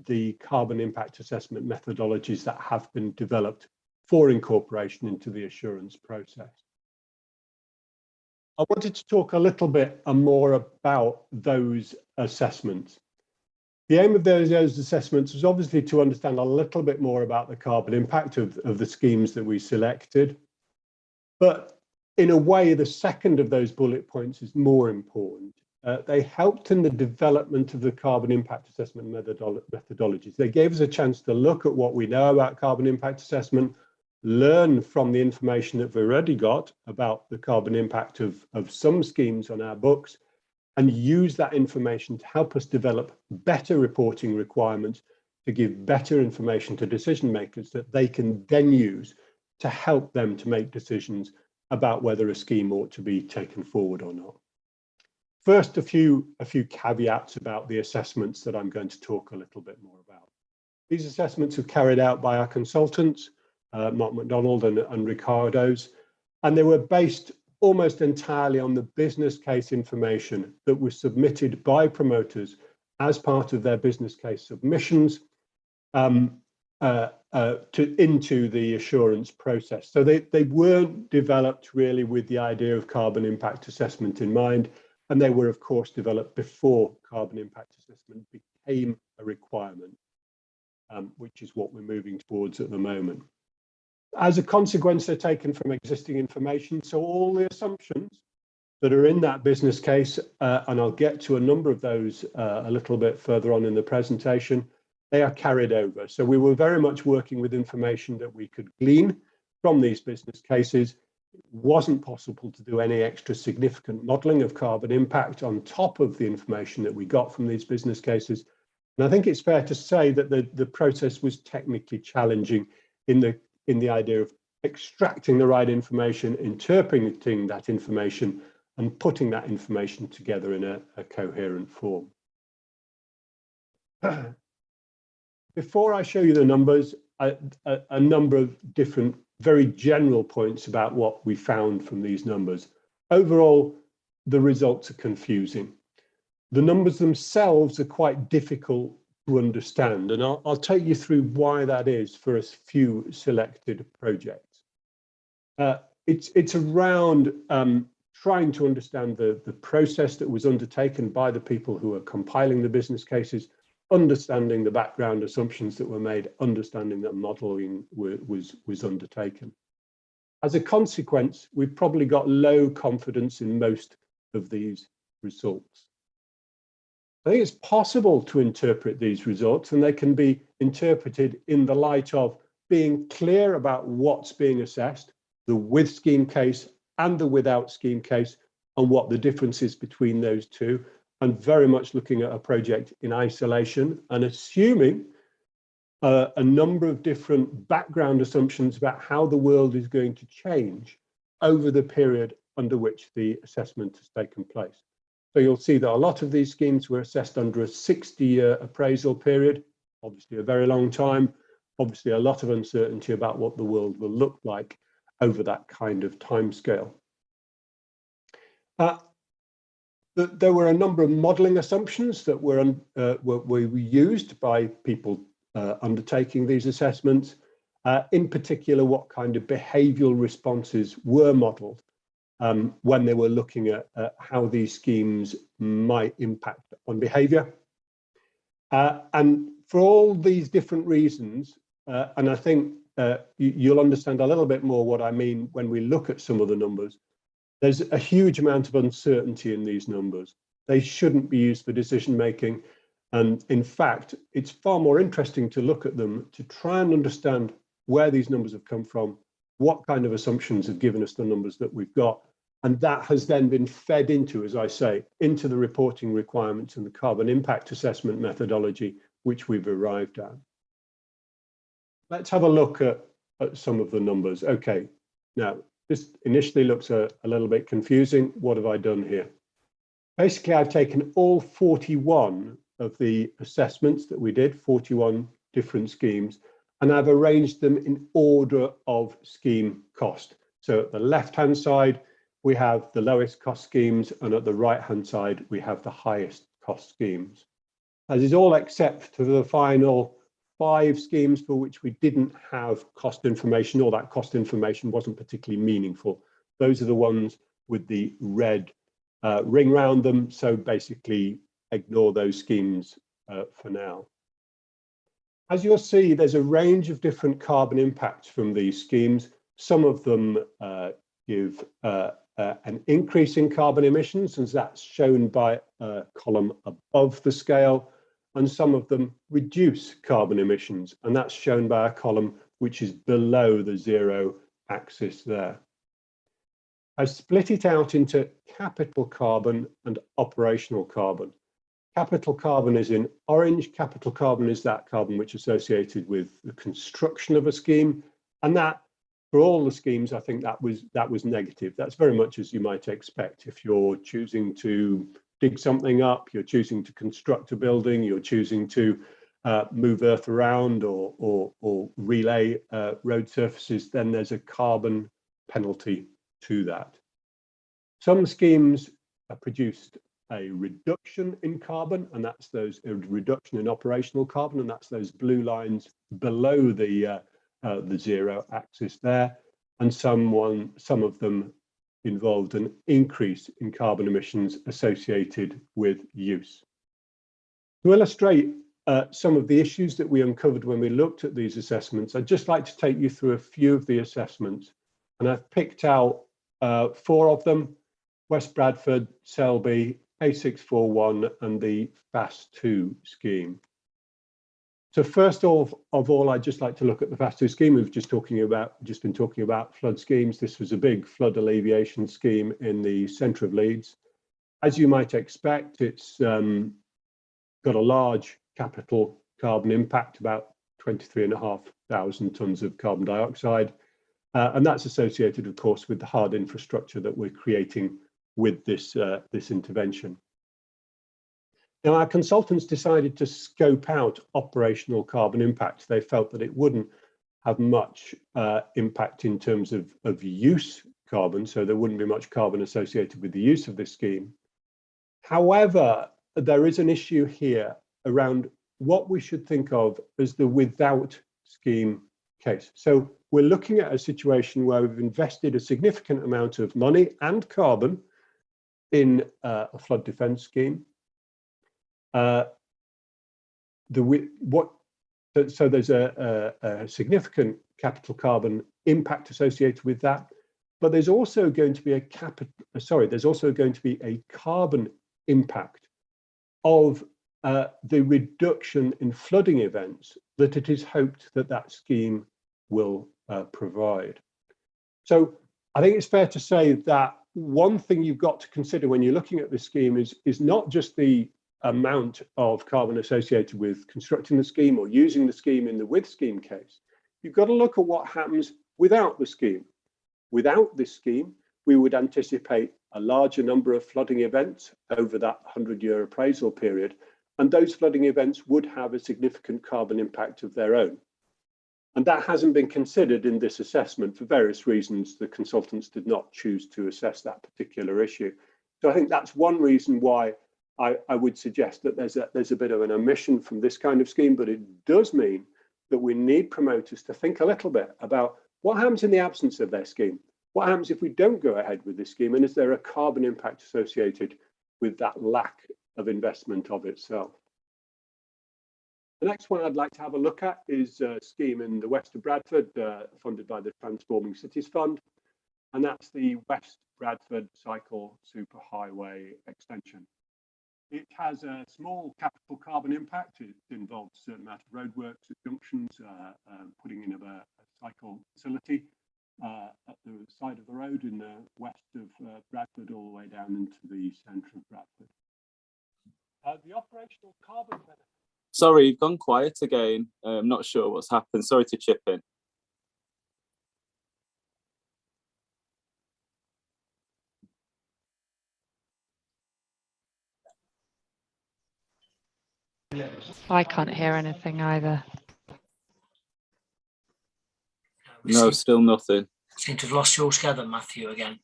the carbon impact assessment methodologies that have been developed for incorporation into the assurance process. I wanted to talk a little bit more about those assessments. The aim of those assessments was obviously to understand a little bit more about the carbon impact of the schemes that we selected. But in a way, the second of those bullet points is more important. They helped in the development of the carbon impact assessment methodologies. They gave us a chance to look at what we know about carbon impact assessment, learn from the information that we've already got about the carbon impact of some schemes on our books, and use that information to help us develop better reporting requirements to give better information to decision makers that they can then use to help them to make decisions about whether a scheme ought to be taken forward or not. First, a few caveats about the assessments that I'm going to talk a little bit more about. These assessments were carried out by our consultants, Mark MacDonald and Ricardo's, and they were based almost entirely on the business case information that was submitted by promoters as part of their business case submissions into the assurance process. So they weren't developed really with the idea of carbon impact assessment in mind, and they were of course developed before carbon impact assessment became a requirement, which is what we're moving towards at the moment. As a consequence, they're taken from existing information. So all the assumptions that are in that business case, and I'll get to a number of those a little bit further on in the presentation, they are carried over. So we were very much working with information that we could glean from these business cases. It wasn't possible to do any extra significant modelling of carbon impact on top of the information that we got from these business cases. And I think it's fair to say that the process was technically challenging in the idea of extracting the right information, interpreting that information, and putting that information together in a coherent form. Before I show you the numbers, a number of different very general points about what we found from these numbers. Overall, the results are confusing. The numbers themselves are quite difficult to understand, and I'll take you through why that is for a few selected projects. It's around trying to understand the process that was undertaken by the people who are compiling the business cases, understanding the background assumptions that were made, understanding that modelling was undertaken. As a consequence, we've probably got low confidence in most of these results. I think it's possible to interpret these results, and they can be interpreted in the light of being clear about what's being assessed, the with scheme case and the without scheme case, and what the difference is between those two, and very much looking at a project in isolation and assuming a number of different background assumptions about how the world is going to change over the period under which the assessment has taken place. So you'll see that a lot of these schemes were assessed under a 60-year appraisal period, obviously a very long time, obviously a lot of uncertainty about what the world will look like over that kind of timescale. There were a number of modelling assumptions that were used by people undertaking these assessments. In particular, what kind of behavioural responses were modelled when they were looking at how these schemes might impact on behaviour. And for all these different reasons, and I think you'll understand a little bit more what I mean when we look at some of the numbers, there's a huge amount of uncertainty in these numbers. They shouldn't be used for decision making. And in fact, it's far more interesting to look at them to try and understand where these numbers have come from, what kind of assumptions have given us the numbers that we've got. And that has then been fed into, as I say, into the reporting requirements and the carbon impact assessment methodology, which we've arrived at. Let's have a look at some of the numbers. Okay, now This initially looks a little bit confusing. What have I done here? Basically, I've taken all 41 of the assessments that we did, 41 different schemes, and I've arranged them in order of scheme cost. So at the left-hand side, we have the lowest cost schemes, and at the right-hand side, we have the highest cost schemes. As is all except for the final 5 schemes for which we didn't have cost information, or that cost information wasn't particularly meaningful. Those are the ones with the red ring round them. So basically ignore those schemes for now. As you'll see, there's a range of different carbon impacts from these schemes. Some of them give an increase in carbon emissions, as that's shown by a column above the scale, and some of them reduce carbon emissions, and that's shown by a column which is below the 0 axis there. I split it out into capital carbon and operational carbon. Capital carbon is in orange. Capital carbon is that carbon which is associated with the construction of a scheme, and that, for all the schemes, I think that was negative. That's very much as you might expect. If you're choosing to dig something up, you're choosing to construct a building, you're choosing to move earth around or relay road surfaces, then there's a carbon penalty to that. Some schemes produced a reduction in carbon, and that's a reduction in operational carbon, and that's those blue lines below the 0 axis there, and some of them involved an increase in carbon emissions associated with use. To illustrate some of the issues that we uncovered when we looked at these assessments, I'd just like to take you through a few of the assessments, and I've picked out 4 of them: West Bradford, Selby, A641, and the FAST2 scheme. So first of all, I'd just like to look at the FAST2 scheme. We've just been talking about flood schemes. This was a big flood alleviation scheme in the centre of Leeds. As you might expect, it's got a large capital carbon impact, about 23,500 tonnes of carbon dioxide. And that's associated, of course, with the hard infrastructure that we're creating with this intervention. Now, our consultants decided to scope out operational carbon impact. They felt that it wouldn't have much impact in terms of use carbon, so there wouldn't be much carbon associated with the use of this scheme. However, there is an issue here around what we should think of as the without scheme case. So we're looking at a situation where we've invested a significant amount of money and carbon in a flood defence scheme. So there's a significant capital carbon impact associated with that, but there's also going to be a carbon impact of the reduction in flooding events that it is hoped that scheme will provide. So I think it's fair to say that one thing you've got to consider when you're looking at this scheme is not just the amount of carbon associated with constructing the scheme or using the scheme in the with scheme case. You've got to look at what happens without the scheme. Without this scheme, we would anticipate a larger number of flooding events over that 100-year appraisal period, and those flooding events would have a significant carbon impact of their own. And that hasn't been considered in this assessment for various reasons. The consultants did not choose to assess that particular issue. So I think that's one reason why I would suggest that there's a bit of an omission from this kind of scheme, but it does mean that we need promoters to think a little bit about what happens in the absence of their scheme. What happens if we don't go ahead with this scheme, and is there a carbon impact associated with that lack of investment of itself? The next one I'd like to have a look at is a scheme in the west of Bradford, funded by the Transforming Cities Fund, and that's the West Bradford Cycle Superhighway extension. It has a small capital carbon impact. It involves a certain amount of roadworks at junctions, putting in a cycle facility at the side of the road in the west of Bradford, all the way down into the centre of Bradford. The operational carbon benefit. Sorry, you've gone quiet again. I'm not sure what's happened. Sorry to chip in. I can't hear anything either. No, still nothing. Seem to have lost you altogether, Matthew, again.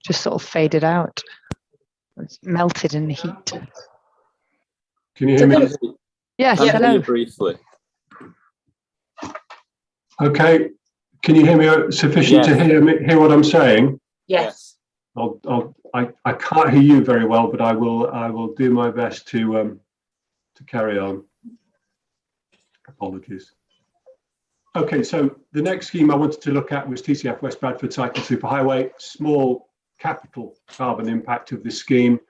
Just sort of faded out. It's melted in the heat. Can you hear me? Yes, Can hello. hear you briefly. Okay. Can you hear me sufficient to hear what I'm saying? Yes. I can't hear you very well, but I will do my best to carry on. Apologies. Okay, so the next scheme I wanted to look at was TCF West Bradford Cycle Superhighway. Small capital carbon impact of this scheme,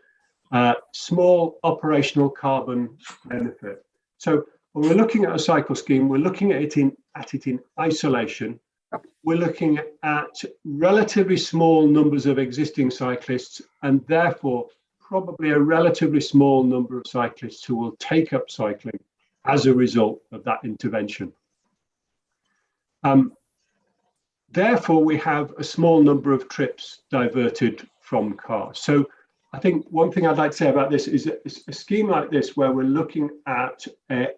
small operational carbon benefit. So when we're looking at a cycle scheme, we're looking at it in isolation. We're looking at relatively small numbers of existing cyclists, and therefore probably a relatively small number of cyclists who will take up cycling as a result of that intervention. Therefore, we have a small number of trips diverted from cars. So I think one thing I'd like to say about this is that a scheme like this, where we're looking at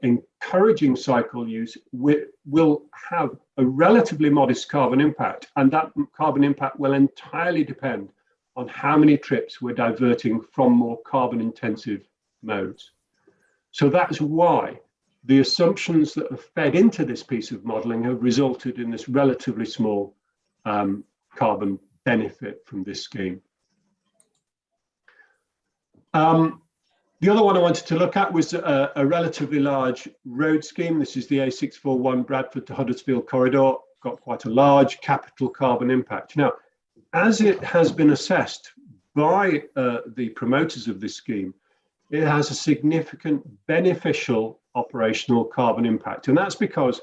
encouraging cycle use, will have a relatively modest carbon impact, and that carbon impact will entirely depend on how many trips we're diverting from more carbon intensive modes. So that's why the assumptions that have fed into this piece of modelling have resulted in this relatively small carbon benefit from this scheme. The other one I wanted to look at was a relatively large road scheme. This is the A641 Bradford to Huddersfield corridor, got quite a large capital carbon impact. Now, as it has been assessed by the promoters of this scheme, it has a significant beneficial operational carbon impact, and that's because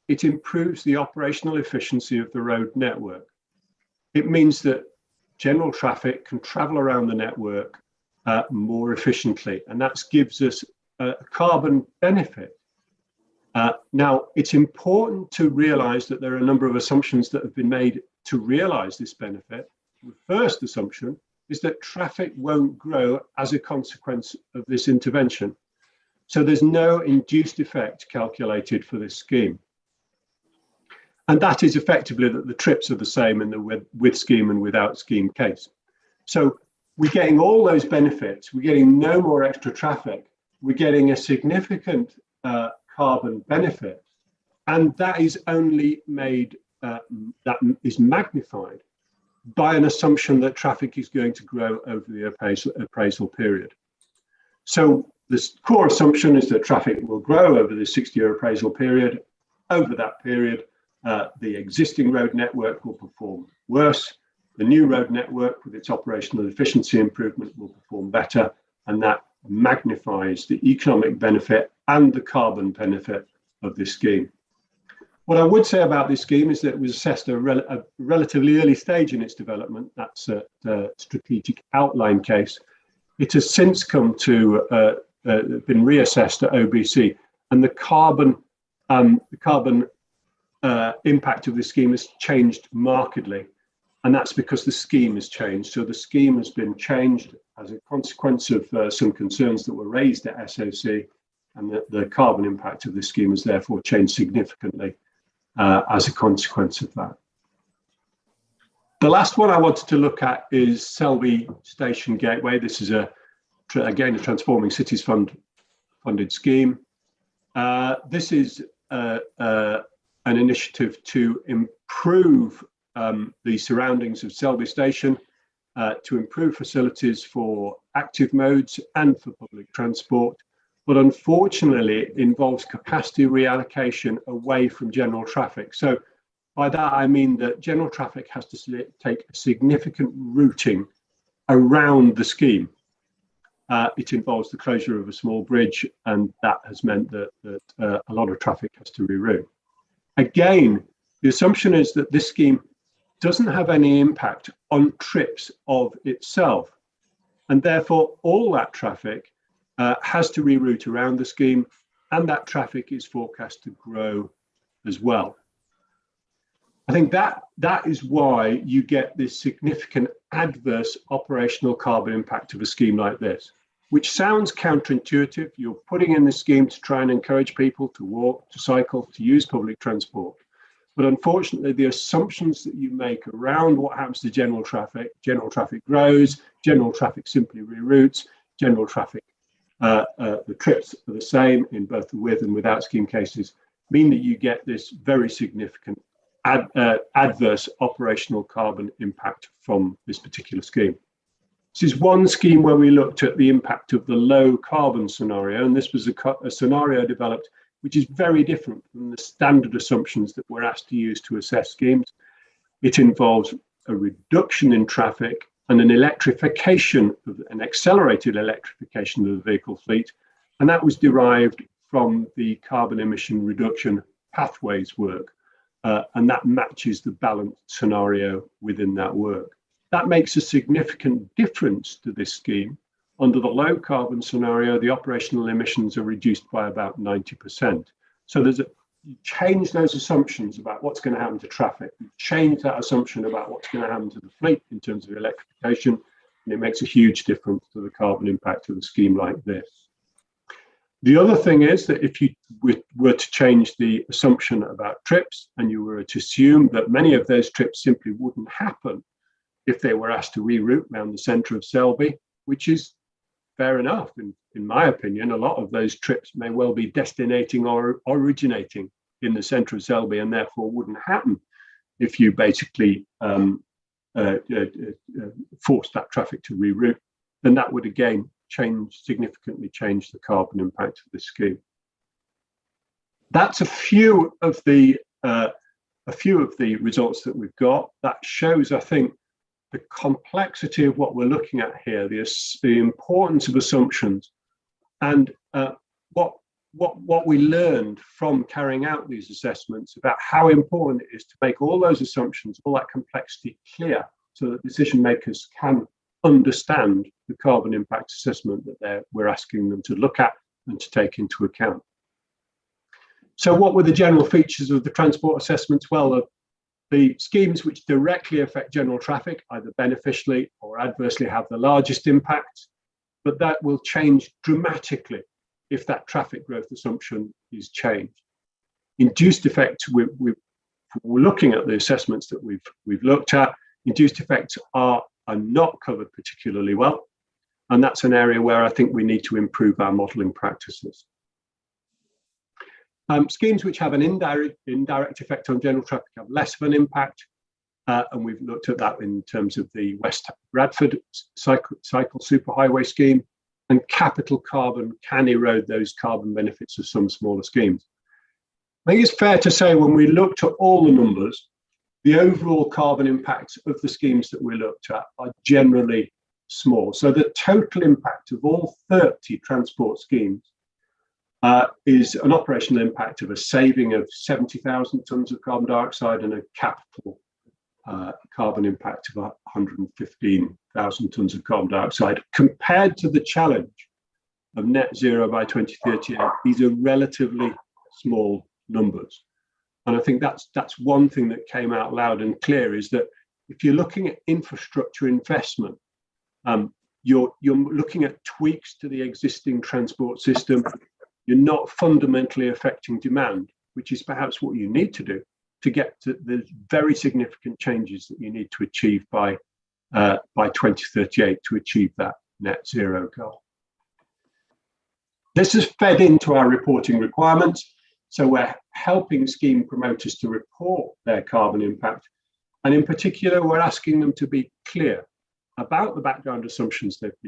it improves the operational efficiency of the road network. It means that general traffic can travel around the network more efficiently, and that gives us a carbon benefit. Now, it's important to realise that there are a number of assumptions that have been made to realise this benefit. The first assumption is that traffic won't grow as a consequence of this intervention. So there's no induced effect calculated for this scheme. And that is effectively that the trips are the same in the with scheme and without scheme case. So we're getting all those benefits. We're getting no more extra traffic. We're getting a significant carbon benefit. And that is only made, that is magnified by an assumption that traffic is going to grow over the appraisal period. So the core assumption is that traffic will grow over the 60-year appraisal period. Over that period, the existing road network will perform worse. The new road network, with its operational efficiency improvement, will perform better, and that magnifies the economic benefit and the carbon benefit of this scheme. What I would say about this scheme is that it was assessed at a relatively early stage in its development. That's the strategic outline case. It has since come to been reassessed at OBC, and the carbon impact of this scheme has changed markedly, and that's because the scheme has changed. So the scheme has been changed as a consequence of some concerns that were raised at SOC, and the carbon impact of this scheme has therefore changed significantly as a consequence of that. The last one I wanted to look at is Selby Station Gateway. This is again a Transforming Cities funded scheme. This is an initiative to improve the surroundings of Selby Station, to improve facilities for active modes and for public transport, but unfortunately it involves capacity reallocation away from general traffic. So by that I mean that general traffic has to take a significant routing around the scheme. It involves the closure of a small bridge, and that has meant that a lot of traffic has to reroute. Again, the assumption is that this scheme doesn't have any impact on trips of itself. And therefore, all that traffic has to reroute around the scheme, and that traffic is forecast to grow as well. I think that is why you get this significant adverse operational carbon impact of a scheme like this, which sounds counterintuitive. You're putting in the scheme to try and encourage people to walk, to cycle, to use public transport. But unfortunately, the assumptions that you make around what happens to general traffic grows, general traffic simply reroutes, general traffic, the trips are the same in both the with and without scheme cases, mean that you get this very significant adverse operational carbon impact from this particular scheme. This is one scheme where we looked at the impact of the low carbon scenario, and this was a scenario developed which is very different from the standard assumptions that we're asked to use to assess schemes. It involves a reduction in traffic and an accelerated electrification of the vehicle fleet, and that was derived from the carbon emission reduction pathways work. And that matches the balanced scenario within that work. That makes a significant difference to this scheme. Under the low carbon scenario, the operational emissions are reduced by about 90%. So you change those assumptions about what's going to happen to traffic, you change that assumption about what's going to happen to the fleet in terms of electrification, and it makes a huge difference to the carbon impact of a scheme like this. The other thing is that if you were to change the assumption about trips, and you were to assume that many of those trips simply wouldn't happen if they were asked to reroute around the centre of Selby, which is fair enough. In my opinion, a lot of those trips may well be destinating or originating in the centre of Selby, and therefore wouldn't happen if you basically forced that traffic to reroute. Then that would again significantly change the carbon impact of this scheme. That's a few of the results that we've got. That shows, I think, the complexity of what we're looking at here, the importance of assumptions, and what we learned from carrying out these assessments about how important it is to make all those assumptions, all that complexity clear, so that decision makers can understand the carbon impact assessment that we're asking them to look at and to take into account. So what were the general features of the transport assessments? Well, the schemes which directly affect general traffic, either beneficially or adversely, have the largest impact, but that will change dramatically if that traffic growth assumption is changed. Induced effects, we're looking at the assessments that we've looked at. Induced effects are not covered particularly well, and that's an area where I think we need to improve our modelling practices. Schemes which have an indirect effect on general traffic have less of an impact, and we've looked at that in terms of the West Bradford cycle superhighway scheme, and capital carbon can erode those carbon benefits of some smaller schemes. I think it's fair to say when we looked at all the numbers, the overall carbon impacts of the schemes that we looked at are generally small. So the total impact of all 30 transport schemes is an operational impact of a saving of 70,000 tonnes of carbon dioxide and a capital carbon impact of 115,000 tonnes of carbon dioxide. Compared to the challenge of net zero by 2038, these are relatively small numbers. And I think that's one thing that came out loud and clear, is that if you're looking at infrastructure investment, you're looking at tweaks to the existing transport system. You're not fundamentally affecting demand, which is perhaps what you need to do to get to the very significant changes that you need to achieve by 2038 to achieve that net zero goal. This is fed into our reporting requirements. So we're helping scheme promoters to report their carbon impact. And in particular, we're asking them to be clear about the background assumptions that have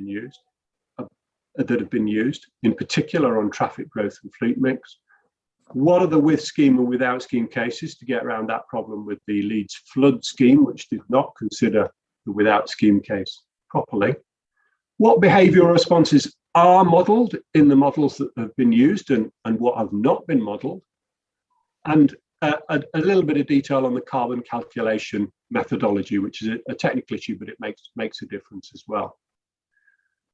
been used, in particular on traffic growth and fleet mix. What are the with scheme and without scheme cases to get around that problem with the Leeds flood scheme, which did not consider the without scheme case properly? What behavioural responses are modelled in the models that have been used and what have not been modelled? And a little bit of detail on the carbon calculation methodology, which is a technical issue, but it makes a difference as well.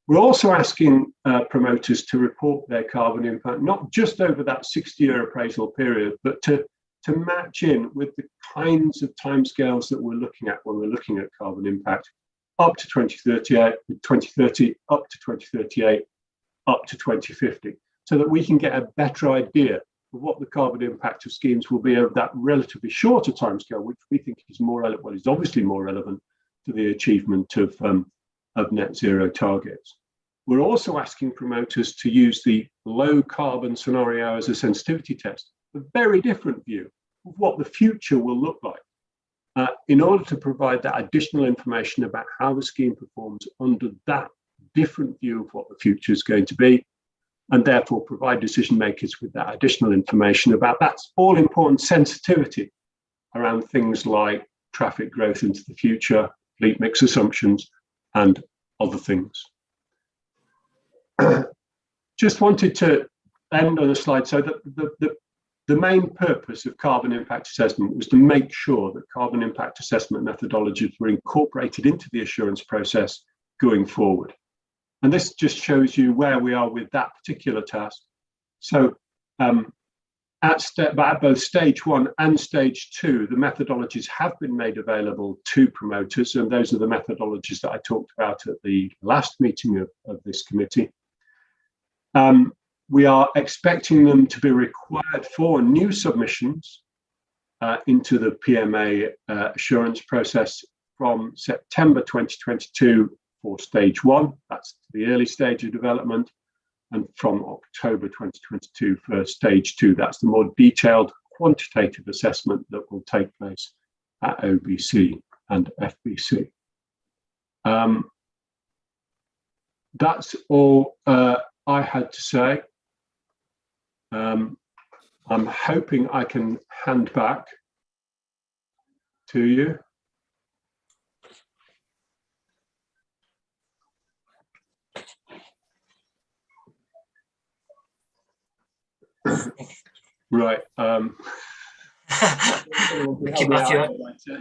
We're also asking promoters to report their carbon impact, not just over that 60-year appraisal period, but to match in with the kinds of timescales that we're looking at when we're looking at carbon impact, up to 2030, up to 2038, up to 2050, so that we can get a better idea of what the carbon impact of schemes will be over that relatively shorter timescale, which we think is more relevant, well, is obviously more relevant to the achievement of net zero targets. We're also asking promoters to use the low carbon scenario as a sensitivity test, a very different view of what the future will look like, in order to provide that additional information about how the scheme performs under that different view of what the future is going to be, and therefore provide decision makers with that additional information about that all important sensitivity around things like traffic growth into the future, fleet mix assumptions, and other things. Just wanted to end on a slide. So the main purpose of carbon impact assessment was to make sure that carbon impact assessment methodologies were incorporated into the assurance process going forward. And this just shows you where we are with that particular task. So at both stage 1 and stage 2, the methodologies have been made available to promoters, and those are the methodologies that I talked about at the last meeting of this committee. We are expecting them to be required for new submissions into the PMA assurance process from September 2022 for stage 1, that's the early stage of development, and from October 2022 for stage 2, that's the more detailed quantitative assessment that will take place at OBC and FBC. That's all I had to say. I'm hoping I can hand back to you. Right. Thank you, Matthew.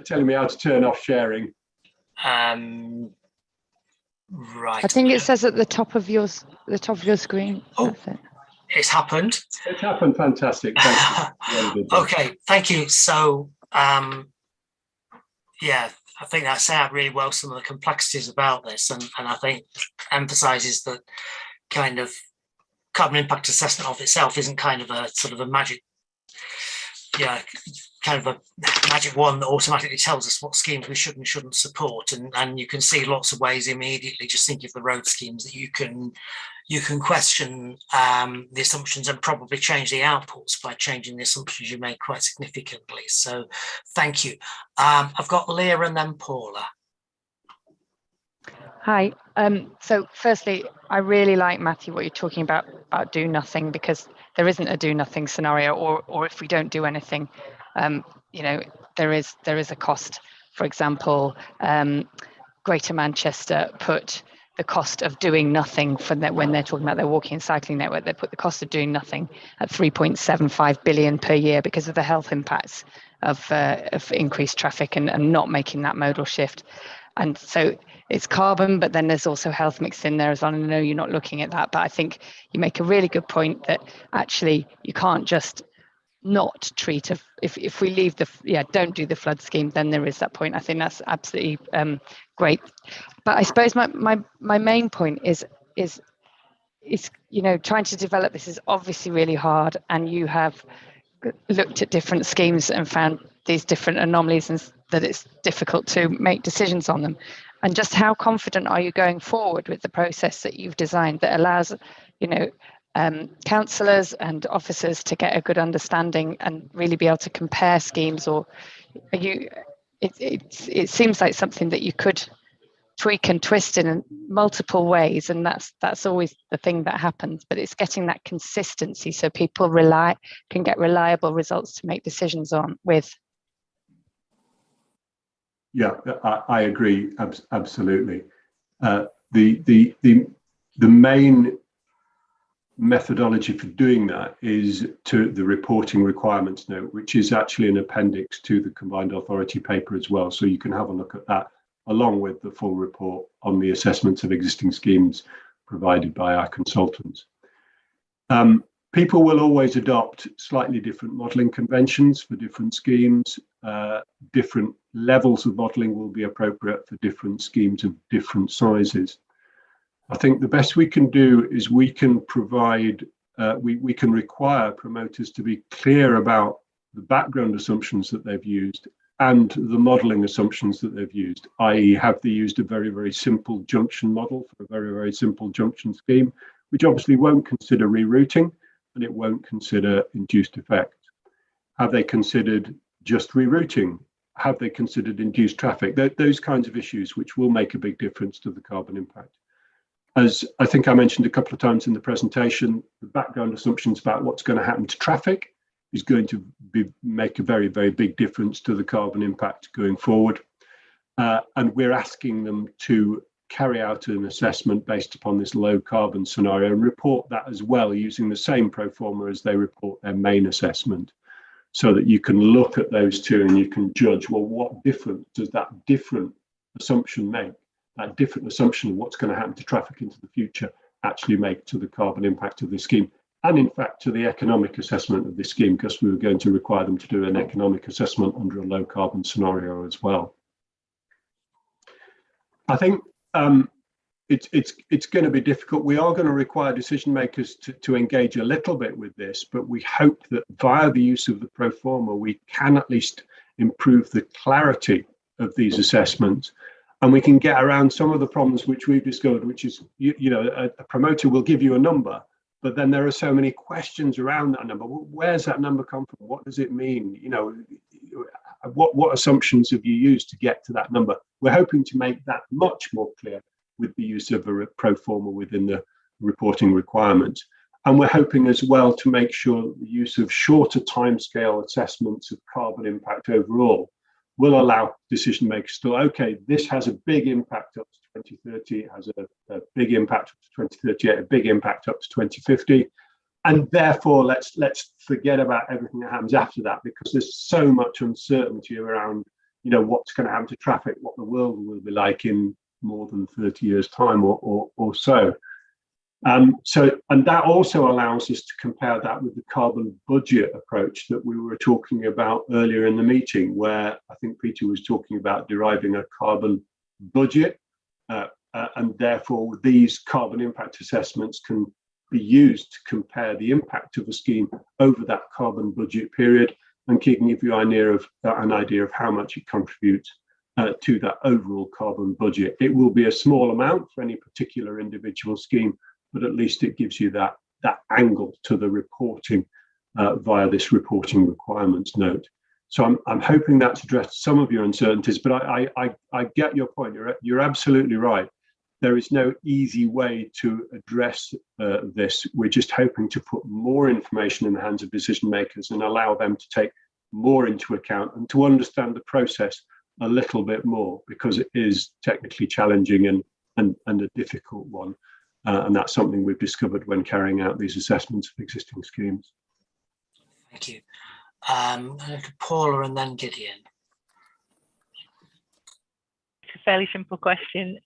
Telling me how to turn off sharing. Right. I think it says at the top of your screen. Oh, that's it. It's happened. It's happened. Fantastic. Thank you. Okay, thank you. So, yeah, I think that set out really well some of the complexities about this, and I think emphasises that kind of carbon impact assessment of itself isn't kind of a sort of a magic, kind of a magic one that automatically tells us what schemes we should and shouldn't support. And you can see lots of ways immediately, just think of the road schemes, that you can question the assumptions and probably change the outputs by changing the assumptions you make quite significantly. So thank you. I've got Leah and then Paula. Hi. So firstly, I really like, Matthew, what you're talking about do nothing, because there isn't a do nothing scenario, or if we don't do anything, there is a cost. For example, Greater Manchester put the cost of doing nothing for that when they're talking about their walking and cycling network, they put the cost of doing nothing at 3.75 billion per year because of the health impacts of increased traffic and not making that modal shift. And so it's carbon, but then there's also health mixed in there as well. And I know you're not looking at that, but I think you make a really good point that actually you can't just not treat if we leave don't do the flood scheme, then there is that point. I think that's absolutely great. But I suppose my main point is trying to develop this is obviously really hard, and you have looked at different schemes and found these different anomalies and that it's difficult to make decisions on them. And just how confident are you going forward with the process that you've designed that allows councillors and officers to get a good understanding and really be able to compare schemes? Or are you it seems like something that you could tweak and twist in multiple ways, and that's always the thing that happens, but it's getting that consistency so people can get reliable results to make decisions on with. Yeah, I agree absolutely. The main methodology for doing that is to the reporting requirements note, which is actually an appendix to the combined authority paper as well, so you can have a look at that along with the full report on the assessments of existing schemes provided by our consultants. People will always adopt slightly different modelling conventions for different schemes. Different levels of modelling will be appropriate for different schemes of different sizes. I think the best we can do is we can provide, we can require promoters to be clear about the background assumptions that they've used and the modelling assumptions that they've used, i.e. have they used a very, very simple junction model for a very, very simple junction scheme, which obviously won't consider rerouting and it won't consider induced effect. Have they considered just rerouting? Have they considered induced traffic? Those kinds of issues which will make a big difference to the carbon impact. As I think I mentioned a couple of times in the presentation, the background assumptions about what's going to happen to traffic is going to make a very, very big difference to the carbon impact going forward. And we're asking them to carry out an assessment based upon this low carbon scenario and report that as well using the same pro forma as they report their main assessment, so that you can look at those two and you can judge, well, what difference does that different assumption make? That different assumption of what's going to happen to traffic into the future actually make to the carbon impact of this scheme, and in fact to the economic assessment of this scheme, because we were going to require them to do an economic assessment under a low carbon scenario as well. I think it's going to be difficult. We are going to require decision makers to engage a little bit with this, but we hope that via the use of the pro forma, we can at least improve the clarity of these assessments. And we can get around some of the problems which we've discovered, which is, a promoter will give you a number, but then there are so many questions around that number. Well, where's that number come from? What does it mean? What assumptions have you used to get to that number? We're hoping to make that much more clear with the use of a pro forma within the reporting requirements. And we're hoping as well to make sure the use of shorter timescale assessments of carbon impact overall will allow decision makers to, okay, this has a big impact up to 2030, it has a big impact up to 2038, a big impact up to 2050. And therefore, let's forget about everything that happens after that, because there's so much uncertainty around, what's going to happen to traffic, what the world will be like in more than 30 years' time or so. And that also allows us to compare that with the carbon budget approach that we were talking about earlier in the meeting, where I think Peter was talking about deriving a carbon budget, and therefore these carbon impact assessments can be used to compare the impact of a scheme over that carbon budget period, and can give you an idea of how much it contributes to that overall carbon budget. It will be a small amount for any particular individual scheme, but at least it gives you that angle to the reporting via this reporting requirements note. So I'm hoping that's addressed some of your uncertainties, but I get your point. You're absolutely right. There is no easy way to address this. We're just hoping to put more information in the hands of decision makers and allow them to take more into account and to understand the process a little bit more, because it is technically challenging and a difficult one. And that's something we've discovered when carrying out these assessments of existing schemes. Thank you. Paula and then Gideon. It's a fairly simple question.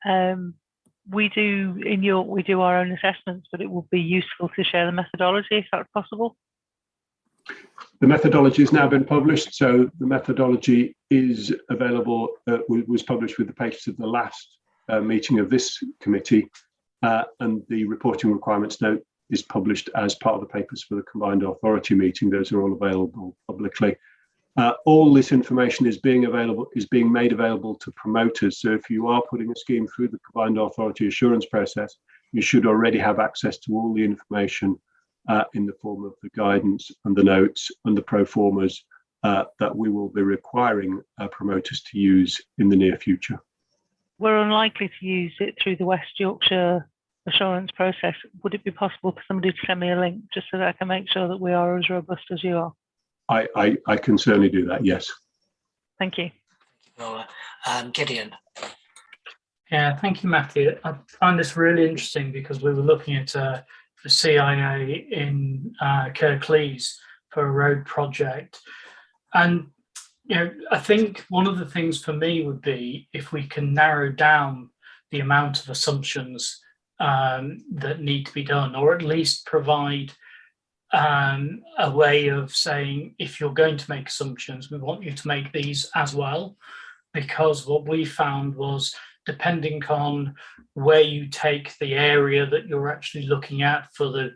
We do our own assessments, but it would be useful to share the methodology if that's possible. The methodology has now been published, so the methodology is available, was published with the papers of the last meeting of this committee, and the reporting requirements note is published as part of the papers for the combined authority meeting. Those are all available publicly. All this information is being made available to promoters. So if you are putting a scheme through the combined authority assurance process, you should already have access to all the information in the form of the guidance and the notes and the pro formas that we will be requiring promoters to use in the near future. We're unlikely to use it through the West Yorkshire assurance process. Would it be possible for somebody to send me a link just so that I can make sure that we are as robust as you are? I can certainly do that, yes. Thank you. Gideon. Yeah, thank you, Matthew. I find this really interesting because we were looking at the CIA in Kirklees for a road project. And I think one of the things for me would be if we can narrow down the amount of assumptions that need to be done, or at least provide a way of saying, if you're going to make assumptions, we want you to make these as well, because what we found was, depending on where you take the area that you're actually looking at for the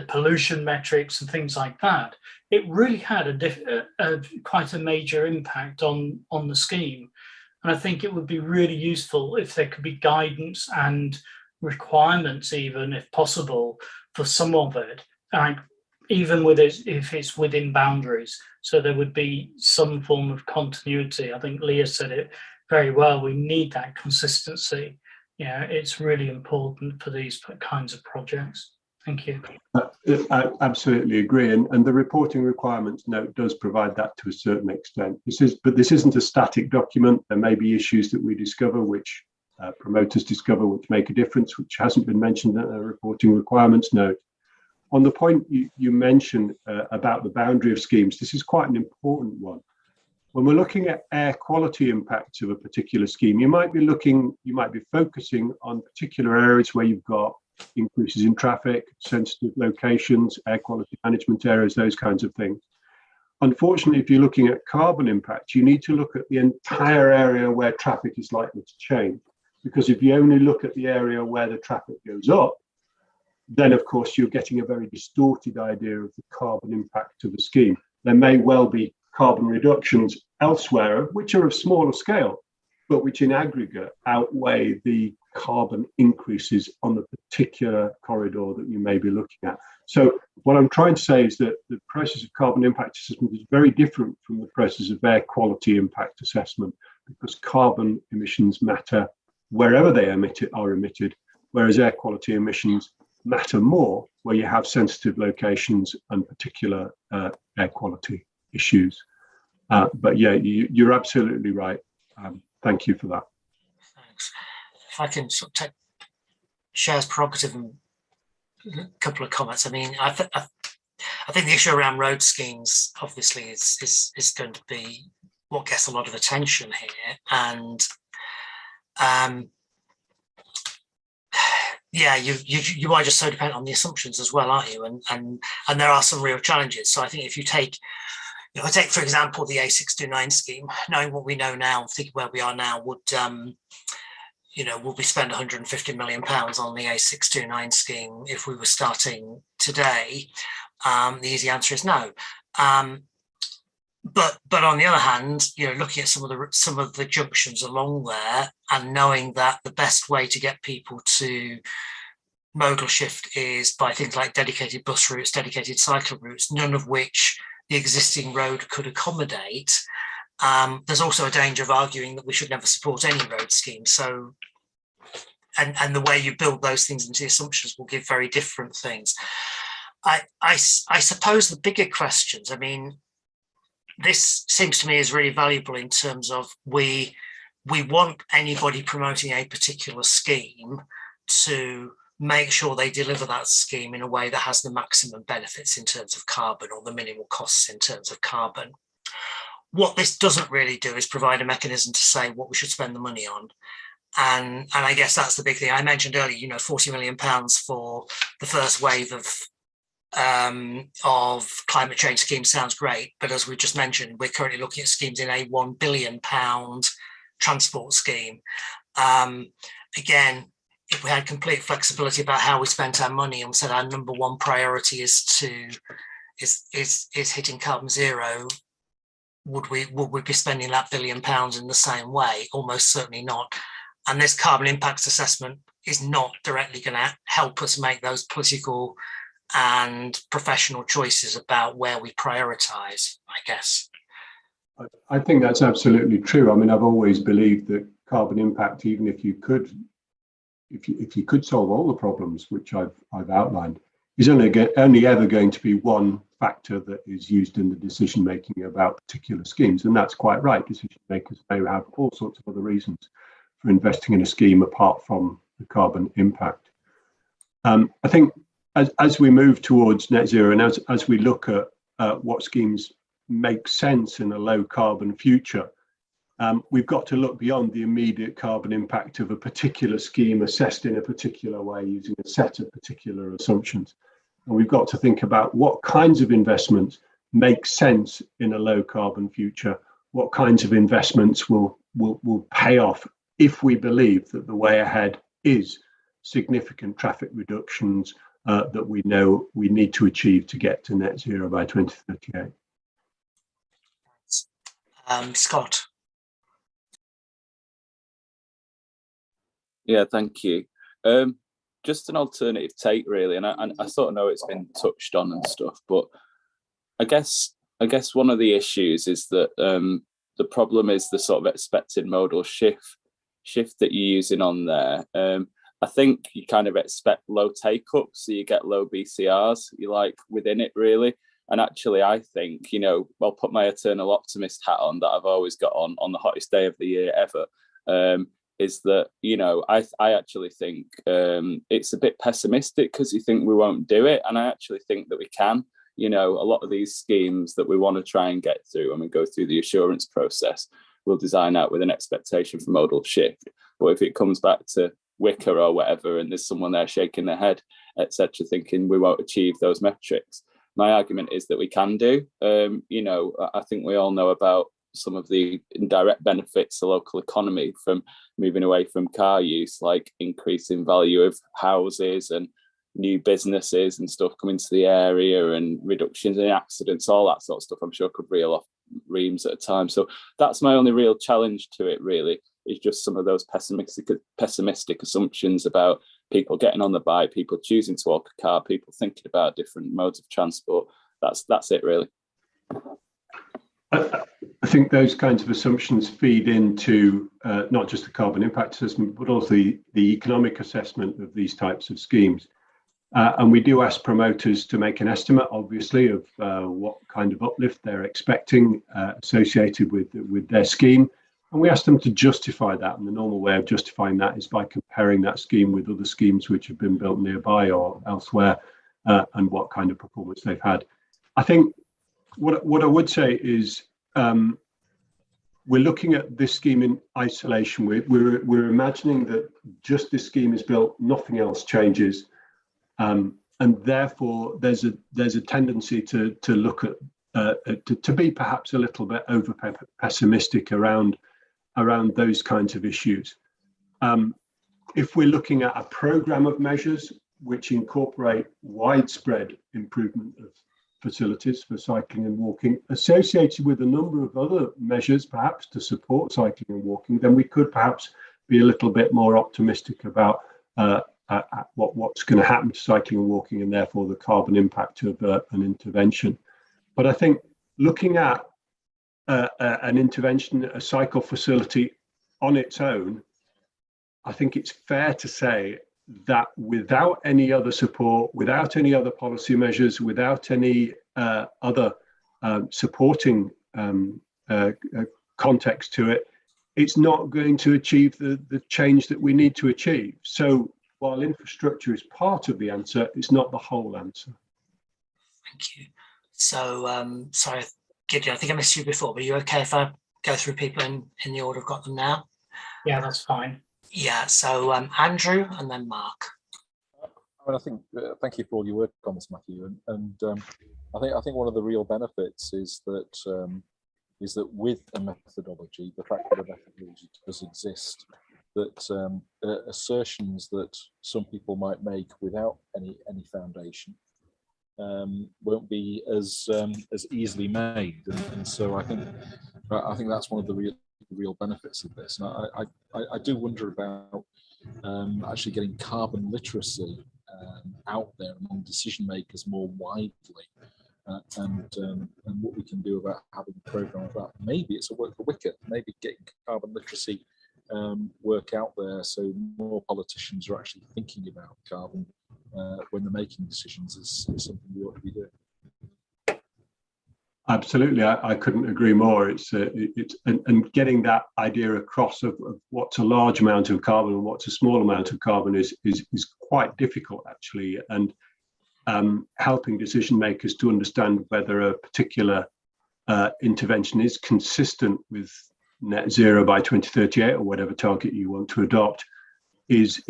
pollution metrics and things like that, it really had quite a major impact on the scheme. And I think it would be really useful if there could be guidance and requirements, even if possible, for some of it, even if it's within boundaries. So there would be some form of continuity. I think Leah said it very well. We need that consistency. Yeah, it's really important for these kinds of projects. Thank you. I absolutely agree, and the reporting requirements note does provide that to a certain extent. But this isn't a static document. There may be issues that we discover, which promoters discover, which make a difference, which hasn't been mentioned in a reporting requirements note. On the point you mentioned about the boundary of schemes, this is quite an important one. When we're looking at air quality impacts of a particular scheme, you might be focusing on particular areas where you've got increases in traffic, sensitive locations, air quality management areas, those kinds of things. Unfortunately, if you're looking at carbon impact, you need to look at the entire area where traffic is likely to change. Because if you only look at the area where the traffic goes up, then of course you're getting a very distorted idea of the carbon impact of a scheme. There may well be carbon reductions elsewhere, which are of smaller scale, but which in aggregate outweigh the carbon increases on the particular corridor that you may be looking at. So what I'm trying to say is that the process of carbon impact assessment is very different from the process of air quality impact assessment, because carbon emissions matter wherever they are emitted, whereas air quality emissions matter more where you have sensitive locations and particular air quality issues. But yeah, you're absolutely right. Thank you for that. Thanks. If I can sort of take Cher's prerogative and a couple of comments. I mean, I think the issue around road schemes obviously is going to be what gets a lot of attention here, and yeah, you are just so dependent on the assumptions as well, aren't you? And there are some real challenges. So I think if you take, for example, the A629 scheme, knowing what we know now, thinking where we are now, would we spend 150 million pounds on the A629 scheme if we were starting today? The easy answer is no. But on the other hand, looking at some of the junctions along there and knowing that the best way to get people to modal shift is by things like dedicated bus routes, dedicated cycle routes, none of which the existing road could accommodate. There's also a danger of arguing that we should never support any road scheme. So, and the way you build those things into the assumptions will give very different things. I suppose the bigger questions, I mean, this seems to me is really valuable in terms of we want anybody promoting a particular scheme to make sure they deliver that scheme in a way that has the maximum benefits in terms of carbon or the minimal costs in terms of carbon. What this doesn't really do is provide a mechanism to say what we should spend the money on. And I guess that's the big thing. I mentioned earlier, 40 million pounds for the first wave of climate change schemes sounds great, but as we just mentioned, we're currently looking at schemes in a £1 billion transport scheme. Again, if we had complete flexibility about how we spent our money and said our number one priority is hitting carbon zero, would we be spending that £1 billion in the same way? Almost certainly not. And this carbon impacts assessment is not directly going to help us make those political and professional choices about where we prioritize, I guess. I think that's absolutely true. I mean, I've always believed that carbon impact, even if you could solve all the problems which I've outlined, is only ever going to be one factor that is used in the decision making about particular schemes, and that's quite right. Decision makers may have all sorts of other reasons for investing in a scheme apart from the carbon impact. I think as we move towards net zero, and as we look at what schemes make sense in a low carbon future, we've got to look beyond the immediate carbon impact of a particular scheme assessed in a particular way using a set of particular assumptions. And we've got to think about what kinds of investments make sense in a low carbon future, what kinds of investments will pay off if we believe that the way ahead is significant traffic reductions that we know we need to achieve to get to net zero by 2038. Scott. Yeah, thank you. Just an alternative take, really, and I sort of know it's been touched on and stuff, but I guess one of the issues is that the problem is the sort of expected modal shift that you're using on there. I think you kind of expect low take-up, so you get low BCRs, you like within it, really. And actually, I think, you know, I'll put my eternal optimist hat on that I've always got on the hottest day of the year ever. Is that, you know, I actually think it's a bit pessimistic because you think we won't do it. And I actually think that we can. You know, a lot of these schemes that we want to try and get through and we go through the assurance process, we'll design out with an expectation for modal shift. But if it comes back to Wicker or whatever, and there's someone there shaking their head, etc., thinking we won't achieve those metrics, my argument is that we can do. You know, I think we all know about some of the indirect benefits to local economy from moving away from car use, like increasing value of houses and new businesses and stuff coming to the area and reductions in accidents, all that sort of stuff. I'm sure could reel off reams at a time. So that's my only real challenge to it, really, is just some of those pessimistic assumptions about people getting on the bike, people choosing to walk a car, people thinking about different modes of transport. That's it, really. I think those kinds of assumptions feed into not just the carbon impact assessment, but also the economic assessment of these types of schemes. And we do ask promoters to make an estimate, obviously, of what kind of uplift they're expecting associated with their scheme. And we ask them to justify that. And the normal way of justifying that is by comparing that scheme with other schemes which have been built nearby or elsewhere and what kind of performance they've had. I think what I would say is we're looking at this scheme in isolation. We're imagining that just this scheme is built, nothing else changes. And therefore, there's a tendency to look at to be perhaps a little bit over pessimistic around those kinds of issues. If we're looking at a program of measures which incorporate widespread improvement of facilities for cycling and walking associated with a number of other measures perhaps to support cycling and walking, then we could perhaps be a little bit more optimistic about what's going to happen to cycling and walking and therefore the carbon impact of an intervention. But I think looking at an intervention, a cycle facility on its own, I think it's fair to say that without any other support, without any other policy measures, without any other supporting context to it, it's not going to achieve the change that we need to achieve. So while infrastructure is part of the answer, it's not the whole answer. Thank you. So, sorry, Gideon, I think I missed you before, but are you okay if I go through people in the order I've got them now? Yeah, that's fine. Yeah, so Andrew and then Mark. I mean, I think thank you for all your work on this, Matthew, and I think one of the real benefits is that with a methodology, the fact that a methodology does exist, that assertions that some people might make without any foundation won't be as easily made, and so I think that's one of the real benefits of this. And I do wonder about actually getting carbon literacy out there among decision makers more widely, and what we can do about having a program of that. Maybe it's a work for Wicker. Maybe getting carbon literacy work out there so more politicians are actually thinking about carbon when they're making decisions is something we ought to be doing. Absolutely, I couldn't agree more. It's and getting that idea across of what's a large amount of carbon and what's a small amount of carbon is quite difficult actually, and helping decision makers to understand whether a particular intervention is consistent with net zero by 2038 or whatever target you want to adopt is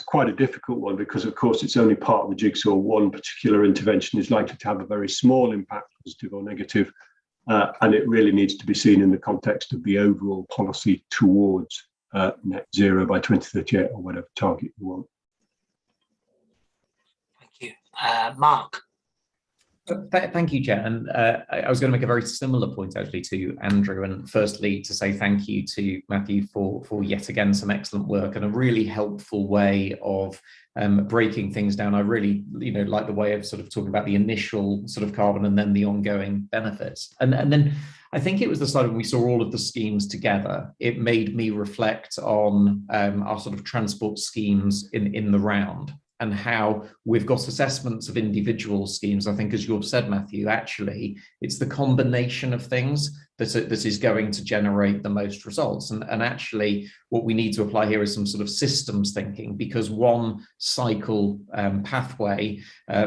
quite a difficult one, because of course it's only part of the jigsaw. One particular intervention is likely to have a very small impact, positive or negative, and it really needs to be seen in the context of the overall policy towards net zero by 2038 or whatever target you want. Thank you. Mark. Thank you, Chair. And I was going to make a very similar point actually to Andrew, and firstly to say thank you to Matthew for yet again some excellent work and a really helpful way of breaking things down. I really, like the way of sort of talking about the initial sort of carbon and then the ongoing benefits. And then I think it was the slide when we saw all of the schemes together, it made me reflect on our sort of transport schemes in the round, and how we've got assessments of individual schemes. I think, as you've said, Matthew, actually, it's the combination of things that is going to generate the most results. And actually, what we need to apply here is some sort of systems thinking, because one cycle pathway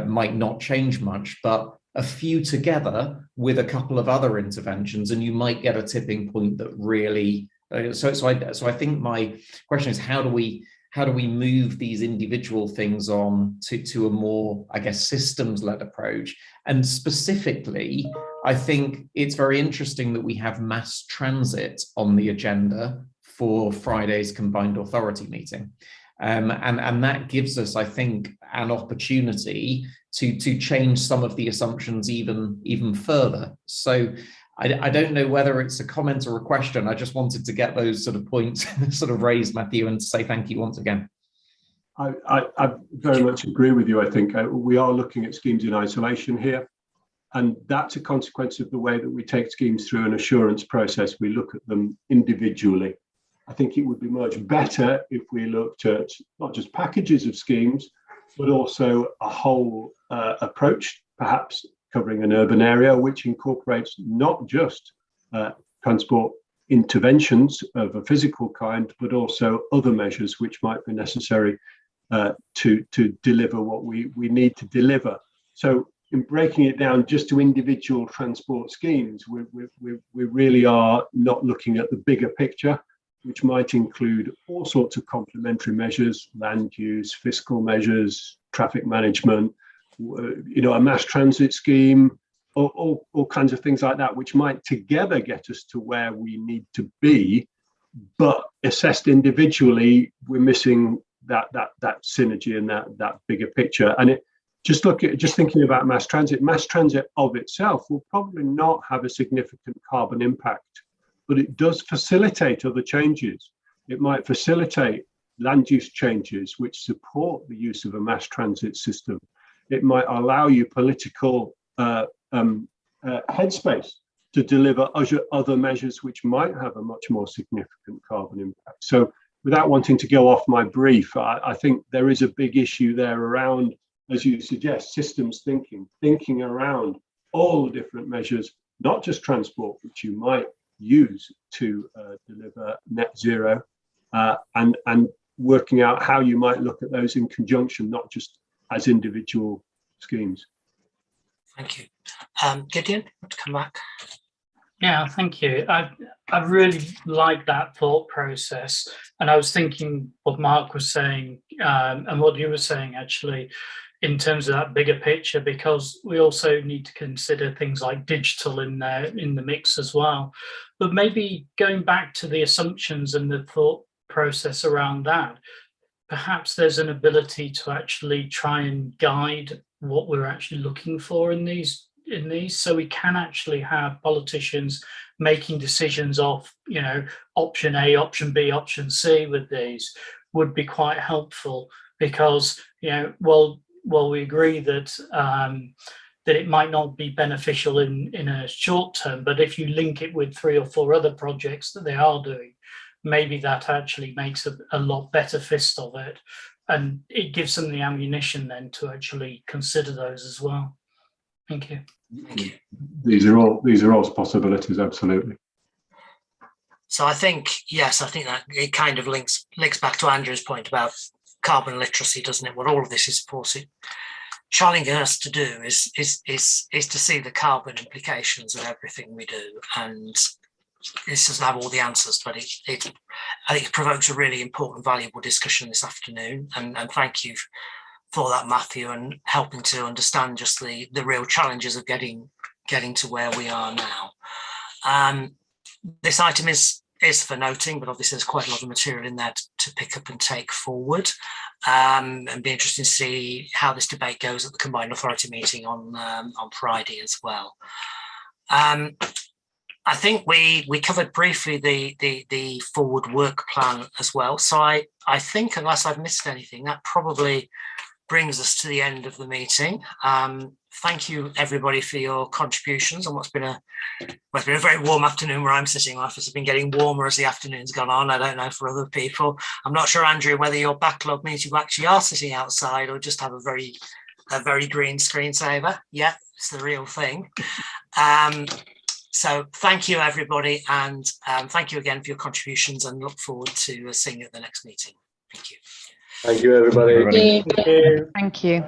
might not change much, but a few together with a couple of other interventions, and you might get a tipping point that really. So I think my question is, how do we move these individual things on to a more, I guess, systems-led approach? And specifically, I think it's very interesting that we have mass transit on the agenda for Friday's combined authority meeting. And that gives us, I think, an opportunity to change some of the assumptions even further. So I don't know whether it's a comment or a question. I just wanted to get those sort of points sort of raised, Matthew, and to say thank you once again. I very much agree with you. I think we are looking at schemes in isolation here, and that's a consequence of the way that we take schemes through an assurance process. We look at them individually. I think it would be much better if we looked at not just packages of schemes, but also a whole approach, perhaps covering an urban area, which incorporates not just transport interventions of a physical kind, but also other measures which might be necessary to deliver what we need to deliver. So in breaking it down just to individual transport schemes, we really are not looking at the bigger picture, which might include all sorts of complementary measures, land use, fiscal measures, traffic management, a mass transit scheme, all kinds of things like that, which might together get us to where we need to be, but assessed individually, we're missing that synergy and that bigger picture. And just thinking about mass transit of itself will probably not have a significant carbon impact, but it does facilitate other changes. It might facilitate land use changes which support the use of a mass transit system. It might allow you political headspace to deliver other measures which might have a much more significant carbon impact. So without wanting to go off my brief, I think there is a big issue there around, as you suggest, systems thinking around all the different measures, not just transport, which you might use to deliver net zero, and working out how you might look at those in conjunction, not just as individual schemes. Thank you. Gideon, want to come back? Yeah, thank you. I really like that thought process. And I was thinking what Mark was saying and what you were saying, actually, in terms of that bigger picture, because we also need to consider things like digital in the mix as well. But maybe going back to the assumptions and the thought process around that, perhaps there's an ability to actually try and guide what we're actually looking for in these, so we can actually have politicians making decisions off, option A, option B, option C with these would be quite helpful, because, while we agree that that it might not be beneficial in a short term, but if you link it with 3 or 4 other projects that they are doing, maybe that actually makes a lot better fist of it, and it gives them the ammunition then to actually consider those as well. Thank you. Thank you. These are all possibilities, absolutely. So I think that it kind of links back to Andrew's point about carbon literacy, doesn't it? What all of this is challenging us to do is to see the carbon implications of everything we do, and this doesn't have all the answers, but I think it provokes a really important, valuable discussion this afternoon. And thank you for that, Matthew, and helping to understand just the real challenges of getting to where we are now. This item is for noting, but obviously there's quite a lot of material in there to pick up and take forward, and be interesting to see how this debate goes at the Combined Authority meeting on Friday as well. I think we covered briefly the forward work plan as well. So I think, unless I've missed anything, that probably brings us to the end of the meeting. Thank you, everybody, for your contributions on what's been a very warm afternoon where I'm sitting. Life has been getting warmer as the afternoon's gone on. I don't know for other people. I'm not sure, Andrew, whether your backlog means you actually are sitting outside or just have a very green screensaver. Yeah, it's the real thing. So thank you, everybody, and thank you again for your contributions, and look forward to seeing you at the next meeting. Thank you. Thank you, everybody. Thank you. Thank you.